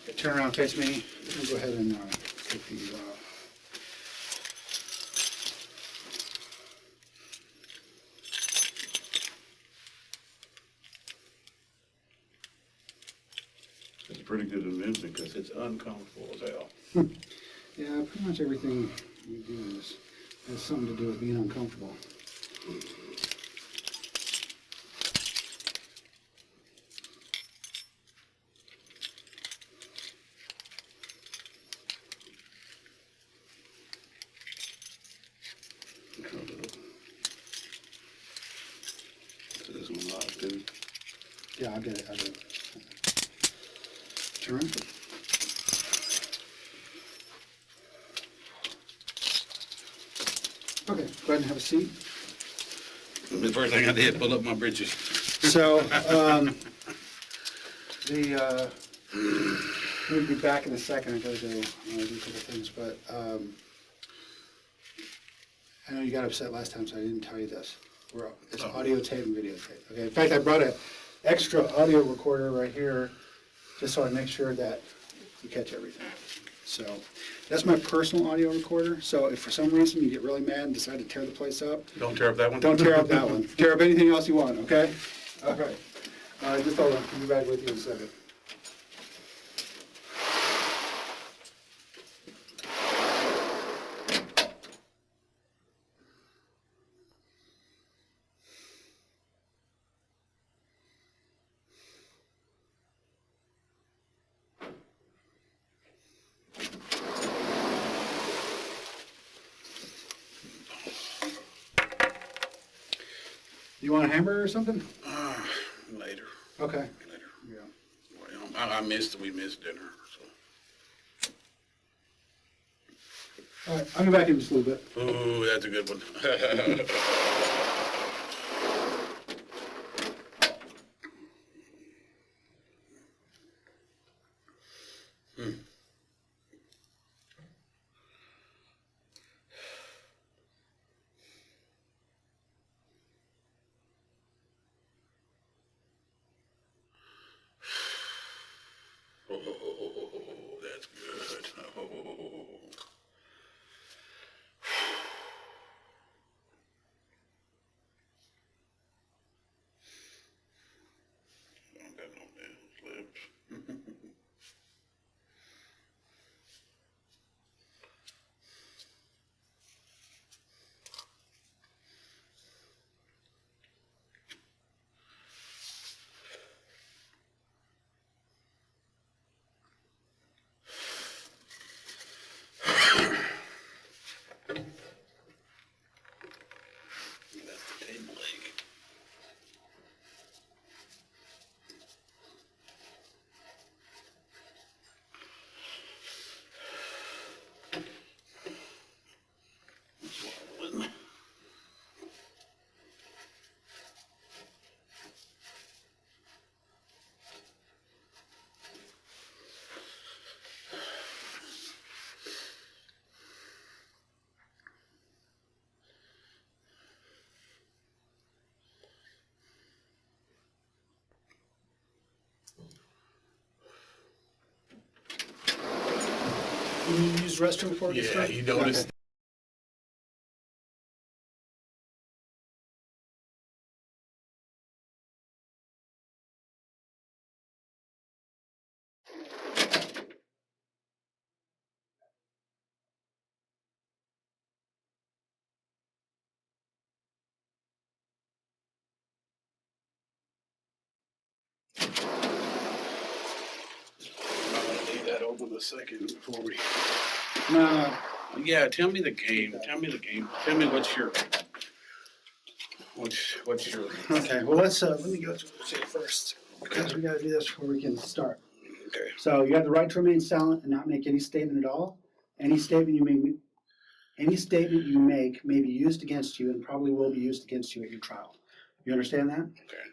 Okay, turn around, face me. We'll go ahead and take these off. It's pretty good amusement because it's uncomfortable as hell. Yeah, pretty much everything we do has something to do with being uncomfortable. This one live, dude. Yeah, I'll get it. Turn. Okay, go ahead and have a seat. The first thing I did, pull up my britches. So, we'll be back in a second. I gotta go do a couple things, but I know you got upset last time, so I didn't tell you this. It's audio tape and videotape. Okay. In fact, I brought an extra audio recorder right here, just so I make sure that you catch everything. So that's my personal audio recorder. So if for some reason you get really mad and decide to tear the place up, Don't tear up that one? don't tear up that one. Tear up anything else you want, okay? Okay. Just hold on. I'll be back with you in a second. You want a hamburger or something? Later. Okay. Later. Yeah. Well, we missed dinner, so. All right, I'll be back in just a little bit. Ooh, that's a good one. Oh, that's good. Oh. I don't got no nails left. That's the table leg. Swallowing. You use the restroom before we get Yeah, started? you noticed. Okay. I'm gonna leave that open a second before we. No, Yeah, tell me the game. Tell me the game. Tell me what's your. What's your? Okay, well, let me go through this here first, because we gotta do this before we can start. Okay. So you have the right to remain silent and not make any statement at all. Any statement you make may be used against you and probably will be used against you at your trial. You understand that? Okay.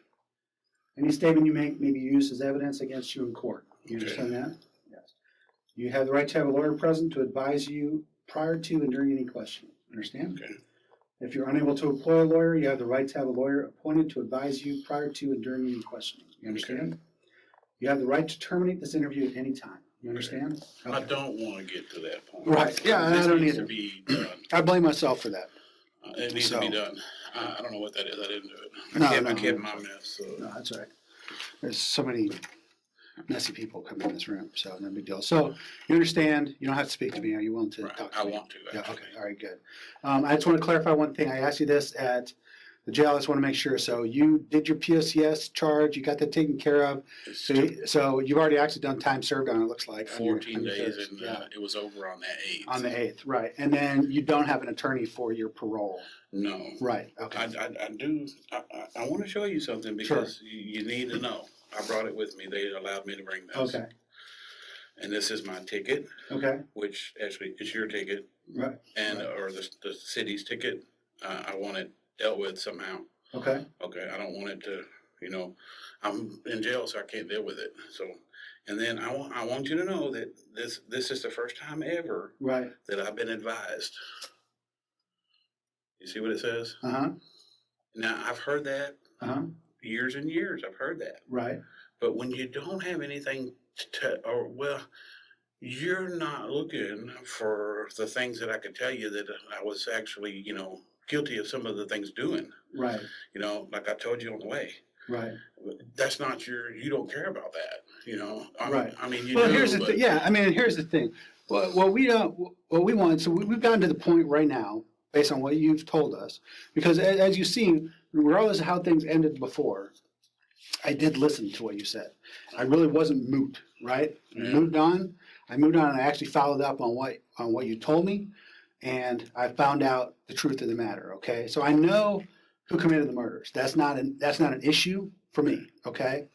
Any statement you make may be used as evidence against you in court. You Okay. understand that? Yes. You have the right to have a lawyer present to advise you prior to and during any question. Understand? Okay. If you're unable to employ a lawyer, you have the right to have a lawyer appointed to advise you prior to and during any questioning. You understand? You have the right to terminate this interview at any time. You understand? I don't want to get to that point. Right. Yeah, This I don't needs either. to be done. I blame myself for that. It needs to be So- done. I don't know what that is. I didn't do it. No, I no, kept no. my mess. So. No, that's all right. There's so many messy people coming in this room, so no big deal. So you understand, you don't have to speak to me. Are you willing to Right. talk to I me? want to. Yeah, Actually. okay, all right, good. I just want to clarify one thing. I asked you this at the jail. I just want to make sure. So you did your POCS charge, you got that taken care of. It's So you've already actually done time served on it, looks like. on your- 14 on your days, first- and yeah, it was over on that 8th. on the 8th, right. And then you don't have an attorney for your parole. No. Right, okay. I do. I want to show you something because you need to know. I brought it with me. They allowed me to bring this. Okay, And this is my ticket, okay, which actually is your ticket, right, and or the city's ticket. I want it dealt with somehow. okay, Okay, I don't want it to, I'm in jail, so I can't deal with it. So, and then I want you to know that this is the first time ever right, that I've been advised. You see what it says? uh-huh, Now, I've heard that uh-huh, years and years. I've heard that. right, But when you don't have anything you're not looking for the things that I could tell you that I was actually, guilty of some of the things doing, right, like I told you on the way. right. That's not you don't care about that, Right. I mean, you Well, do, here's the but thing. Yeah, I mean, here's the thing. What we don't, what we want. So we've gotten to the point right now, based on what you've told us, because as you've seen, regardless of how things ended before, I did listen to what you said. I really wasn't moot, right? Yeah. Moved on. I moved on, and I actually followed up on what you told me, and I found out the truth of the matter. Okay, so I know who committed the murders. That's not an issue for me. Okay.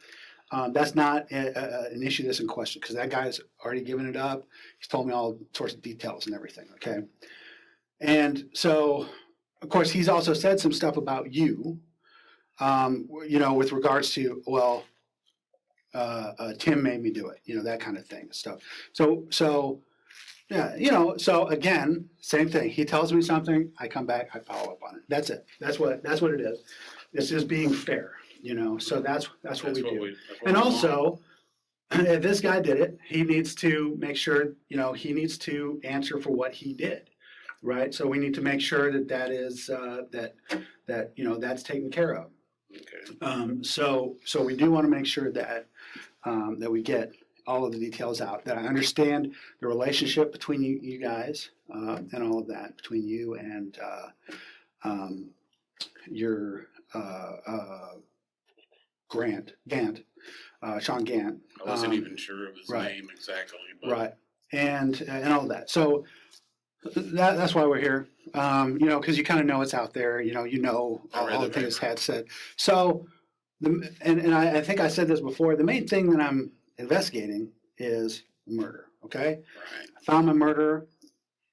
That's not an issue that's in question because that guy's already given it up. He's told me all sorts of details and everything, okay? And so, of course, he's also said some stuff about you, with regards to, well, Tim made me do it, that kind of thing, stuff. So, yeah, so again, same thing. He tells me something, I come back, I follow up on it. That's it. That's what it is. It's just being fair. So that's what we do. And also, if this guy did it, he needs to make sure, he needs to answer for what he did, right? So we need to make sure that is, that's taken care of. Okay. So we do want to make sure that, that we get all of the details out, that I understand the relationship between you guys, and all of that, between you and, your, Gant, Sean Gant. I wasn't even sure of his right. name exactly. But Right, and all of that. So that's why we're here, because you kind of know what's out there. I read all the the things paper. had said. So, and I think I said this before. The main thing that I'm investigating is murder. Okay, Right. I found my murderer.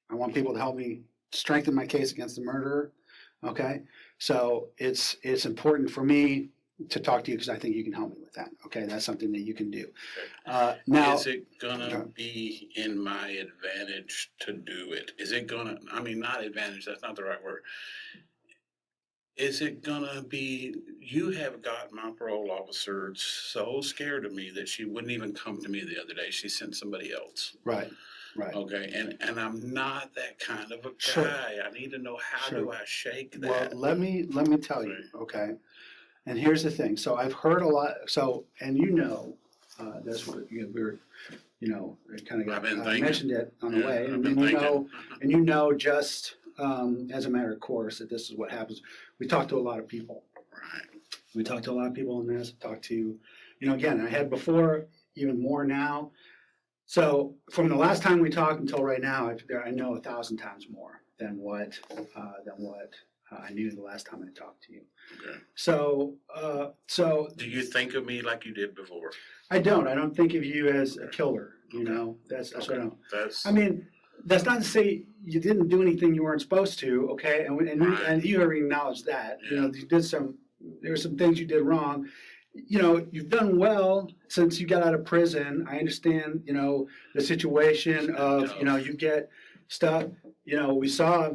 I want people to help me strengthen my case against the murderer. Okay, so it's important for me to talk to you because I think you can help me with that. Okay, that's something that you can do. Now, Is it gonna be in my advantage to do it? Is it gonna, not advantage, that's not the right word. Is it gonna be, you have got my parole officer so scared of me that she wouldn't even come to me the other day. She sent somebody else. right. Okay, and I'm not that kind of a guy. Sure. I need to know how do I shake Well, that. let me tell you. Okay, and here's the thing. So I've heard a lot. So and that's what we're kind of got I've been thinking. mentioned it on the Yeah, way, I've and been then thinking. just as a matter of course that this is what happens. We talk to a lot of people. Right. We talked to a lot of people on this. Talked to, again, I had before, even more now. So from the last time we talked until right now, I know 1,000 times more than what I knew the last time I talked to you. Okay. So, Do you think of me like you did before? I don't think of you as a killer, you know, that's what I don't. That's. I mean, that's not to say you didn't do anything you weren't supposed to, okay? And you already acknowledged that. You know, there were some things you did wrong. You know, you've done well since you got out of prison. I understand, you know, the situation of, you know, you get stuff. You know, we saw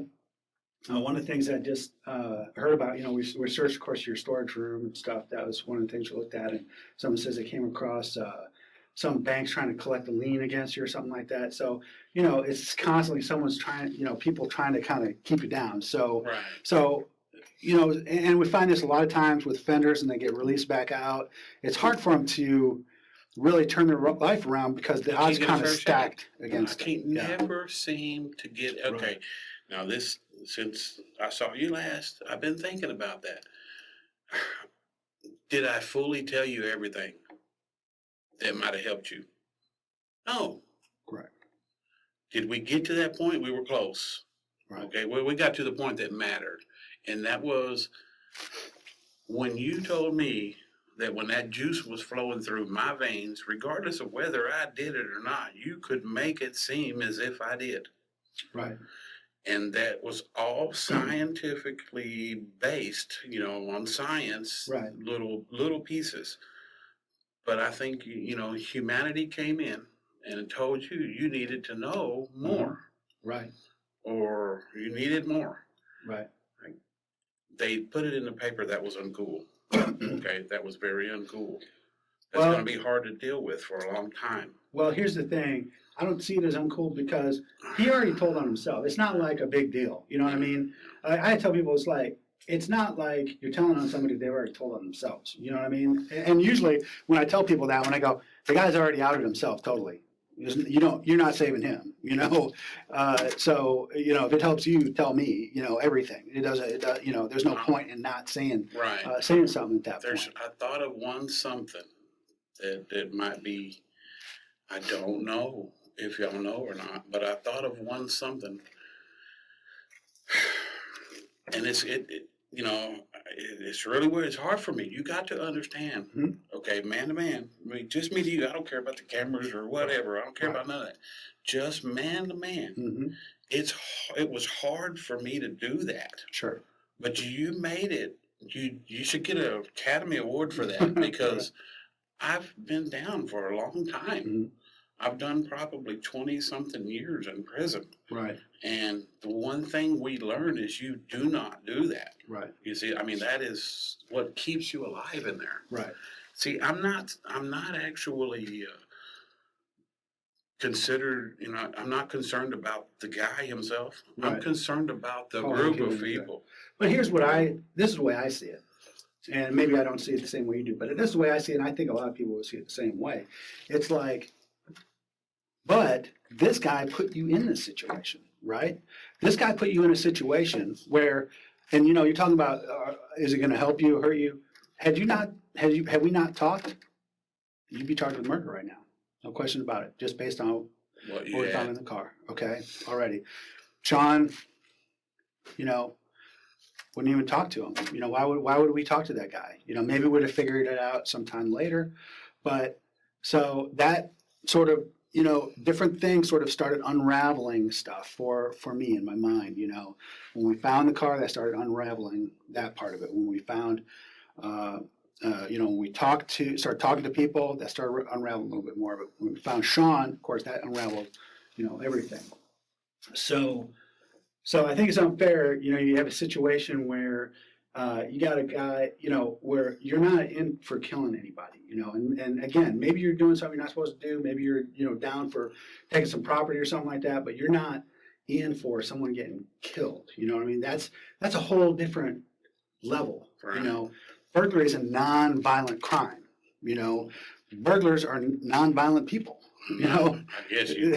one of the things I just heard about, you know, we searched, of course, your storage room and stuff. That was one of the things we looked at. And someone says they came across some banks trying to collect a lien against you or something like that. So, you know, it's constantly someone's trying, you know, people trying to kind of keep you down. So, Right. so, you know, and we find this a lot of times with offenders and they get released back out. It's hard for them to really turn their life around because the odds get a kind of fair stacked I against them. can't Yeah. never seem to get okay. Right. Now this since I saw you last, I've been thinking about that. Did I fully tell you everything that might have helped you? No. Correct. Did we get to that point? We were close. Right. Okay. Well, we got to the point that mattered, and that was when you told me that when that juice was flowing through my veins, regardless of whether I did it or not, you could make it seem as if I did. Right. And that was all scientifically based, you know, on science, Right. little pieces. But I think, you know, humanity came in and told you you needed to know more, Right. or you needed more. Right. They put it in the paper. That was uncool. Okay, that was very uncool. That's Well- going to be hard to deal with for a long time. Well, here's the thing. I don't see it as uncool because he already told on himself. It's not like a big deal. You know what I mean? I tell people it's not like you're telling on somebody they've already told on themselves. You know what I mean? And usually when I tell people that, when I go, the guy's already outed himself totally. You're not saving him, you know? So, you know, if it helps you, tell me, you know, everything. It doesn't, you know, there's no point in not saying Right. saying something at that point. I thought of one something that might be, I don't know if y'all know or not, but I thought of one something. And it's really weird. It's hard for me. You got to understand, Mhm. okay, man to man. I mean, just me to you. I don't care about the cameras or whatever. I don't care about none of that. Just man to man. Mm-hmm. It was hard for me to do that, Sure. but you made it. You should get an Academy Award for that because I've been down for a long time. Mhm. I've done probably 20-something years in prison. Right. And the one thing we learn is you do not do that. Right. You see, I mean, that is what keeps you alive in there. Right. See, I'm not actually considered, you know, I'm not concerned about the guy himself. I'm Right. concerned about the Oh, group okay, of okay. people. But this is the way I see it. And maybe I don't see it the same way you do, but this is the way I see it, and I think a lot of people will see it the same way. It's like, but this guy put you in this situation, right? This guy put you in a situation where, and you know, you're talking about, is it going to help you or hurt you? Had we not talked, you'd be charged with murder right now. No question about it, just based on What what we found in the car. Okay, already. Sean, you know, wouldn't even talk to him. You know, why would we talk to that guy? You know, maybe we'd have figured it out sometime later. But so that sort of, you know, different things sort of started unraveling stuff for me in my mind. You know, when we found the car, that started unraveling that part of it. When we found, you know, when we started talking to people, that started unraveling a little bit more. But when we found Sean, of course, that unraveled, you know, everything. So I think it's unfair, you know, you have a situation where you got a guy, you know, where you're not in for killing anybody, you know, and again, maybe you're doing something you're not supposed to do, maybe you're, you know, down for taking some property or something like that, but you're not in for someone getting killed, you know what I mean? That's a whole different level, Right. you know. Burglary is a non-violent crime, you know. Burglars are non-violent people, you know. I guess you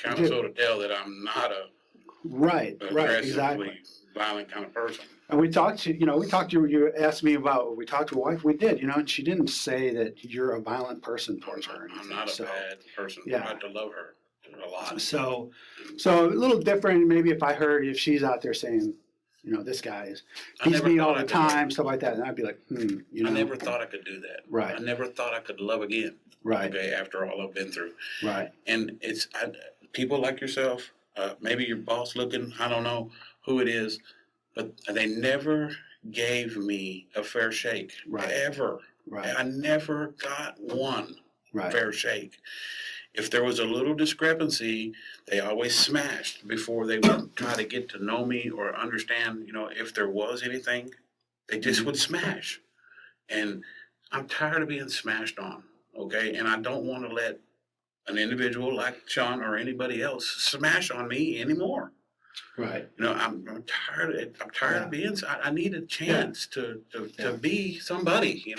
kind of sort of tell that I'm not a Right, aggressively exactly. violent kind of person. And we talked to you, you asked me about, we talked to your wife, we did, you know, and she didn't say that you're a violent person towards her or anything. I'm not a bad person. Yeah. I have to love her a lot. So a little different maybe if she's out there saying, this guy I beats never me thought all I the could- time, stuff like that. And I'd be like, I never thought I could do that. Right. I never thought I could love again. Right. Okay, after all I've been through. Right. And people like yourself, maybe your boss looking, I don't know who it is, but they never gave me a fair shake. Right. Ever. Right. I never got one Right. fair shake. If there was a little discrepancy, they always smashed before they would try to get to know me or understand, if there was anything, they just would smash. And I'm tired of being smashed on, okay? And I don't want to let an individual like Sean or anybody else smash on me anymore. Right. I'm tired. I'm tired of being. I need a chance to be somebody.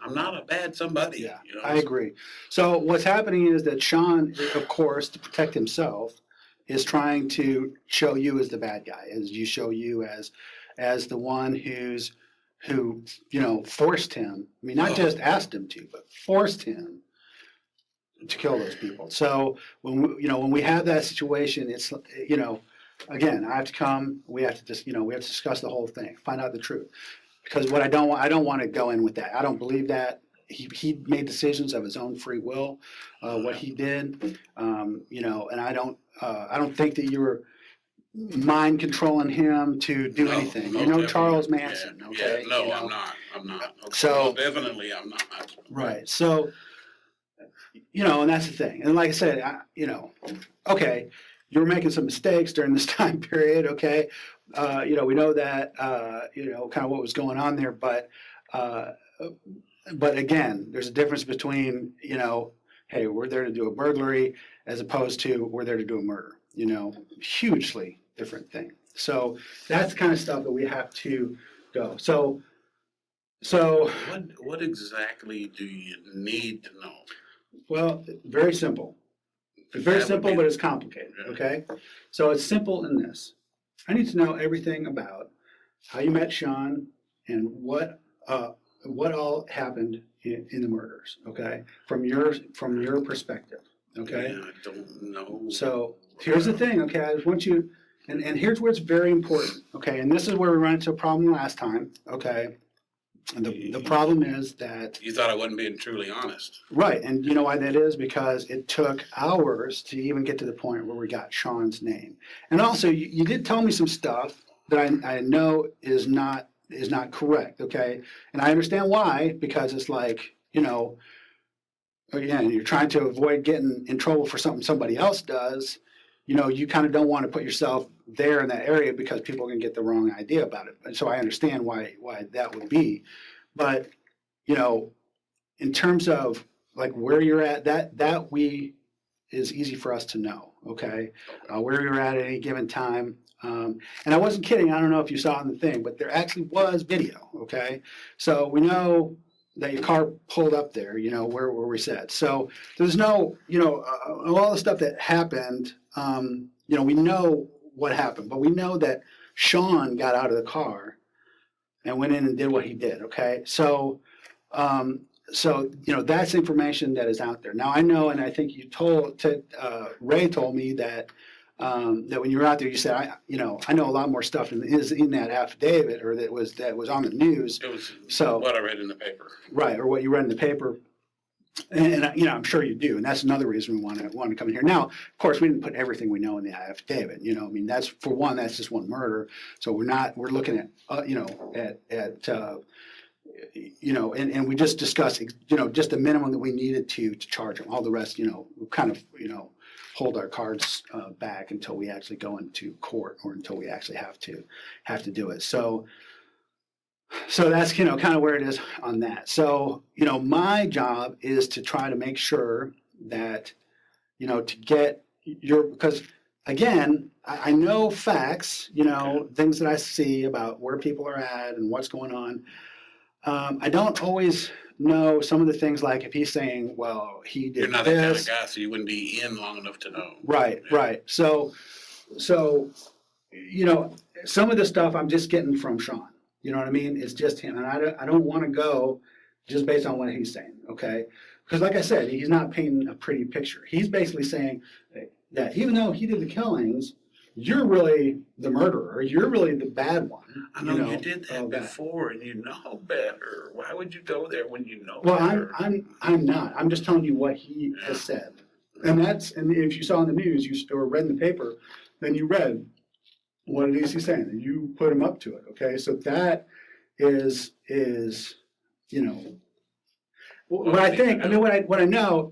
I'm not a bad somebody. Yeah, I agree. So what's happening is that Sean, of course, to protect himself, is trying to show you as the bad guy, as you show you as the one who forced him. I mean, not just asked him to, but forced him to kill those people. So when we have that situation, it's again, I have to come. We have to just we have to discuss the whole thing, find out the truth. Because what I don't want to go in with that. I don't believe that he made decisions of his own free will. What he did, and I don't think that you were mind controlling him to do anything. Charles Manson. Okay. Yeah, no, I'm not. Okay. So definitely, I'm not. Right. So and that's the thing. And like I said, okay, you were making some mistakes during this time period. Okay. We know that, kind of what was going on there, but again, there's a difference between, hey, we're there to do a burglary as opposed to we're there to do a murder, hugely different thing. So that's the kind of stuff that we have to go. So what exactly do you need to know? Well, very simple. It's very simple, but it's complicated. Okay. So it's simple in this. I need to know everything about how you met Sean and what all happened in the murders. Okay, from your perspective. Okay. Yeah, I don't know. So here's the thing. Okay, I just want you, and here's where it's very important. Okay, and this is where we ran into a problem last time. Okay, and the problem is that you thought I wasn't being truly honest. Right, and you know why that is? Because it took hours to even get to the point where we got Sean's name. And also, you did tell me some stuff that I know is not correct, okay? And I understand why, because it's like, again, you're trying to avoid getting in trouble for something somebody else does. You kind of don't want to put yourself there in that area because people can get the wrong idea about it. And so I understand why that would be. But, in terms of like where you're at, that is easy for us to know, okay? Where you're at any given time. And I wasn't kidding. I don't know if you saw it in the thing, but there actually was video, okay? So we know that your car pulled up there, where we said. So there's no, all the stuff that happened, we know what happened, but we know that Sean got out of the car and went in and did what he did, okay? So that's information that is out there. Now I know, and I think Ray told me that when you were out there, you said, I know a lot more stuff is in that affidavit, or that was on the news. It was so what I read in the paper. Right, or what you read in the paper. And I'm sure you do, and that's another reason we want to come in here. Now, of course, we didn't put everything we know in the affidavit. That's for one. That's just one murder. So we're looking at and we just discussed just the minimum that we needed to charge him. All the rest, kind of hold our cards back until we actually go into court, or until we actually have to do it. So that's kind of where it is on that. So my job is to try to make sure that to get because again, I know facts, things that I see about where people are at and what's going on. I don't always know some of the things, like if he's saying, well, he did You're not this. that kind of guy, so you wouldn't be in long enough to know. Right, Yeah. right. So some of the stuff I'm just getting from Sean. You know what I mean? It's just him, and I don't want to go just based on what he's saying, okay? Because like I said, he's not painting a pretty picture. He's basically saying that even though he did the killings, you're really the murderer. You're really the bad one. I know you did all that before, and you know better. Why would you go there when you know Well, better? I'm not. I'm just telling you what he has said. And if you saw in the news, or read in the paper, then you read what it is he's saying, and you put him up to it, okay? So that is, you know, what I think, I mean, what I know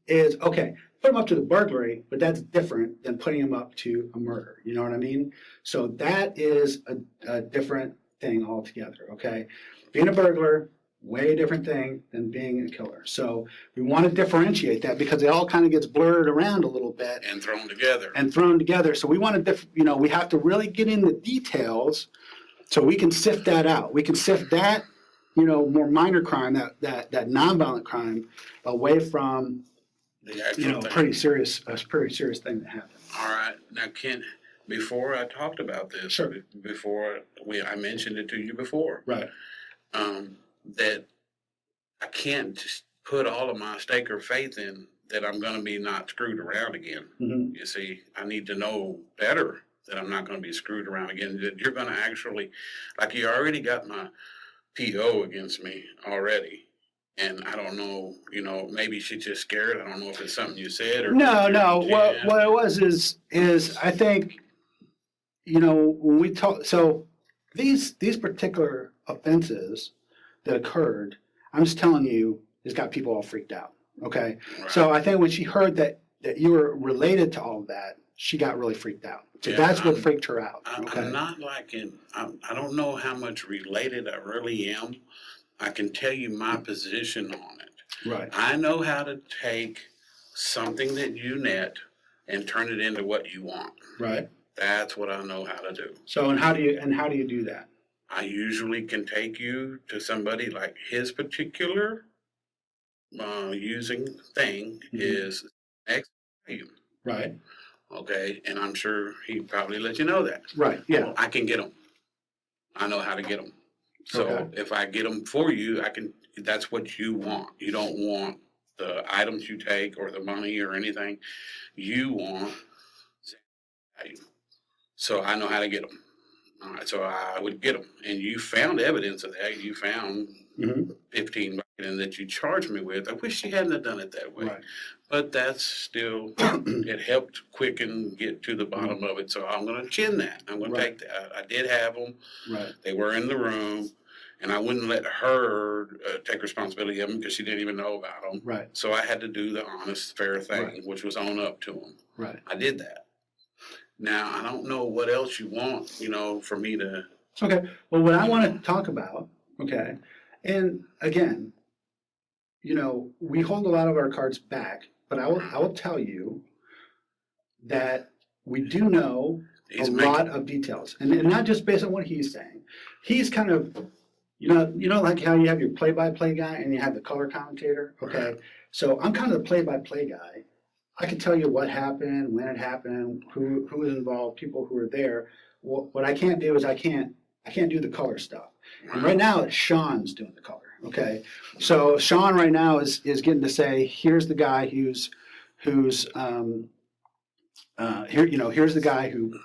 is, okay, put him up to the burglary, but that's different than putting him up to a murder, you know what I mean? So that is a different thing altogether, okay? Being a burglar, way different thing than being a killer. So we want to differentiate that because it all kind of gets blurred around a little bit And thrown together. and thrown together. So we want to, we have to really get in the details so we can sift that out. We can sift that, more minor crime, that nonviolent crime, away from, The actual thing. a pretty serious thing that happened. All right. Now, before I talked about this, Sure. I mentioned it to you before, Right. that I can't just put all of my stake or faith in that I'm going to be not screwed around again. Mm-hmm. You see, I need to know better that I'm not going to be screwed around again. That you're going to actually, like, you already got my PO against me already. And I don't know, maybe she's just scared. I don't know if it's something you said or. No. Yeah. What it was is I think, when we talk, so these particular offenses that occurred, I'm just telling you, it's got people all freaked out. Okay. Right. So I think when she heard that you were related to all of that, she got really freaked out. So Yeah, that's what freaked her out. Okay. I'm not I don't know how much related I really am. I can tell you my position on it. Right. I know how to take something that you net and turn it into what you want. Right. That's what I know how to do. So, and how do you do that? I usually can take you to somebody like his particular using thing is X value. Right. Okay, and I'm sure he'd probably let you know that. Right. Yeah. I can get them. I know how to get them. So Okay. if I get them for you, that's what you want. You don't want the items you take or the money or anything. You want value. So I know how to get them. All right, so I would get them. And you found evidence of that. You found Mm-hmm. 15 that you charged me with. I wish you hadn't have done it that way. Right. But that's still, it helped quicken get to the bottom of it. So I'm going to chin that. I'm going to take that. I did have them. Right. They were in the room. And I wouldn't let her take responsibility of them because she didn't even know about them. Right. So I had to do the honest, fair thing, Right. which was own up to them. Right. I did that. Now, I don't know what else you want, for me to. Okay. Well, what I want to talk about, okay, and again, we hold a lot of our cards back, but I will tell you that we do know a lot of details, and not just based on what he's saying. He's kind of, like how you have your play-by-play guy and you have the color commentator. Okay, Right. So I'm kind of the play-by-play guy. I can tell you what happened, when it happened, who was involved, people who were there. What I can't do is I can't do the color stuff. And right now it's Sean's doing the color. Okay, so Sean right now is getting to say, here's the guy who's here's the guy who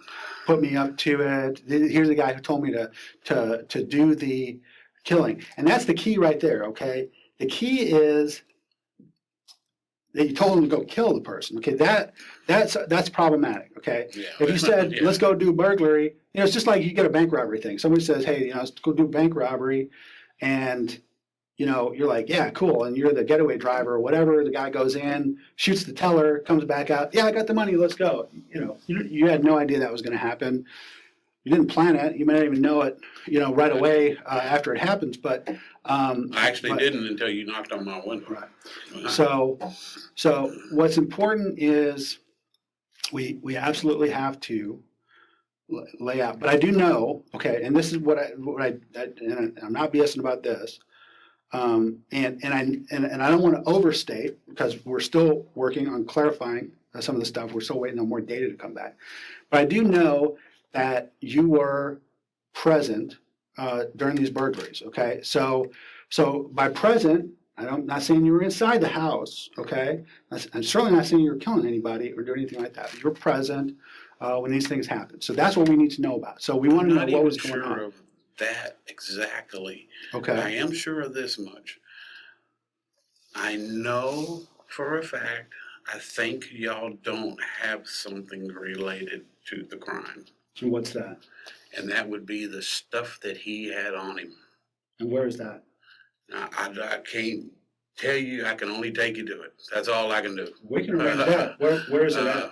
put me up to it. Here's the guy who told me to do the killing, and that's the key right there. Okay, the key is that you told him to go kill the person. Okay, that's problematic. Okay, Yeah. if you said Yeah. let's go do burglary, it's just like you get a bank robbery thing. Somebody says, hey, let's go do bank robbery, and you're like, yeah, cool, and you're the getaway driver or whatever. The guy goes in, shoots the teller, comes back out. Yeah, I got the money. Let's go. You had no idea that was going to happen. You didn't plan it. You may not even know it, right away after it happens. But I actually didn't until you knocked on my window. Right. So what's important is we absolutely have to lay out. But I do know, okay, and this is what I and I'm not BSing about this. And I don't want to overstate because we're still working on clarifying some of the stuff. We're still waiting on more data to come back. But I do know that you were present during these burglaries. Okay, so by present, I'm not saying you were inside the house. Okay, I'm certainly not saying you were killing anybody or doing anything like that. You were present. when these things happen. So that's what we need to know about. So we want to Not know what was even going sure on. of that exactly. I Okay. am sure of this much. I know for a fact, I think y'all don't have something related to the crime. And what's that? And that would be the stuff that he had on him. And where is that? I can't tell you, I can only take you to it. That's all I can do. We can arrange that. Where is it at?